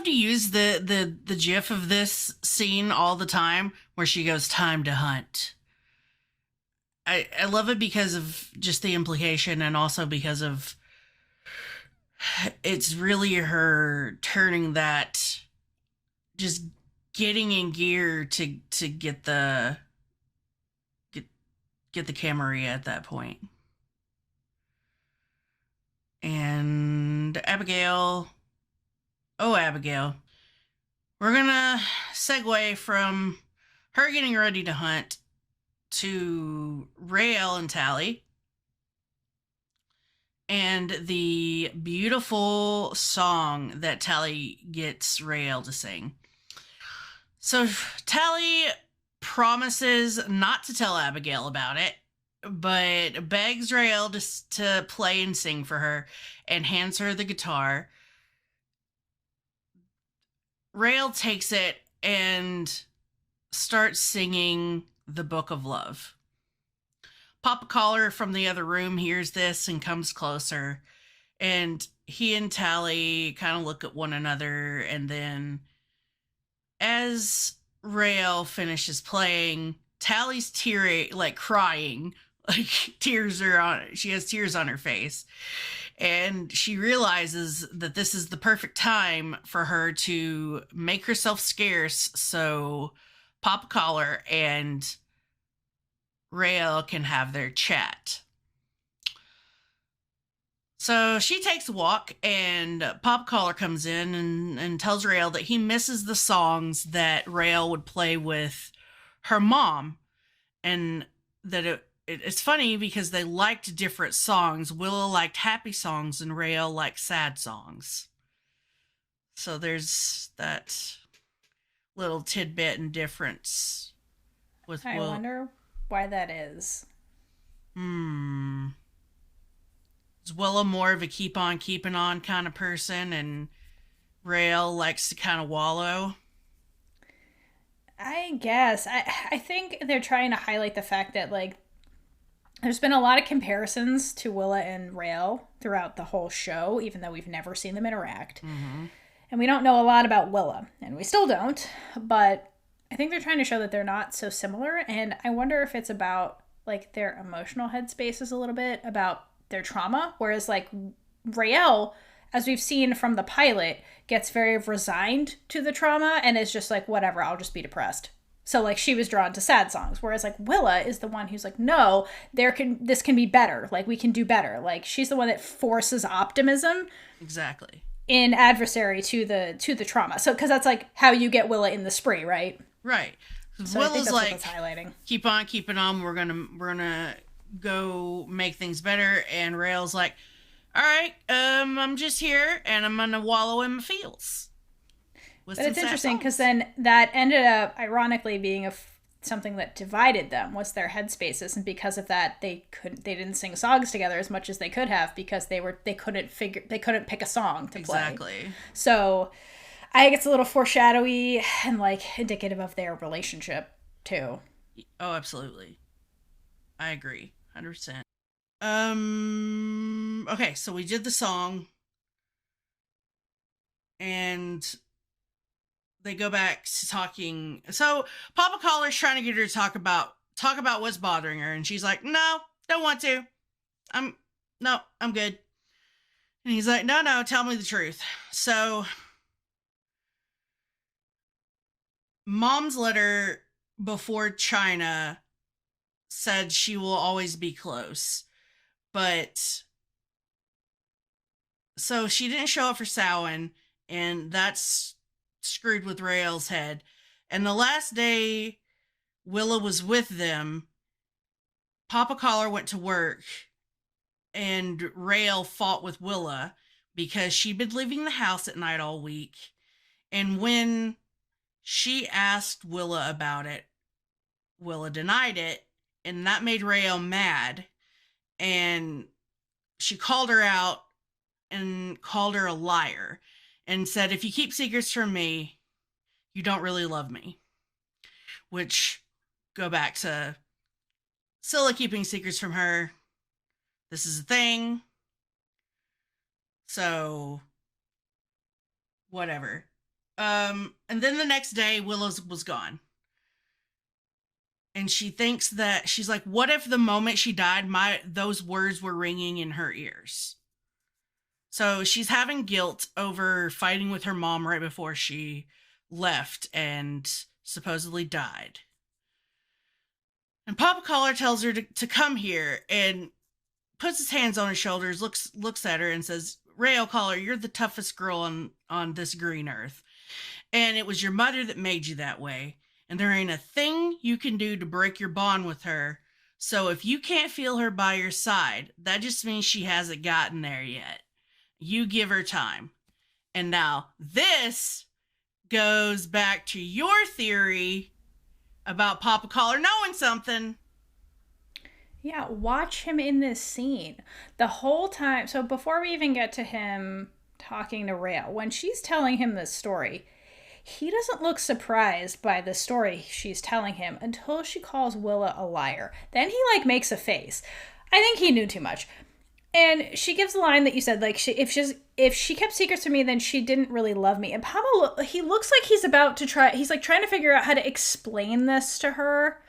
to use the gif of this scene all the time where she goes, time to hunt. I love it because of just the implication and also because of it's really her turning that, just getting in gear to get the Camarilla at that point. And Abigail, we're gonna segue from her getting ready to hunt to Raylla and Tally and the beautiful song that Tally gets Raylla to sing. So Tally promises not to tell Abigail about it, but begs Raylla to play and sing for her and hands her the guitar. Raylla takes it and starts singing The Book of Love. Papa Collar from the other room hears this and comes closer, and he and Tally kind of look at one another, and then as Raylla finishes playing, Tally's crying, like she has tears on her face, and she realizes that this is the perfect time for her to make herself scarce so Papa Collar and Raylla can have their chat. So she takes a walk, and Pop Collar comes in and tells Raylla that he misses the songs that Raylla would play with her mom, and that it's funny because they liked different songs. Willa liked happy songs, and Raylla liked sad songs. So there's that little tidbit and difference with I wonder why that is. Is Willa more of a keep on keeping on kind of person, and Raylla likes to kind of wallow? I guess. I think they're trying to highlight the fact that, like, there's been a lot of comparisons to Willa and Raylla throughout the whole show, even though we've never seen them interact. Mm-hmm. And we don't know a lot about Willa, and we still don't, but I think they're trying to show that they're not so similar, and I wonder if it's about, like, their emotional headspaces a little bit, about their trauma, whereas, like, Raylla, as we've seen from the pilot, gets very resigned to the trauma and is just like, whatever, I'll just be depressed. So, like, she was drawn to sad songs, whereas, like, Willa is the one who's like, no, this can be better. Like, we can do better. Like, she's the one that forces optimism. Exactly. In adversary to the trauma. So, because that's, like, how you get Willa in the spree, right? Right. So Willa's I think that's like, what that's highlighting. Keep on keeping on. We're gonna go make things better. And Raylla's like, all right, I'm just here, and I'm gonna wallow in my feels. But it's interesting because then that ended up ironically being something that divided them, was their headspaces, and because of that they didn't sing songs together as much as they could have, because they couldn't pick a song to play. Exactly. So I think it's a little foreshadowy and like indicative of their relationship too. Oh, absolutely. I agree. 100%. Okay, so we did the song, and they go back to talking. So Papa Collar's trying to get her to talk about what's bothering her, and she's like, "No, don't want to. I'm good." And he's like, "No, tell me the truth." So Mom's letter before China said she will always be close, but so she didn't show up for Samhain, and that's screwed with Raylla's head. And the last day Willa was with them, Papa Collar went to work, and Raylla fought with Willa because she'd been leaving the house at night all week. And when she asked Willa about it, Willa denied it, and that made Raylla mad. And she called her out and called her a liar, and said, if you keep secrets from me, you don't really love me. Which, go back to Scylla keeping secrets from her. This is a thing. So, whatever. And then the next day, Willa was gone. And she thinks that, she's like, what if the moment she died, those words were ringing in her ears? So she's having guilt over fighting with her mom right before she left and supposedly died. And Papa Collar tells her to come here, and puts his hands on her shoulders, looks at her and says, Raylla Collar, you're the toughest girl on this green earth. And it was your mother that made you that way. And there ain't a thing you can do to break your bond with her. So if you can't feel her by your side, that just means she hasn't gotten there yet. You give her time. And now this goes back to your theory about Papa Collar knowing something. Yeah, watch him in this scene. The whole time, so before we even get to him talking to Raylla, when she's telling him this story, he doesn't look surprised by the story she's telling him until she calls Willa a liar. Then he, like, makes a face. I think he knew too much. And she gives the line that you said, like, if she kept secrets from me, then she didn't really love me. And Papa, he looks like he's about to he's like trying to figure out how to explain this to her.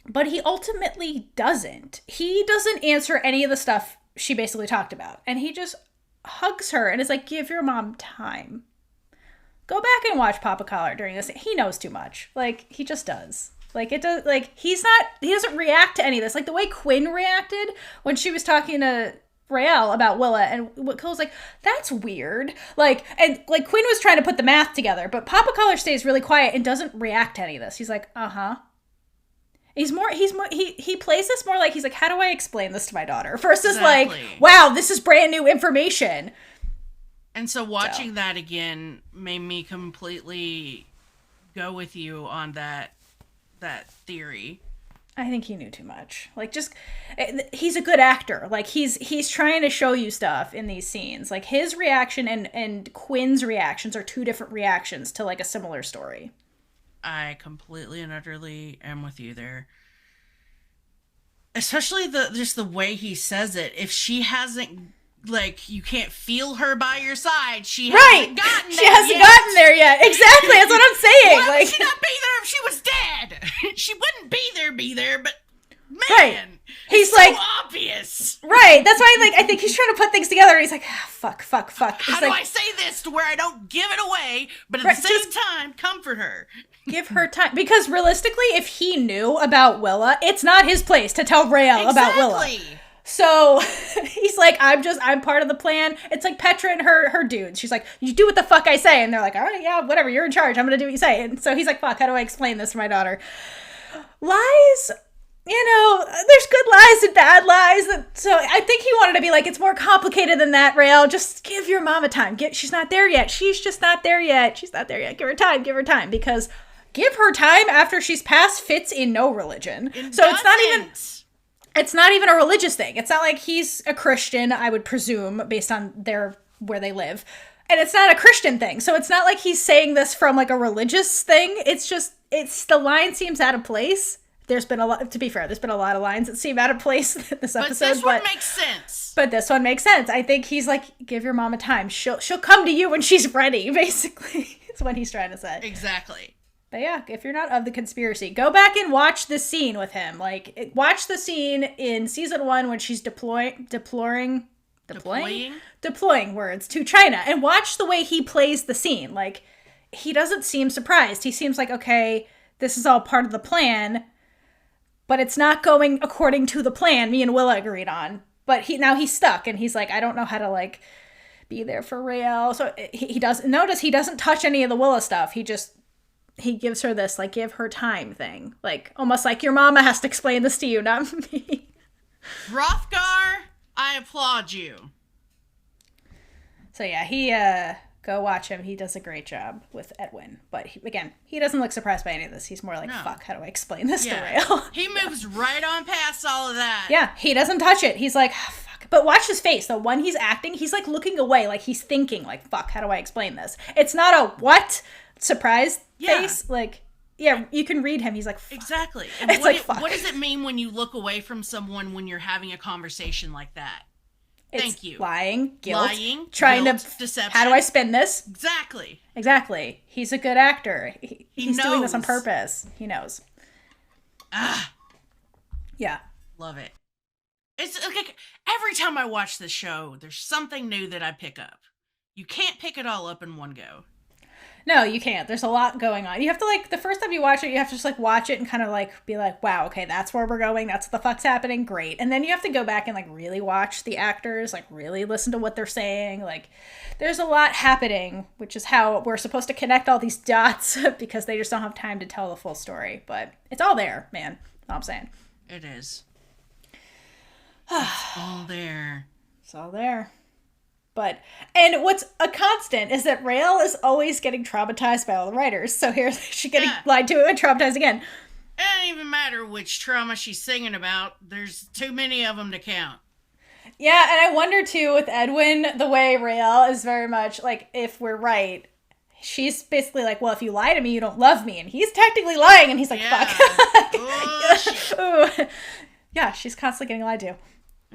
But he ultimately doesn't. He doesn't answer any of the stuff she basically talked about. And he just hugs her and is like, give your mom time. Go back and watch Papa Collar during this. He knows too much. Like, he just does. Like, it does, like, he doesn't react to any of this. Like, the way Quinn reacted when she was talking to Raylla about Willa, and Cole's like, that's weird. Like, and, like, Quinn was trying to put the math together, but Papa Collar stays really quiet and doesn't react to any of this. He's like, uh-huh. He plays this more like, he's like, how do I explain this to my daughter? Versus like, wow, this is brand new information. And so watching that again made me completely go with you on that theory. I think he knew too much. Like, just, he's a good actor. Like, he's trying to show you stuff in these scenes. Like, his reaction and Quinn's reactions are two different reactions to, like, a similar story. I completely and utterly am with you there. Especially just the way he says it. If she hasn't, like, you can't feel her by your side, she hasn't gotten there yet. Exactly, that's what I'm saying. Why would she not be there if she was dead? She wouldn't be there, but... Man, right. He's it's like, so obvious. Right. That's why, I think he's trying to put things together. And he's like, fuck. How do I say this to where I don't give it away, but at the same time, comfort her? Give her time. Because realistically, if he knew about Willa, it's not his place to tell Raylla about Willa. So he's like, I'm part of the plan. It's like Petra and her dudes. She's like, you do what the fuck I say. And they're like, all right, yeah, whatever. You're in charge. I'm going to do what you say. And so he's like, fuck, how do I explain this to my daughter? Lies, there's good lies and bad lies. So I think he wanted to be like, it's more complicated than that, Raylla. Just give your mama time. She's not there yet. She's just not there yet. She's not there yet. Give her time. Because give her time after she's passed fits in no religion. It's not even a religious thing. It's not like he's a Christian, I would presume, based on where they live. And it's not a Christian thing. So it's not like he's saying this from like a religious thing. It's the line seems out of place. There's been a lot, to be fair, there's been a lot of lines that seem out of place this episode. But this one makes sense. But this one makes sense. I think he's like, give your mama time. She'll come to you when she's ready, basically. Is what he's trying to say. Exactly. But yeah, if you're not of the conspiracy, go back and watch the scene with him. Like, watch the scene in season 1 when she's deploying words to China, and watch the way he plays the scene. Like, he doesn't seem surprised. He seems like, okay, this is all part of the plan, but it's not going according to the plan me and Willa agreed on. But now he's stuck, and he's like, I don't know how to, like, be there for Raylla. So he doesn't touch any of the Willa stuff. He gives her this, like, give her time thing. Like, almost like your mama has to explain this to you, not me. Hrothgar, I applaud you. So yeah, go watch him. He does a great job with Edwin. But he doesn't look surprised by any of this. He's more like, fuck, how do I explain this to Raylla? He moves right on past all of that. Yeah, he doesn't touch it. He's like, fuck. But watch his face. The one he's acting, he's like looking away, like he's thinking, like, fuck, how do I explain this? It's not a what? Surprised face. Like, yeah, you can read him. He's like, fuck. Exactly. And what does it mean when you look away from someone when you're having a conversation like that? Thank you. Lying, guilt, deception. How do I spin this? Exactly. He's a good actor. He's doing this on purpose. He knows. Yeah. Love it. It's like every time I watch this show, there's something new that I pick up. You can't pick it all up in one go. No, you can't. There's a lot going on. You have to, like, the first time you watch it, you have to just, like, watch it and kind of, like, be like, wow, okay, that's where we're going. That's what the fuck's happening. Great. And then you have to go back and, like, really watch the actors, like, really listen to what they're saying. Like, there's a lot happening, which is how we're supposed to connect all these dots because they just don't have time to tell the full story. But it's all there, man. That's all I'm saying. It is. It's all there. It's all there. And what's a constant is that Raylla is always getting traumatized by all the writers. So here's she getting lied to and traumatized again. It doesn't even matter which trauma she's singing about. There's too many of them to count. Yeah, and I wonder too with Edwin, the way Raylla is very much like, if we're right, she's basically like, well, if you lie to me, you don't love me. And he's technically lying, and he's like, fuck. Ooh. Yeah, she's constantly getting lied to.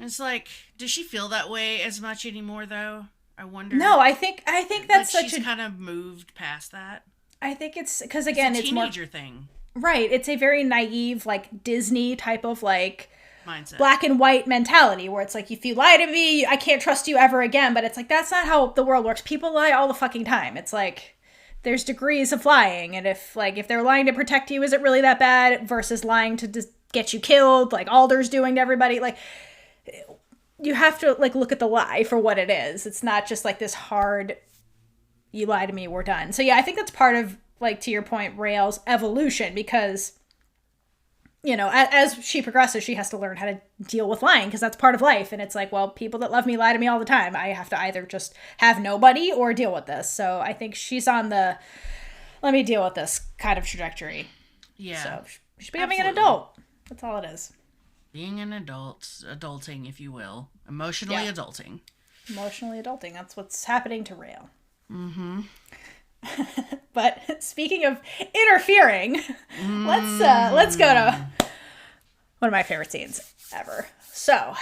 It's like, does she feel that way as much anymore, though? I wonder. No, I think that's such she's kind of moved past that. I think it's because, again, it's a teenager thing, right? It's a very naive, like, Disney type of, like, mindset, black and white mentality, where it's like, if you lie to me, I can't trust you ever again. But it's like, that's not how the world works. People lie all the fucking time. It's like, there's degrees of lying, and if they're lying to protect you, is it really that bad? Versus lying to get you killed, like Alder's doing to everybody, like. You have to, like, look at the lie for what it is. It's not just, like, this hard, you lie to me, we're done. So, yeah, I think that's part of, like, to your point, Raylla's evolution, because, you know, as she progresses, she has to learn how to deal with lying, because that's part of life. And it's like, well, people that love me lie to me all the time. I have to either just have nobody or deal with this. So I think she's on the, let me deal with this kind of trajectory. Yeah. So she's becoming an adult. That's all it is. Being an adult, adulting, if you will. Emotionally adulting. Emotionally adulting. That's what's happening to Raylla. Mm-hmm. But speaking of interfering, let's go to one of my favorite scenes ever. So,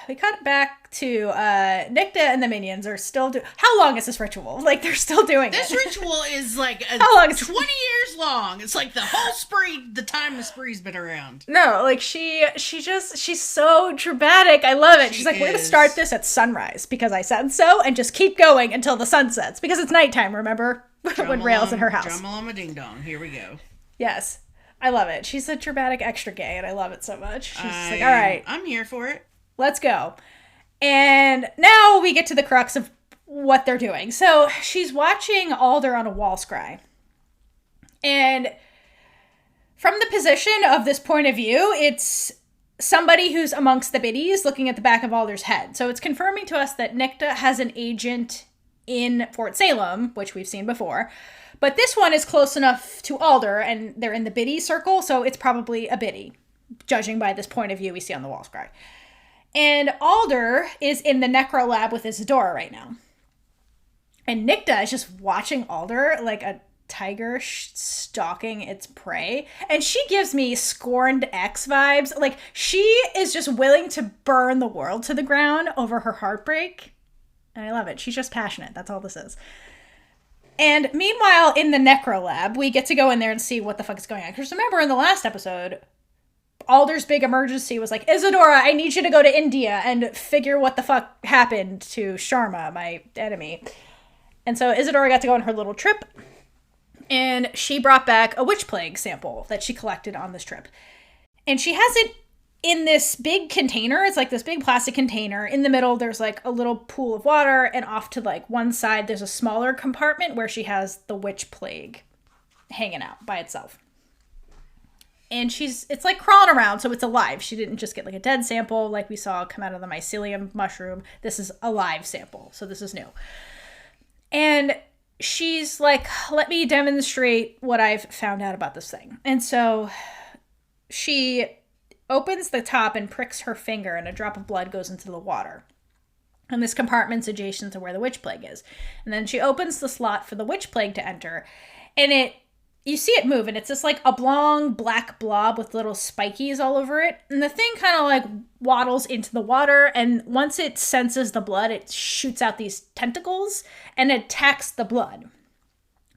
we cut back to Nicta and the minions are still how long is this ritual? Like, they're still doing this ritual is like how long is 20 years long. It's like the whole spree, the time the spree's been around. No, like she's so dramatic. I love it. She's like, we're gonna start this at sunrise because I said so, and just keep going until the sun sets because it's nighttime, remember? When Raylla's in her house. Drum-a-lama ding-dong. Here we go. Yes. I love it. She's a dramatic extra gay, and I love it so much. She's just like, all right. I'm here for it. Let's go. And now we get to the crux of what they're doing. So she's watching Alder on a wall scry. And from the position of this point of view, it's somebody who's amongst the biddies looking at the back of Alder's head. So it's confirming to us that Nicta has an agent in Fort Salem, which we've seen before. But this one is close enough to Alder, and they're in the biddy circle, so it's probably a biddy, judging by this point of view we see on the wall scry. And Alder is in the necro lab with Isadora right now. And Nicta is just watching Alder like a tiger stalking its prey. And she gives me Scorned X vibes. Like, she is just willing to burn the world to the ground over her heartbreak. And I love it. She's just passionate. That's all this is. And meanwhile, in the necro lab, we get to go in there and see what the fuck is going on. Because remember, in the last episode, Alder's big emergency was like, Isadora, I need you to go to India and figure what the fuck happened to Sharma, my enemy. And so Isadora got to go on her little trip. And she brought back a witch plague sample that she collected on this trip. And she has it in this big container. It's like this big plastic container. In the middle, there's like a little pool of water, and off to like one side, there's a smaller compartment where she has the witch plague hanging out by itself. And it's like crawling around, so it's alive. She didn't just get like a dead sample like we saw come out of the mycelium mushroom. This is a live sample, so this is new. And she's like, let me demonstrate what I've found out about this thing. And so she opens the top and pricks her finger, and a drop of blood goes into the water. And this compartment's adjacent to where the witch plague is. And then she opens the slot for the witch plague to enter, and you see it move, and it's just like a long black blob with little spikies all over it. And the thing kind of like waddles into the water, and once it senses the blood, it shoots out these tentacles and attacks the blood.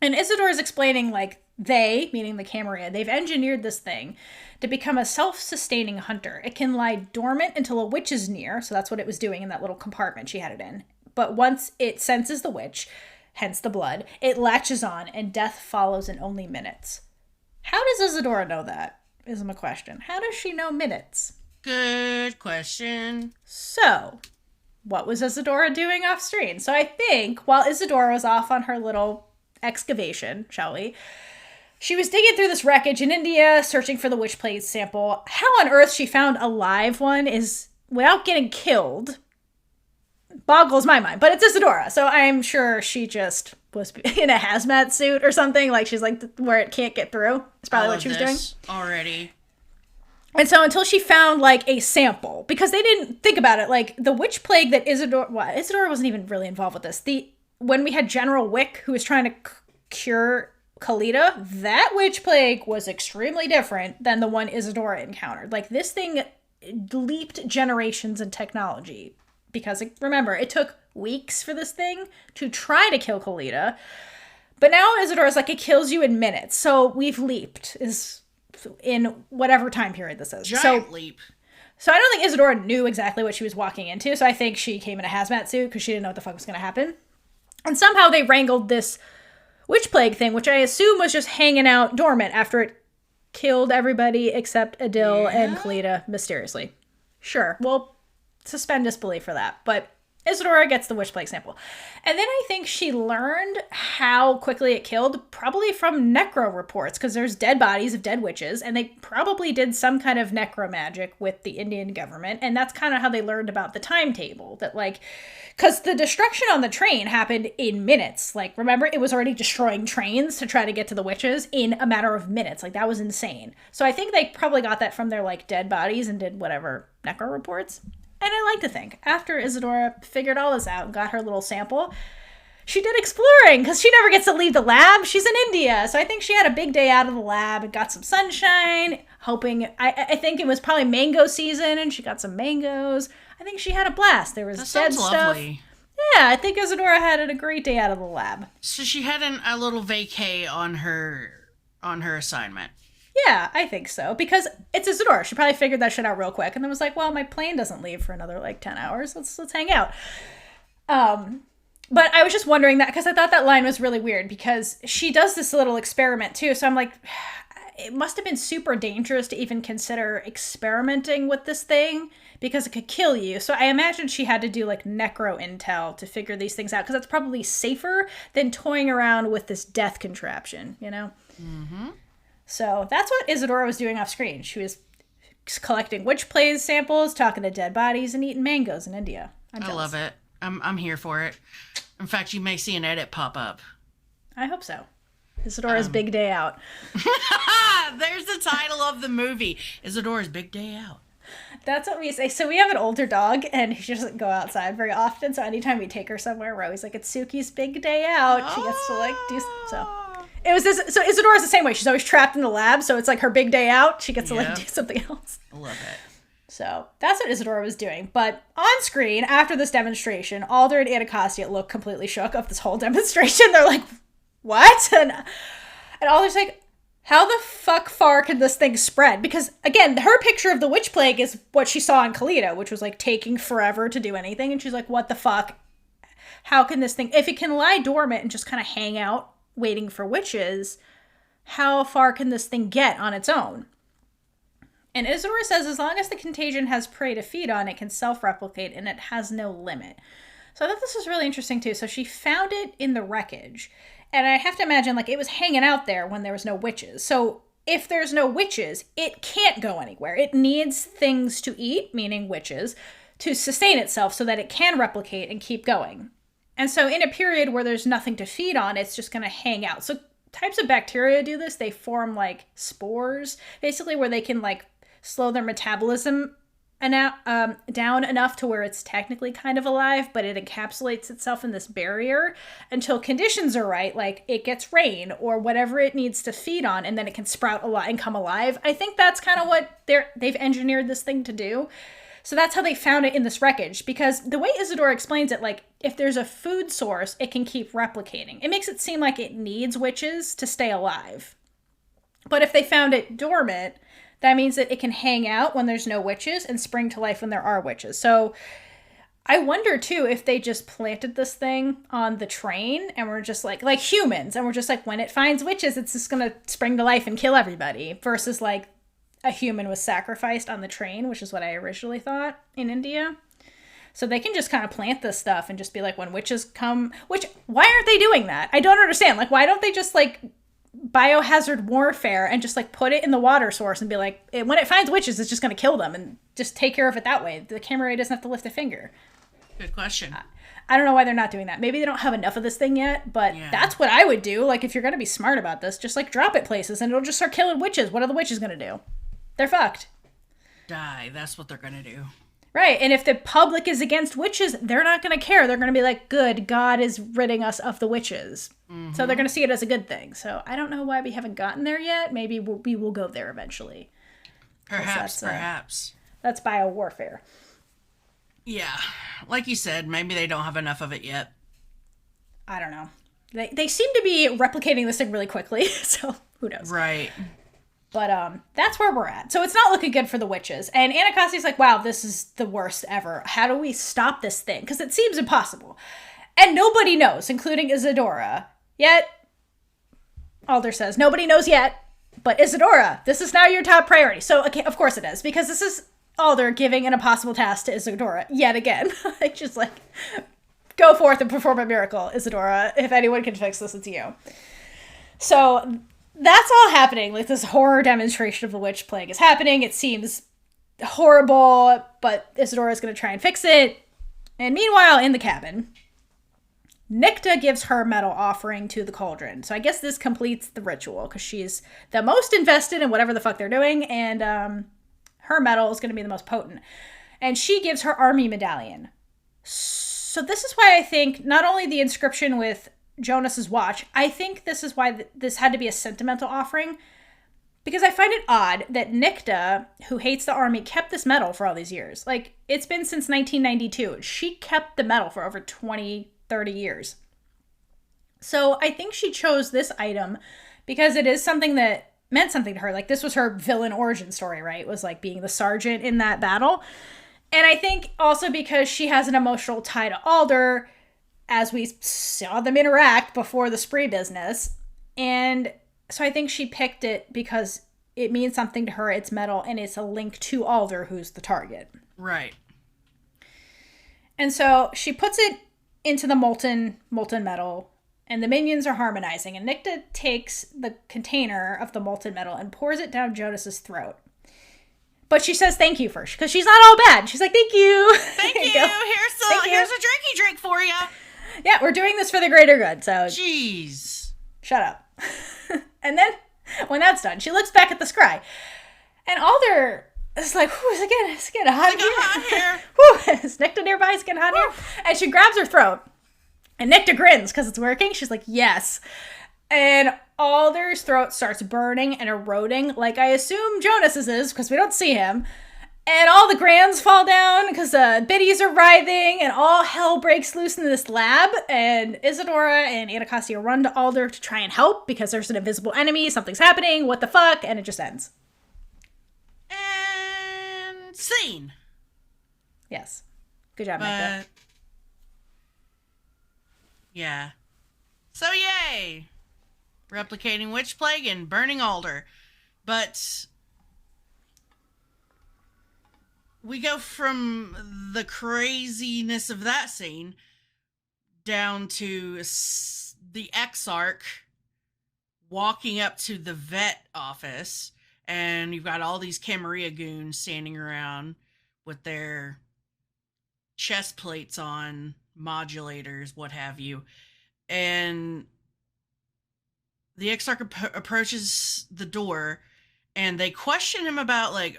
And Isadora's explaining, like, they, meaning the Camarilla, they've engineered this thing to become a self-sustaining hunter. It can lie dormant until a witch is near, so that's what it was doing in that little compartment she had it in. But once it senses the witch, hence the blood, it latches on, and death follows in only minutes. How does Isadora know that, is my question. How does she know minutes? Good question. So, what was Isadora doing off screen? So I think while Isadora was off on her little excavation, shall we, she was digging through this wreckage in India, searching for the witch plague sample. How on earth she found a live one is, without getting killed, boggles my mind. But it's Isadora, so I'm sure she just was in a hazmat suit or something. Like, she's like where it can't get through. It's probably what she was doing. Already. And so until she found, like, a sample, because they didn't think about it, like, the witch plague that Isadora wasn't even really involved with this. When we had General Wick, who was trying to cure Khalida, that witch plague was extremely different than the one Isadora encountered. Like, this thing leaped generations in technology. Because, remember, it took weeks for this thing to try to kill Khalida. But now Isadora's like, it kills you in minutes. So we've leaped, is in whatever time period this is. Giant leap. So I don't think Isadora knew exactly what she was walking into. So I think she came in a hazmat suit because she didn't know what the fuck was going to happen. And somehow they wrangled this witch plague thing, which I assume was just hanging out dormant after it killed everybody except Adil and Khalida mysteriously. Sure, we'll suspend disbelief for that. But Isadora gets the witch plague sample. And then I think she learned how quickly it killed, probably from necro reports, because there's dead bodies of dead witches, and they probably did some kind of necromagic with the Indian government, and that's kind of how they learned about the timetable, that, like, because the destruction on the train happened in minutes. Like, remember, it was already destroying trains to try to get to the witches in a matter of minutes. Like, that was insane. So I think they probably got that from their, like, dead bodies and did whatever necro reports. And I like to think, after Isadora figured all this out and got her little sample, she did exploring, because she never gets to leave the lab. She's in India. So I think she had a big day out of the lab and got some sunshine. hoping, I think it was probably mango season and she got some mangoes. I think she had a blast. There was That dead sounds stuff. lovely. Yeah, I think Isadora had a great day out of the lab. So she had a little vacay on her assignment. Yeah, I think so. Because it's Isadora. She probably figured that shit out real quick and then was like, well, my plane doesn't leave for another like 10 hours. Let's hang out. But I was just wondering that because I thought that line was really weird because she does this little experiment too. So I'm like, it must have been super dangerous to even consider experimenting with this thing because it could kill you. So I imagine she had to do like necro intel to figure these things out because that's probably safer than toying around with this death contraption, you know? Mm-hmm. So that's what Isadora was doing off screen. She was collecting witch plays samples, talking to dead bodies, and eating mangoes in India. I love it. I'm here for it. In fact, you may see an edit pop up. I hope so. Isadora's Big Day Out. There's the title of the movie. Isadora's Big Day Out. That's what we say. So we have an older dog, and she doesn't go outside very often. So anytime we take her somewhere, we're always like, it's Suki's big day out. She gets to like do so. It was this. So Isadora's the same way. She's always trapped in the lab, so it's like her big day out. She gets to like do something else. I love it. So that's what Isadora was doing. But on screen, after this demonstration, Alder and Anacostia look completely shook of this whole demonstration. They're like, what? And Alder's like, how the fuck far can this thing spread? Because, again, her picture of the witch plague is what she saw in Kalita, which was, like, taking forever to do anything. And she's like, what the fuck? How can this thing... If it can lie dormant and just kind of hang out waiting for witches, how far can this thing get on its own? And Isadora says as long as the contagion has prey to feed on, it can self-replicate and it has no limit. So I thought this was really interesting, too. So she found it in the wreckage. And I have to imagine, like, it was hanging out there when there was no witches. So if there's no witches, it can't go anywhere. It needs things to eat, meaning witches, to sustain itself so that it can replicate and keep going. And so in a period where there's nothing to feed on, it's just going to hang out. So types of bacteria do this. They form, like, spores, basically, where they can, like, slow their metabolism down enough to where it's technically kind of alive, but it encapsulates itself in this barrier until conditions are right, like it gets rain or whatever it needs to feed on, and then it can sprout a lot and come alive. I think that's kind of what they've engineered this thing to do. So that's how they found it in this wreckage, because the way Isadora explains it, like, if there's a food source, it can keep replicating. It makes it seem like it needs witches to stay alive. But if they found it dormant, that means that it can hang out when there's no witches and spring to life when there are witches. So I wonder, too, if they just planted this thing on the train and we're just like humans, and we're just like, when it finds witches, it's just going to spring to life and kill everybody, versus like a human was sacrificed on the train, which is what I originally thought in India. So they can just kind of plant this stuff and just be like, when witches come, why aren't they doing that? I don't understand. Like, why don't they just like biohazard warfare and just like put it in the water source and be like, when it finds witches, it's just going to kill them and just take care of it that way. The camera ray doesn't have to lift a finger. Good question. I don't know why they're not doing that. Maybe they don't have enough of this thing yet, but that's what I would do. Like, if you're going to be smart about this, just like drop it places and it'll just start killing witches. What are the witches going to do? They're fucked. Die. That's what they're going to do. Right. And if the public is against witches, they're not going to care. They're going to be like, good, God is ridding us of the witches. Mm-hmm. So they're going to see it as a good thing. So I don't know why we haven't gotten there yet. Maybe we will go there eventually. Perhaps. That's biowarfare. Yeah. Like you said, maybe they don't have enough of it yet. I don't know. They seem to be replicating this thing really quickly. So who knows? Right. But that's where we're at. So it's not looking good for the witches. And Anacastia's like, wow, this is the worst ever. How do we stop this thing? Because it seems impossible. And nobody knows, including Isadora. Yet, Alder says, nobody knows yet. But Isadora, this is now your top priority. So, okay, of course it is. Because this is Alder giving an impossible task to Isadora yet again. Like, just like, go forth and perform a miracle, Isadora. If anyone can fix this, it's you. So that's all happening. Like, this horror demonstration of the witch plague is happening. It seems horrible, but Isadora's going to try and fix it. And meanwhile, in the cabin, Nycta gives her metal offering to the cauldron. So I guess this completes the ritual, because she's the most invested in whatever the fuck they're doing, and her metal is going to be the most potent. And she gives her army medallion. So this is why I think not only the inscription with Jonas's watch, I think this is why this had to be a sentimental offering, Because I find it odd that Nicta, who hates the army, kept this medal for all these years. Like, it's been since 1992. She kept the medal for over 20, 30 years. So I think she chose this item because it is something that meant something to her. Like, this was her villain origin story, right? It was like being the sergeant in that battle. And I think also because she has an emotional tie to Alder, as we saw them interact before the spree business. And so I think she picked it because it means something to her. It's metal, and it's a link to Alder, who's the target. Right. And so she puts it into the molten metal, and the minions are harmonizing. And Nicta takes the container of the molten metal and pours it down Jonas's throat. But she says thank you first, because she's not all bad. She's like, thank you. Thank you. Here's a drinky drink for you. Yeah, we're doing this for the greater good, so... Jeez. Shut up. And then, when that's done, she looks back at the scry. And Alder is like, whew, it's getting hot here. Whew, is Nicta nearby? It's getting hot here. And she grabs her throat. And Nicta grins because it's working. She's like, yes. And Alder's throat starts burning and eroding, like I assume Jonas's is, because we don't see him. And all the grands fall down because the biddies are writhing, and all hell breaks loose in this lab. And Isadora and Anacostia run to Alder to try and help because there's an invisible enemy. Something's happening. What the fuck? And it just ends. And scene. Yes. Good job, Nicta. Yeah. So yay! Replicating Witch Plague and burning Alder. But we go from the craziness of that scene down to the Exarch walking up to the vet office, and you've got all these Camarilla goons standing around with their chest plates on, modulators, what have you. And the Exarch approaches the door, and they question him about, like,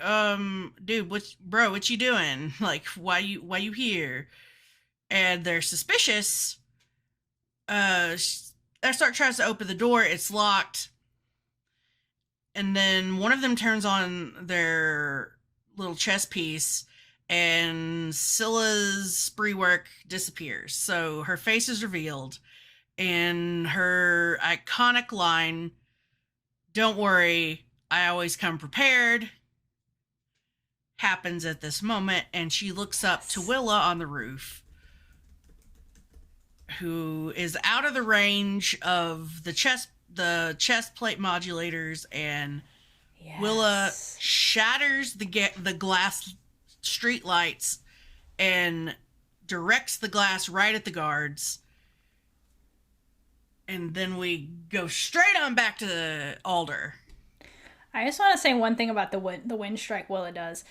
dude, what you doing? Like, why you here? And they're suspicious. Exarch tries to open the door. It's locked. And then one of them turns on their little chess piece, and Scylla's spree work disappears. So her face is revealed, and her iconic line, "Don't worry, I always come prepared," happens at this moment, and she looks up to Willa on the roof, who is out of the range of the chest plate modulators, and Willa shatters the glass street lights and directs the glass right at the guards. And then we go straight on back to Alder. I just want to say one thing about the wind strike Willa does.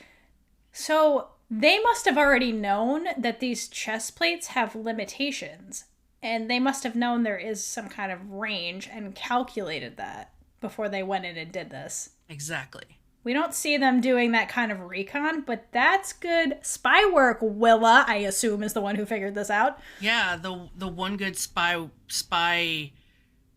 So they must have already known that these chest plates have limitations, and they must have known there is some kind of range and calculated that before they went in and did this. Exactly. We don't see them doing that kind of recon, but that's good spy work. Willa, I assume, is the one who figured this out. Yeah, the one good spy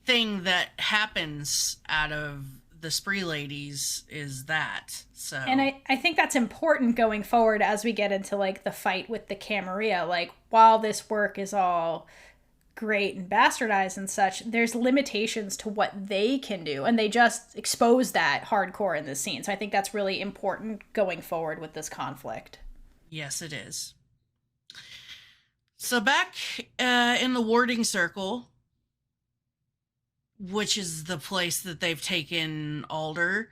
thing that happens out of the spree ladies is that. So, and I think that's important going forward as we get into, like, the fight with the Camarilla. Like, while this work is all great and bastardized and such, there's limitations to what they can do, and they just expose that hardcore in this scene. So I think that's really important going forward with this conflict. Yes, it is. So back in the warding circle, which is the place that they've taken Alder,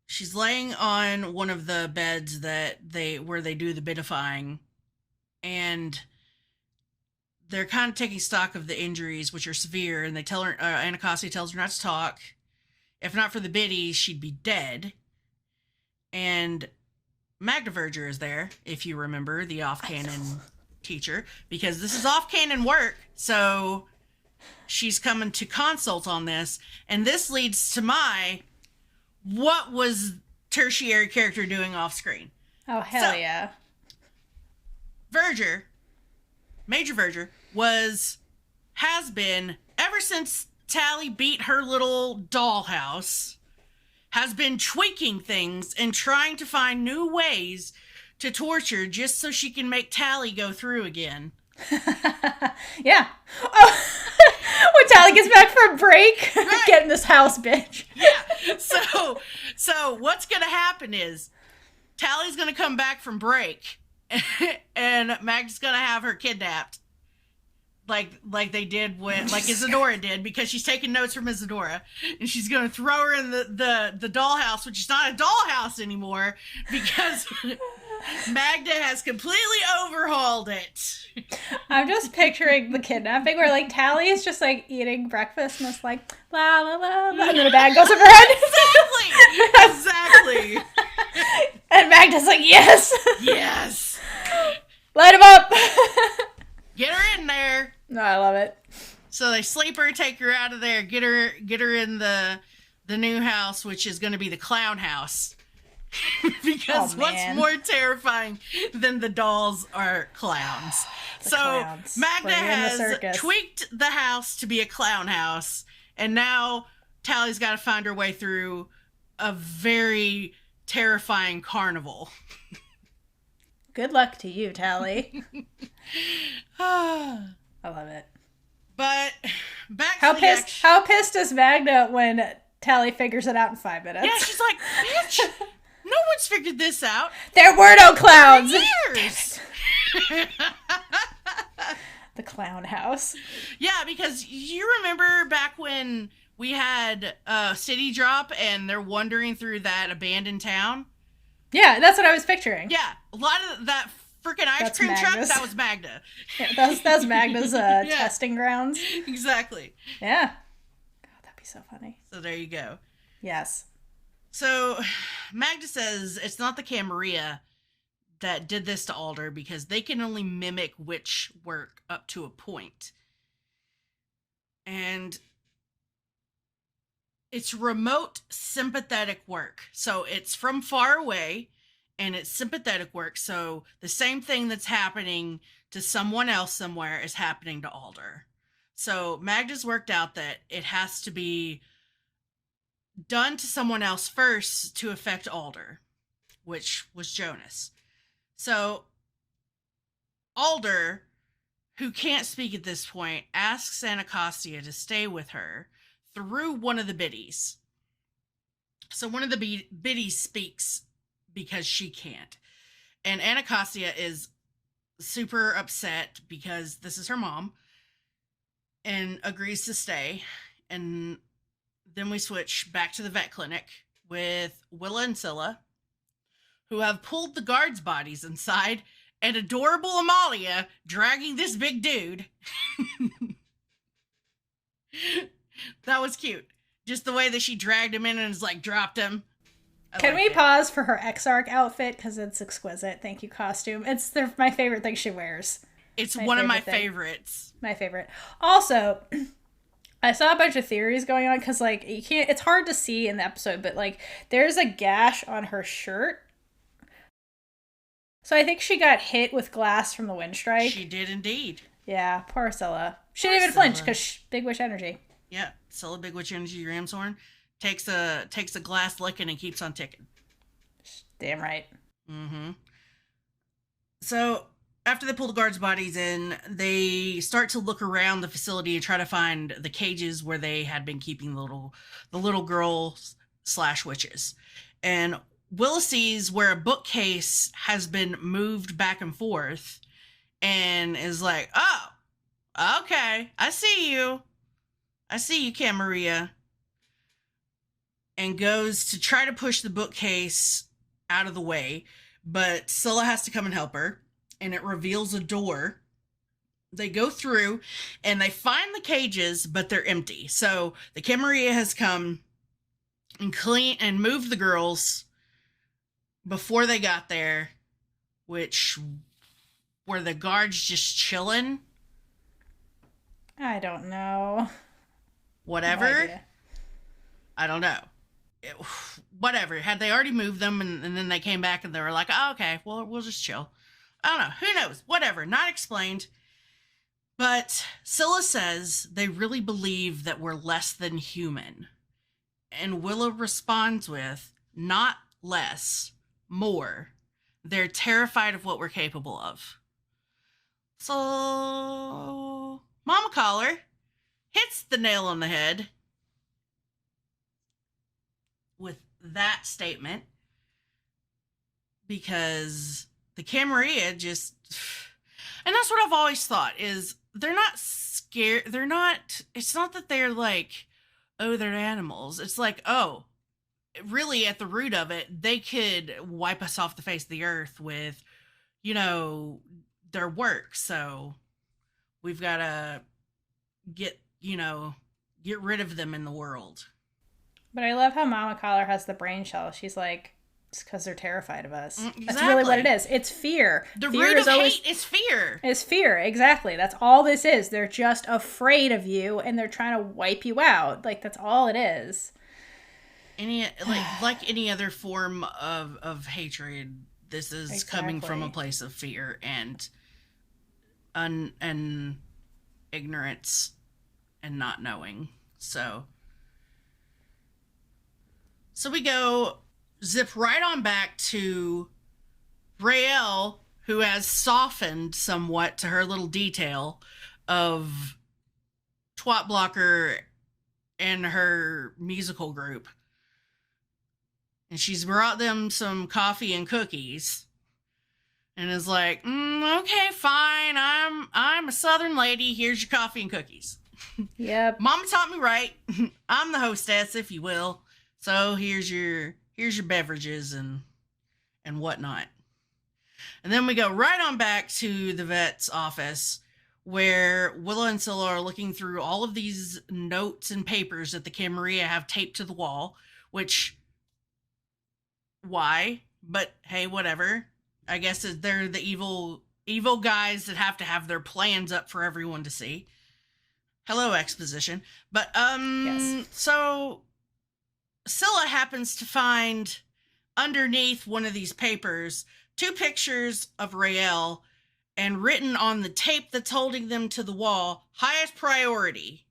she's laying on one of the beds where they do the bidifying, and they're kind of taking stock of the injuries, which are severe, and they tell her, Anacostia tells her not to talk. If not for the biddies, she'd be dead. And Magda Verger is there, if you remember, the off-canon teacher, because this is off-canon work, so she's coming to consult on this. And this leads to what was tertiary character doing off-screen? Oh, hell yeah. Major Verger has been, ever since Tally beat her little dollhouse, has been tweaking things and trying to find new ways to torture just so she can make Tally go through again. Yeah. Oh, when Tally gets back from break, right. Get in this house, bitch. Yeah. So what's going to happen is Tally's going to come back from break and Magda's going to have her kidnapped. Like they did like Isadora did, because she's taking notes from Isadora, and she's going to throw her in the dollhouse, which is not a dollhouse anymore because Magda has completely overhauled it. I'm just picturing the kidnapping where like Tally is just like eating breakfast and it's like la la la, la and then a bag goes over her head. Exactly. And Magda's like, yes, light him up. Get her in there. No, I love it. So they sleep her, take her out of there, get her in the new house, which is going to be the clown house. Because what's more terrifying than the dolls are clowns. So clowns. Magda has tweaked the house to be a clown house, and now Tally's got to find her way through a very terrifying carnival. Good luck to you, Tally. I love it. But back how to pissed how pissed is Magda when Tally figures it out in 5 minutes? Yeah, she's like, bitch, no one's figured this out. There were no clowns. For years. The clown house. Yeah, because you remember back when we had City Drop and they're wandering through that abandoned town? Yeah, that's what I was picturing. Yeah, a lot of that freaking ice cream truck, that was Magda. Yeah, that was Magda's yeah. Testing grounds. Exactly. Yeah. God, that'd be so funny. So there you go. Yes. So Magda says it's not the Camarilla that did this to Alder because they can only mimic witch work up to a point. And it's remote sympathetic work. So it's from far away and it's sympathetic work. So the same thing that's happening to someone else somewhere is happening to Alder. So Magda's worked out that it has to be done to someone else first to affect Alder, which was Jonas. So Alder, who can't speak at this point, asks Anacostia to stay with her through one of the biddies. So one of the biddies speaks because she can't. And Anacostia is super upset because this is her mom and agrees to stay. And then we switch back to the vet clinic with Willa and Scylla, who have pulled the guards' bodies inside, and adorable Amalia dragging this big dude. That was cute. Just the way that she dragged him in and just like dropped him. Can we pause for her Exarch outfit? Because it's exquisite. Thank you, costume. It's my favorite thing she wears. It's one of my favorites. My favorite. Also, I saw a bunch of theories going on because like you can't. It's hard to see in the episode, but like there's a gash on her shirt. So I think she got hit with glass from the wind strike. She did indeed. Yeah, poor Scylla. She didn't even flinch because big witch energy. Yeah, Scylla, big witch energy, Ramshorn takes a glass licking and keeps on ticking. Damn right. Mm-hmm. So after they pull the guards' bodies in, they start to look around the facility and try to find the cages where they had been keeping the little girls / witches. And Willa sees where a bookcase has been moved back and forth and is like, oh, okay, I see you, Camarilla. And goes to try to push the bookcase out of the way, but Scylla has to come and help her, and it reveals a door. They go through, and they find the cages, but they're empty. So the Camarilla has come and moved the girls before they got there, which were the guards just chilling? I don't know. Whatever. No idea. I don't know. Whatever. Had they already moved them and then they came back and they were like, oh, okay, well, we'll just chill. I don't know. Who knows? Whatever. Not explained. But Scylla says they really believe that we're less than human. And Willow responds with, not less, more. They're terrified of what we're capable of. So, Mama Collar hits the nail on the head with that statement, because the Camarilla just... And that's what I've always thought, is they're not scared. They're not... It's not that they're like, oh, they're animals. It's like, oh, really at the root of it, they could wipe us off the face of the earth with, their work. So we've got to get rid of them in the world. But I love how Mama Collar has the brain shell. She's like, it's because they're terrified of us. Exactly. That's really what it is. It's fear. The fear root of hate is fear. It's fear, exactly. That's all this is. They're just afraid of you, and they're trying to wipe you out. Like, that's all it is. Like any other form of hatred, this is coming from a place of fear and and ignorance and not knowing. So we go zip right on back to Raylla, who has softened somewhat to her little detail of Twat Blocker and her musical group. And she's brought them some coffee and cookies. And is like, okay, fine. I'm a Southern lady. Here's your coffee and cookies. Yep. Mama taught me right. I'm the hostess, if you will. So here's your beverages and whatnot. And then we go right on back to the vet's office, where Willow and Scylla are looking through all of these notes and papers that the Camarilla have taped to the wall, which, why? But hey, whatever. I guess they're the evil guys that have to have their plans up for everyone to see. Hello, exposition. But, yes. So Scylla happens to find underneath one of these papers 2 pictures of Raylla, and written on the tape that's holding them to the wall, highest priority.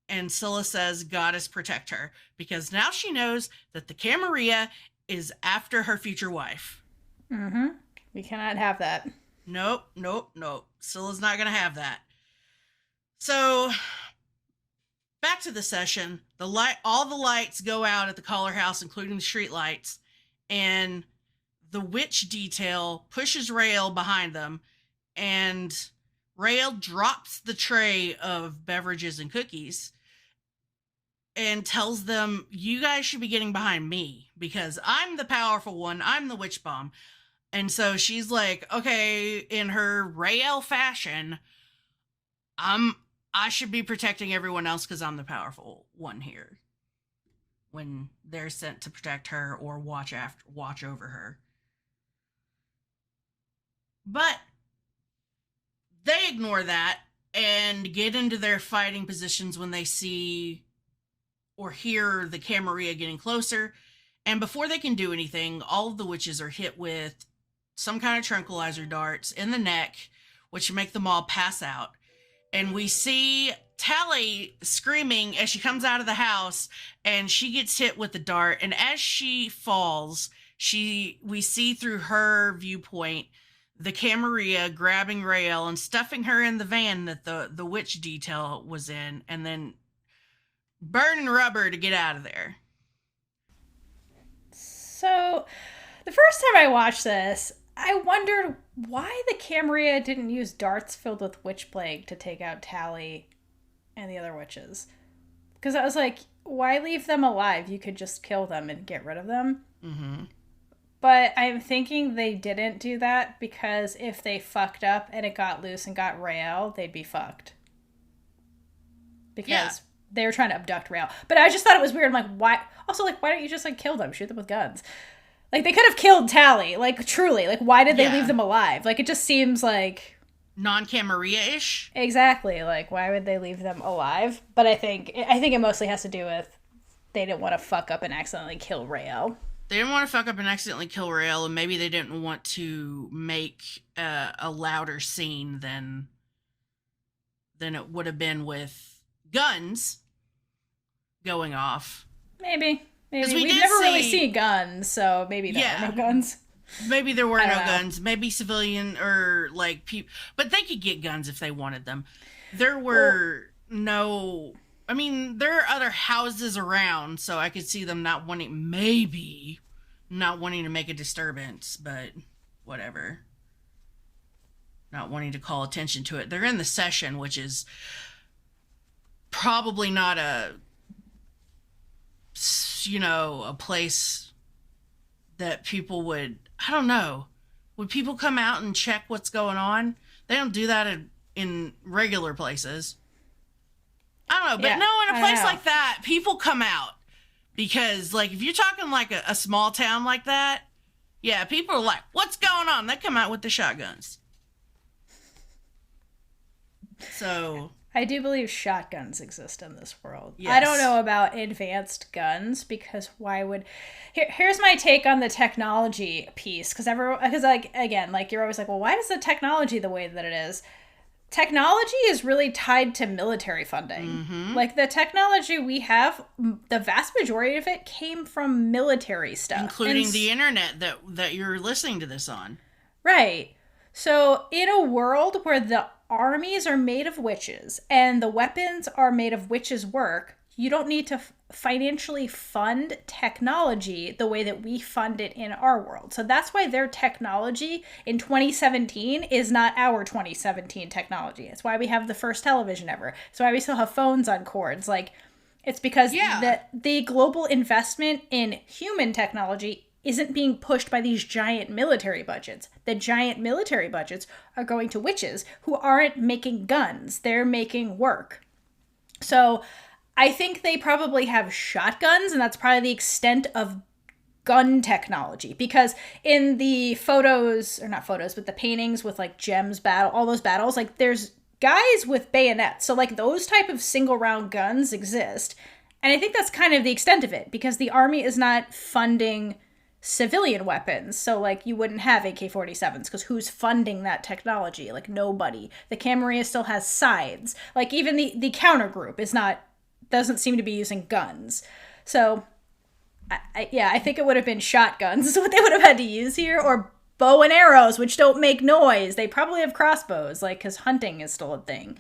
And Scylla says, Goddess protect her, because now she knows that the Camarilla is after her future wife. Mm-hmm. We cannot have that. Nope. Scylla's not going to have that. So, back to the session. All the lights go out at the Collar House, including the street lights, and the witch detail pushes Raylla behind them, and Raylla drops the tray of beverages and cookies and tells them, you guys should be getting behind me, because I'm the powerful one. I'm the witch bomb. And so she's like, okay, in her Raylla fashion, I should be protecting everyone else because I'm the powerful one here, when they're sent to protect her or watch over her. But they ignore that and get into their fighting positions when they see or hear the Camarilla getting closer. And before they can do anything, all of the witches are hit with some kind of tranquilizer darts in the neck, which make them all pass out. And we see Tally screaming as she comes out of the house, and she gets hit with the dart. And as she falls, we see through her viewpoint the Camarilla grabbing Raylla and stuffing her in the van that the witch detail was in, and then burning rubber to get out of there. So, the first time I watched this, I wondered why the Camarilla didn't use darts filled with witch plague to take out Tally and the other witches. Because I was like, why leave them alive? You could just kill them and get rid of them. Mm-hmm. But I'm thinking they didn't do that because if they fucked up and it got loose and got Raylla, they'd be fucked. Because they were trying to abduct Raylla. But I just thought it was weird. I'm like, why? Also, like, why don't you just, like, kill them? Shoot them with guns. Like, they could have killed Tally. Like, truly. Like, why did they leave them alive? Like, it just seems like... non-Camarilla-ish? Exactly. Like, why would they leave them alive? But I think it mostly has to do with they didn't want to fuck up and accidentally kill Raylla. They didn't want to fuck up and accidentally kill Raylla, and maybe they didn't want to make a louder scene than than it would have been with guns going off. Maybe. We We've never really seen guns, so maybe there are no guns. Maybe there were no guns. Maybe civilian or like people, but they could get guns if they wanted them. There were no. I mean, there are other houses around, so I could see them not wanting to make a disturbance, but whatever. Not wanting to call attention to it. They're in the session, which is probably not a place that people would, I don't know. Would people come out and check what's going on? They don't do that in regular places. I don't know, but in a place like that, people come out. Because, like, if you're talking like a small town like that, yeah, people are like, what's going on? They come out with the shotguns. So I do believe shotguns exist in this world. Yes. I don't know about advanced guns, because why would... Here's my take on the technology piece, because you're always like, well, why is the technology the way that it is? Technology is really tied to military funding. Mm-hmm. Like, the technology we have, the vast majority of it came from military stuff. Including the internet that you're listening to this on. Right. So, in a world where the armies are made of witches and the weapons are made of witches' work, you don't need to financially fund technology the way that we fund it in our world. So that's why their technology in 2017 is not our 2017 technology. It's why we have the first television ever. It's why we still have phones on cords. Like, it's because the global investment in human technology isn't being pushed by these giant military budgets. The giant military budgets are going to witches who aren't making guns. They're making work. So I think they probably have shotguns, and that's probably the extent of gun technology. Because in the the paintings with like gems battle, all those battles, like there's guys with bayonets. So like those type of single round guns exist. And I think that's kind of the extent of it, because the army is not funding civilian weapons. So like you wouldn't have AK-47s, because who's funding that technology? Like nobody. The Camarilla still has sides. Like even the counter group doesn't seem to be using guns. So I think it would have been shotguns is what they would have had to use here, or bow and arrows, which don't make noise. They probably have crossbows, like, because hunting is still a thing.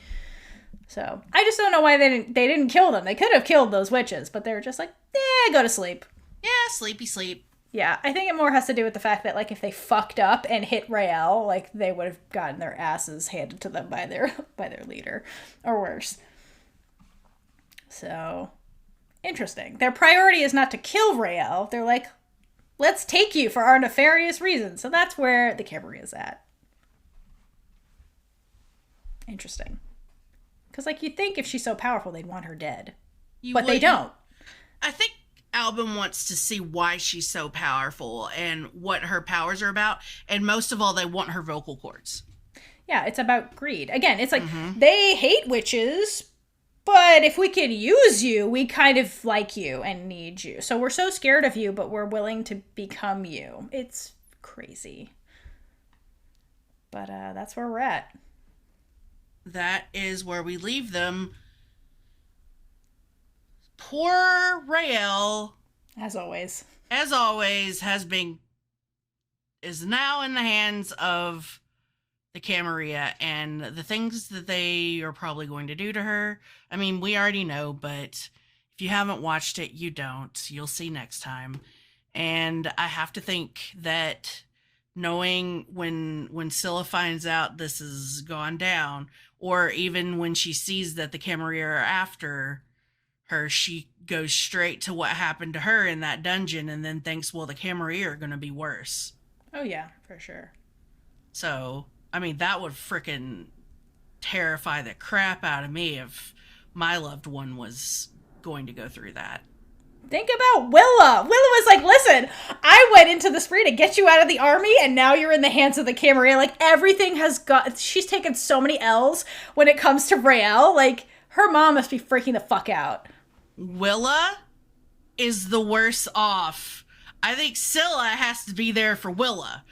So I just don't know why they didn't kill them. They could have killed those witches, but they were just like, go to sleep. Yeah, sleepy sleep. Yeah, I think it more has to do with the fact that, like, if they fucked up and hit Raylla, like, they would have gotten their asses handed to them by their leader, or worse. So, interesting. Their priority is not to kill Raylla. They're like, let's take you for our nefarious reasons. So that's where the Camarilla is at. Interesting. Because, like, you'd think if she's so powerful, they'd want her dead. But they don't. I think Albin wants to see why she's so powerful and what her powers are about. And most of all, they want her vocal cords. Yeah, it's about greed. Again, it's like, they hate witches, but if we could use you, we kind of like you and need you. So we're so scared of you, but we're willing to become you. It's crazy. But that's where we're at. That is where we leave them. Poor Raylla, as always, is now in the hands of the Camarilla, and the things that they are probably going to do to her. I mean, we already know, but if you haven't watched it, you don't. You'll see next time. And I have to think that knowing when Scylla finds out this has gone down, or even when she sees that the Camarilla are after her, she goes straight to what happened to her in that dungeon and then thinks, well, the Camarilla are going to be worse. Oh, yeah, for sure. So, I mean, that would frickin' terrify the crap out of me if my loved one was going to go through that. Think about Willa. Willa was like, listen, I went into the spree to get you out of the army, and now you're in the hands of the Camarilla. Like, everything she's taken so many L's when it comes to Raylla. Like, her mom must be freaking the fuck out. Willa is the worse off. I think Scylla has to be there for Willa.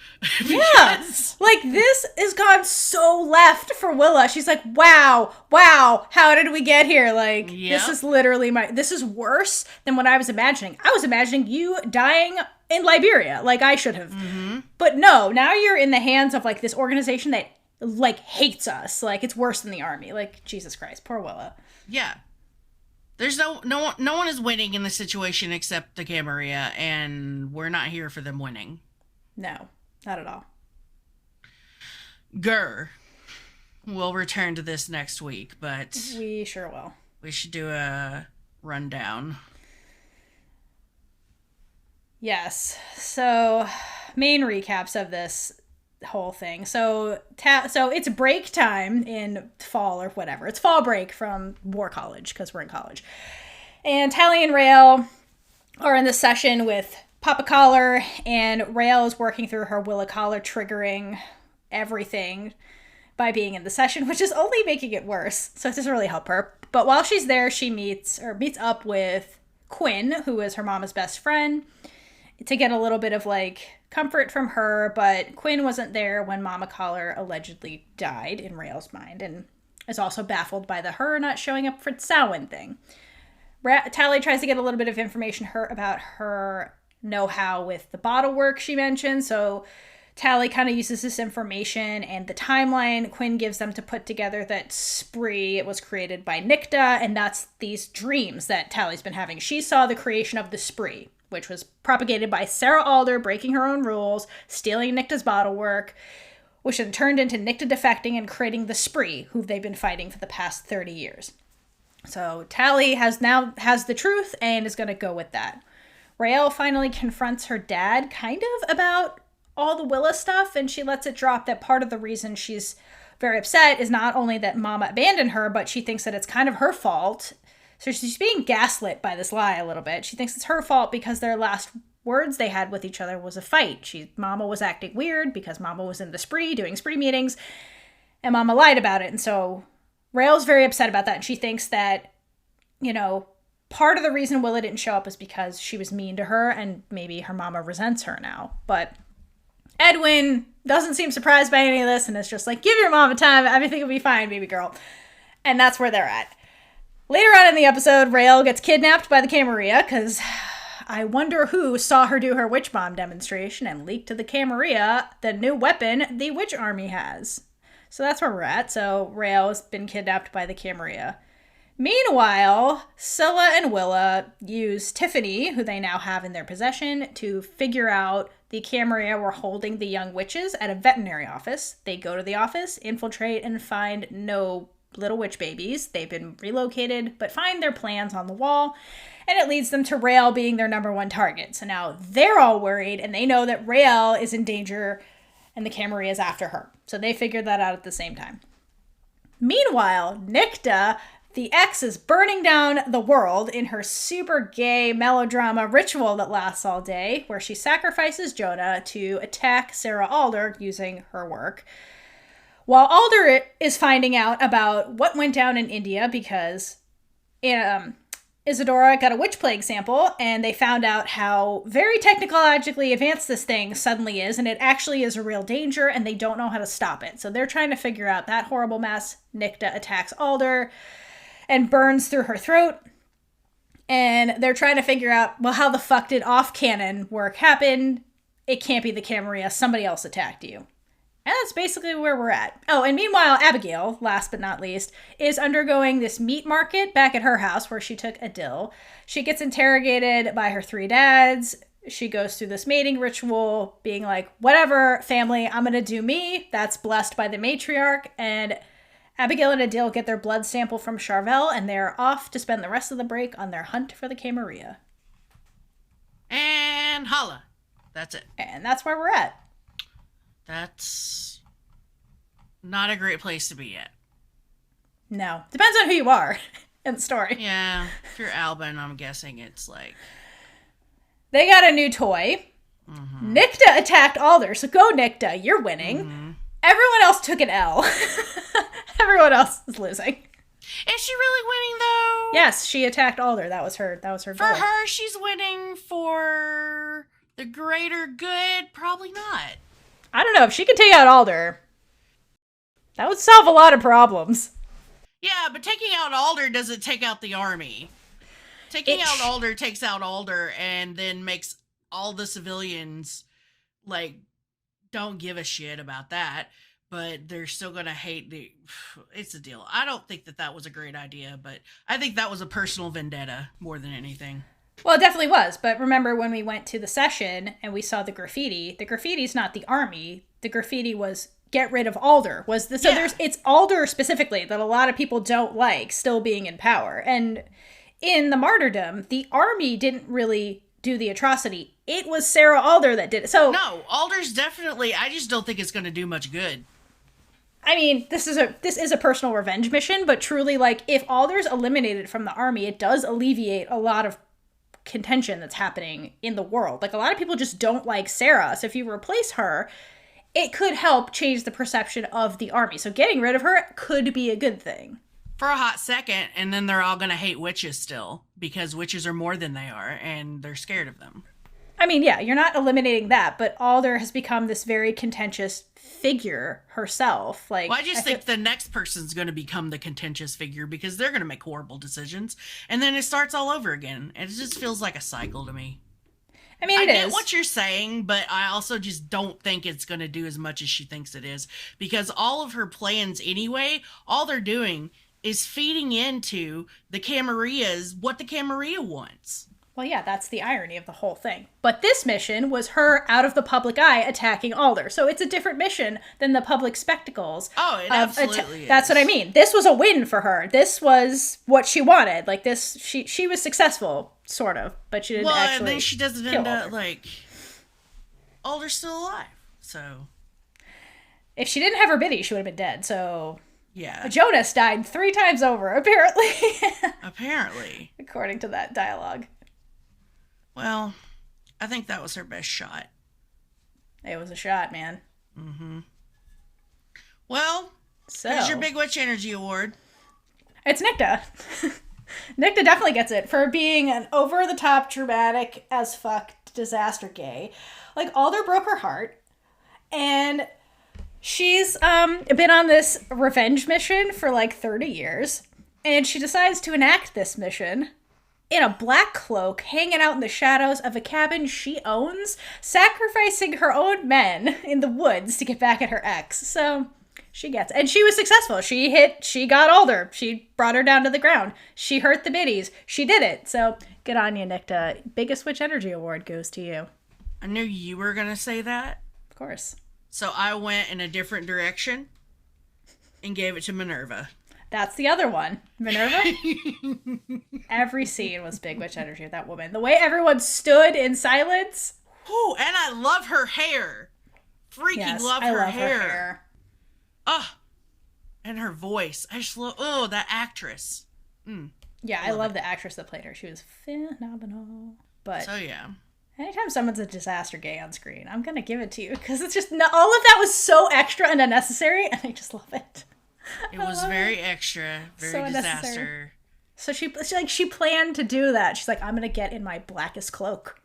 Yes. Like, this has gone so left for Willa. She's like, wow, how did we get here? Like, This is literally this is worse than what I was imagining. I was imagining you dying in Liberia, like I should have. Mm-hmm. But no, now you're in the hands of, like, this organization that, like, hates us. Like, it's worse than the army. Like, Jesus Christ, poor Willa. Yeah. There's no one is winning in the situation except the Camarilla, and we're not here for them winning. No, not at all. Grr. We'll return to this next week, but... We sure will. We should do a rundown. Yes. So, main recaps of this whole thing. So it's break time in fall or whatever. It's fall break from War College because we're in college. And Tally and Raylla are in the session with Papa Collar, and Raylla is working through her Willa Collar triggering everything by being in the session, which is only making it worse. So it doesn't really help her. But while she's there, she meets up with Quinn, who is her mama's best friend, to get a little bit of, like, comfort from her. But Quinn wasn't there when Mama Collar allegedly died, in Raylla's mind, and is also baffled by her not showing up for Samhain thing. Tally tries to get a little bit of information about her know-how with the bottle work she mentioned. So Tally kind of uses this information and the timeline Quinn gives them to put together that spree was created by Nicta, and that's these dreams that Tally's been having. She saw the creation of the spree, which was propagated by Sarah Alder breaking her own rules, stealing Nicta's bottle work, which then turned into Nicta defecting and creating the spree, who they've been fighting for the past 30 years. So Tally has the truth and is going to go with that. Raylla finally confronts her dad kind of about all the Willa stuff, and she lets it drop that part of the reason she's very upset is not only that Mama abandoned her, but she thinks that it's kind of her fault. So she's being gaslit by this lie a little bit. She thinks it's her fault because their last words they had with each other was a fight. Mama was acting weird because Mama was in the spree, doing spree meetings, and Mama lied about it. And so Raylla's very upset about that, and she thinks that, part of the reason Willa didn't show up is because she was mean to her, and maybe her mama resents her now. But Edwin doesn't seem surprised by any of this, and is just like, give your mama time, everything will be fine, baby girl. And that's where they're at. Later on in the episode, Raylla gets kidnapped by the Camarilla, because I wonder who saw her do her witch bomb demonstration and leaked to the Camarilla the new weapon the witch army has. So that's where we're at. So Raylla's been kidnapped by the Camarilla. Meanwhile, Scylla and Willa use Tiffany, who they now have in their possession, to figure out the Camarilla were holding the young witches at a veterinary office. They go to the office, infiltrate, and find no little witch babies. They've been relocated, but find their plans on the wall, and it leads them to Raylla being their number one target. So now they're all worried, and they know that Raylla is in danger, and the Camarilla is after her. So they figured that out at the same time. Meanwhile, Nicta, the ex, is burning down the world in her super gay melodrama ritual that lasts all day, where she sacrifices Jonah to attack Sarah Alder using her work. While Alder is finding out about what went down in India because Isadora got a witch plague sample, and they found out how very technologically advanced this thing suddenly is, and it actually is a real danger, and they don't know how to stop it. So they're trying to figure out that horrible mess. Nicta attacks Alder and burns through her throat, and they're trying to figure out, well, how the fuck did off-canon work happen? It can't be the Camarilla. Somebody else attacked you. And that's basically where we're at. Oh, and meanwhile, Abigail, last but not least, is undergoing this meat market back at her house where she took Adil. She gets interrogated by her three dads. She goes through this mating ritual, being like, whatever, family, I'm going to do me. That's blessed by the matriarch. And Abigail and Adil get their blood sample from Charvel, and they're off to spend the rest of the break on their hunt for the Camarilla. And holla. That's it. And that's where we're at. That's not a great place to be at. No. Depends on who you are in the story. Yeah. If you're Alban, I'm guessing it's like... They got a new toy. Mm-hmm. Nicta attacked Alder, so go Nicta. You're winning. Mm-hmm. Everyone else took an L. Everyone else is losing. Is she really winning, though? Yes, she attacked Alder. That was her For her, she's winning. For The greater good? Probably not. I don't know. If she could take out Alder, that would solve a lot of problems. Yeah, but taking out Alder doesn't take out the army. Taking out Alder takes out Alder and then makes all the civilians, like, don't give a shit about that. But they're still going to hate the... It's a deal. I don't think that was a great idea, but I think that was a personal vendetta more than anything. Well, it definitely was. But remember when we went to the session and we saw the graffiti's not the army. The graffiti was get rid of Alder. It's Alder specifically that a lot of people don't like still being in power. And in the martyrdom, the army didn't really do the atrocity. It was Sarah Alder that did it. So no, Alder's definitely... I just don't think it's going to do much good. I mean, this is a personal revenge mission, but truly, like, if Alder's eliminated from the army, it does alleviate a lot of contention that's happening in the world. Like, a lot of people just don't like Sarah, so if you replace her, it could help change the perception of the army. So getting rid of her could be a good thing. For a hot second, and then they're all going to hate witches still, because witches are more than they are, and they're scared of them. I mean, yeah, you're not eliminating that, but Alder has become this very contentious figure herself. Like, well, I just think the next person's going to become the contentious figure because they're going to make horrible decisions, and then it starts all over again. It just feels like a cycle to me. I mean, I get what you're saying, but I also just don't think it's going to do as much as she thinks it is, because all of her plans anyway, all they're doing is feeding into the Camarille's what the Camarilla wants. Well, yeah, that's the irony of the whole thing. But this mission was her out of the public eye attacking Alder. So it's a different mission than the public spectacles. Oh, it absolutely is. That's what I mean. This was a win for her. This was what she wanted. Like, this, she was successful, sort of. But she didn't actually. And then she doesn't end up, like, Alder's still alive. So. If she didn't have her biddy, she would have been dead. So. Yeah. Jonas died 3 times over, apparently. Apparently. According to that dialogue. Well, I think that was her best shot. It was a shot, man. Mm-hmm. Well, so here's your Big Witch Energy Award. It's Nicta. Nicta definitely gets it for being an over-the-top, dramatic as fuck disaster gay. Like, Alder broke her heart, and she's been on this revenge mission for like 30 years, and she decides to enact this mission in a black cloak, hanging out in the shadows of a cabin she owns, sacrificing her own men in the woods to get back at her ex. So she gets it. And she was successful. She got Alder. She brought her down to the ground. She hurt the biddies. She did it. So good on you, Nicta. Biggest Witch Energy Award goes to you. I knew you were going to say that. Of course. So I went in a different direction and gave it to Minerva. That's the other one. Minerva? Every scene was Big Witch Energy with that woman. The way everyone stood in silence. Ooh, and I love her hair. Freaking love her hair. Oh, and her voice. I just love, that actress. Yeah, I love the actress that played her. She was phenomenal. But so, yeah. Anytime someone's a disaster gay on screen, I'm going to give it to you. Because it's just, all of that was so extra and unnecessary, and I just love it. It was very extra, very disaster. So she planned to do that. She's like, I'm gonna get in my blackest cloak.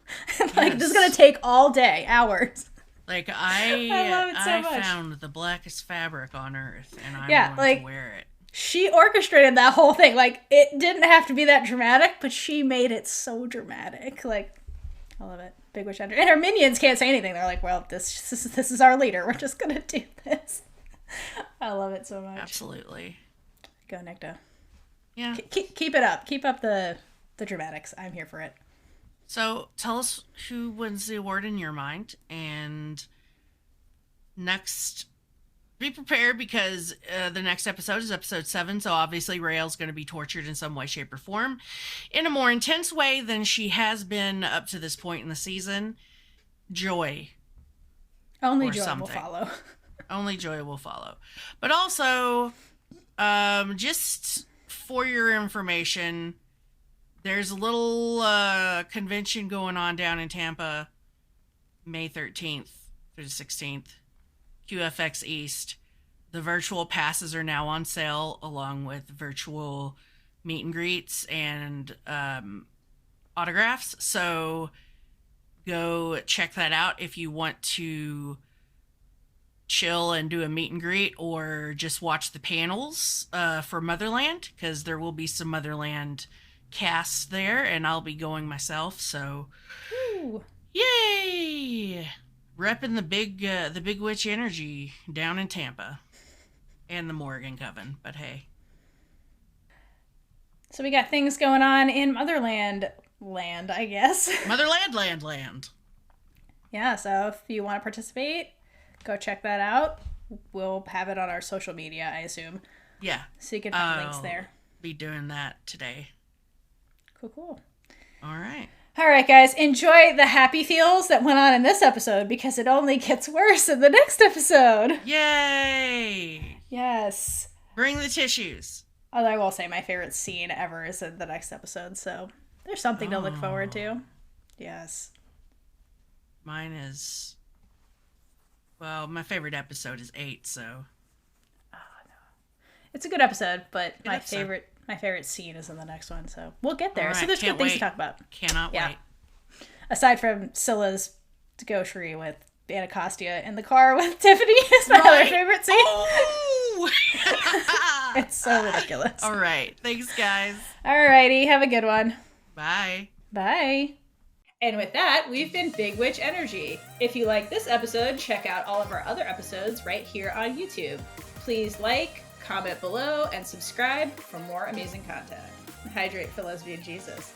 Like, this is gonna take all day, hours. Like, I love it so much. found the blackest fabric on earth, and I'm going to wear it. She orchestrated that whole thing. Like, it didn't have to be that dramatic, but she made it so dramatic. Like, I love it. Big Witch Energy. And her minions can't say anything. They're like, well, this is our leader. We're just gonna do this. I love it so much. Absolutely. Go, Nicta. Yeah. Keep it up. Keep up the dramatics. I'm here for it. So tell us who wins the award in your mind. And next, be prepared because the next episode is episode 7. So obviously Raylla's going to be tortured in some way, shape, or form in a more intense way than she has been up to this point in the season. Joy. Only Joy will follow. Only Joy will follow. But also, just for your information, there's a little convention going on down in Tampa, May 13th through the 16th, QFX East. The virtual passes are now on sale, along with virtual meet and greets and autographs. So go check that out if you want to chill and do a meet and greet or just watch the panels for Motherland, because there will be some Motherland casts there, and I'll be going myself. So, Ooh. yay! Repping the big witch energy down in Tampa and the Morgan Coven. But hey, so we got things going on in Motherland land, I guess. Motherland land. Yeah, so if you want to participate, go check that out. We'll have it on our social media, I assume. Yeah. So you can find links there. Be doing that today. Cool. All right. All right, guys. Enjoy the happy feels that went on in this episode, because it only gets worse in the next episode. Yay! Yes. Bring the tissues. Although I will say my favorite scene ever is in the next episode, so there's something to look forward to. Yes. Mine is... Well, my favorite episode is 8, so... Oh, no. It's a good episode, but my favorite scene is in the next one, so we'll get there. Right, so there's good things to talk about. Cannot wait. Aside from Scylla's gaucherie with Anacostia in the car with Tiffany is my other favorite scene. Oh! It's so ridiculous. All right. Thanks, guys. Alrighty. Have a good one. Bye. Bye. And with that, we've been Big Witch Energy. If you like this episode, check out all of our other episodes right here on YouTube. Please like, comment below, and subscribe for more amazing content. Hydrate for Lesbian Jesus.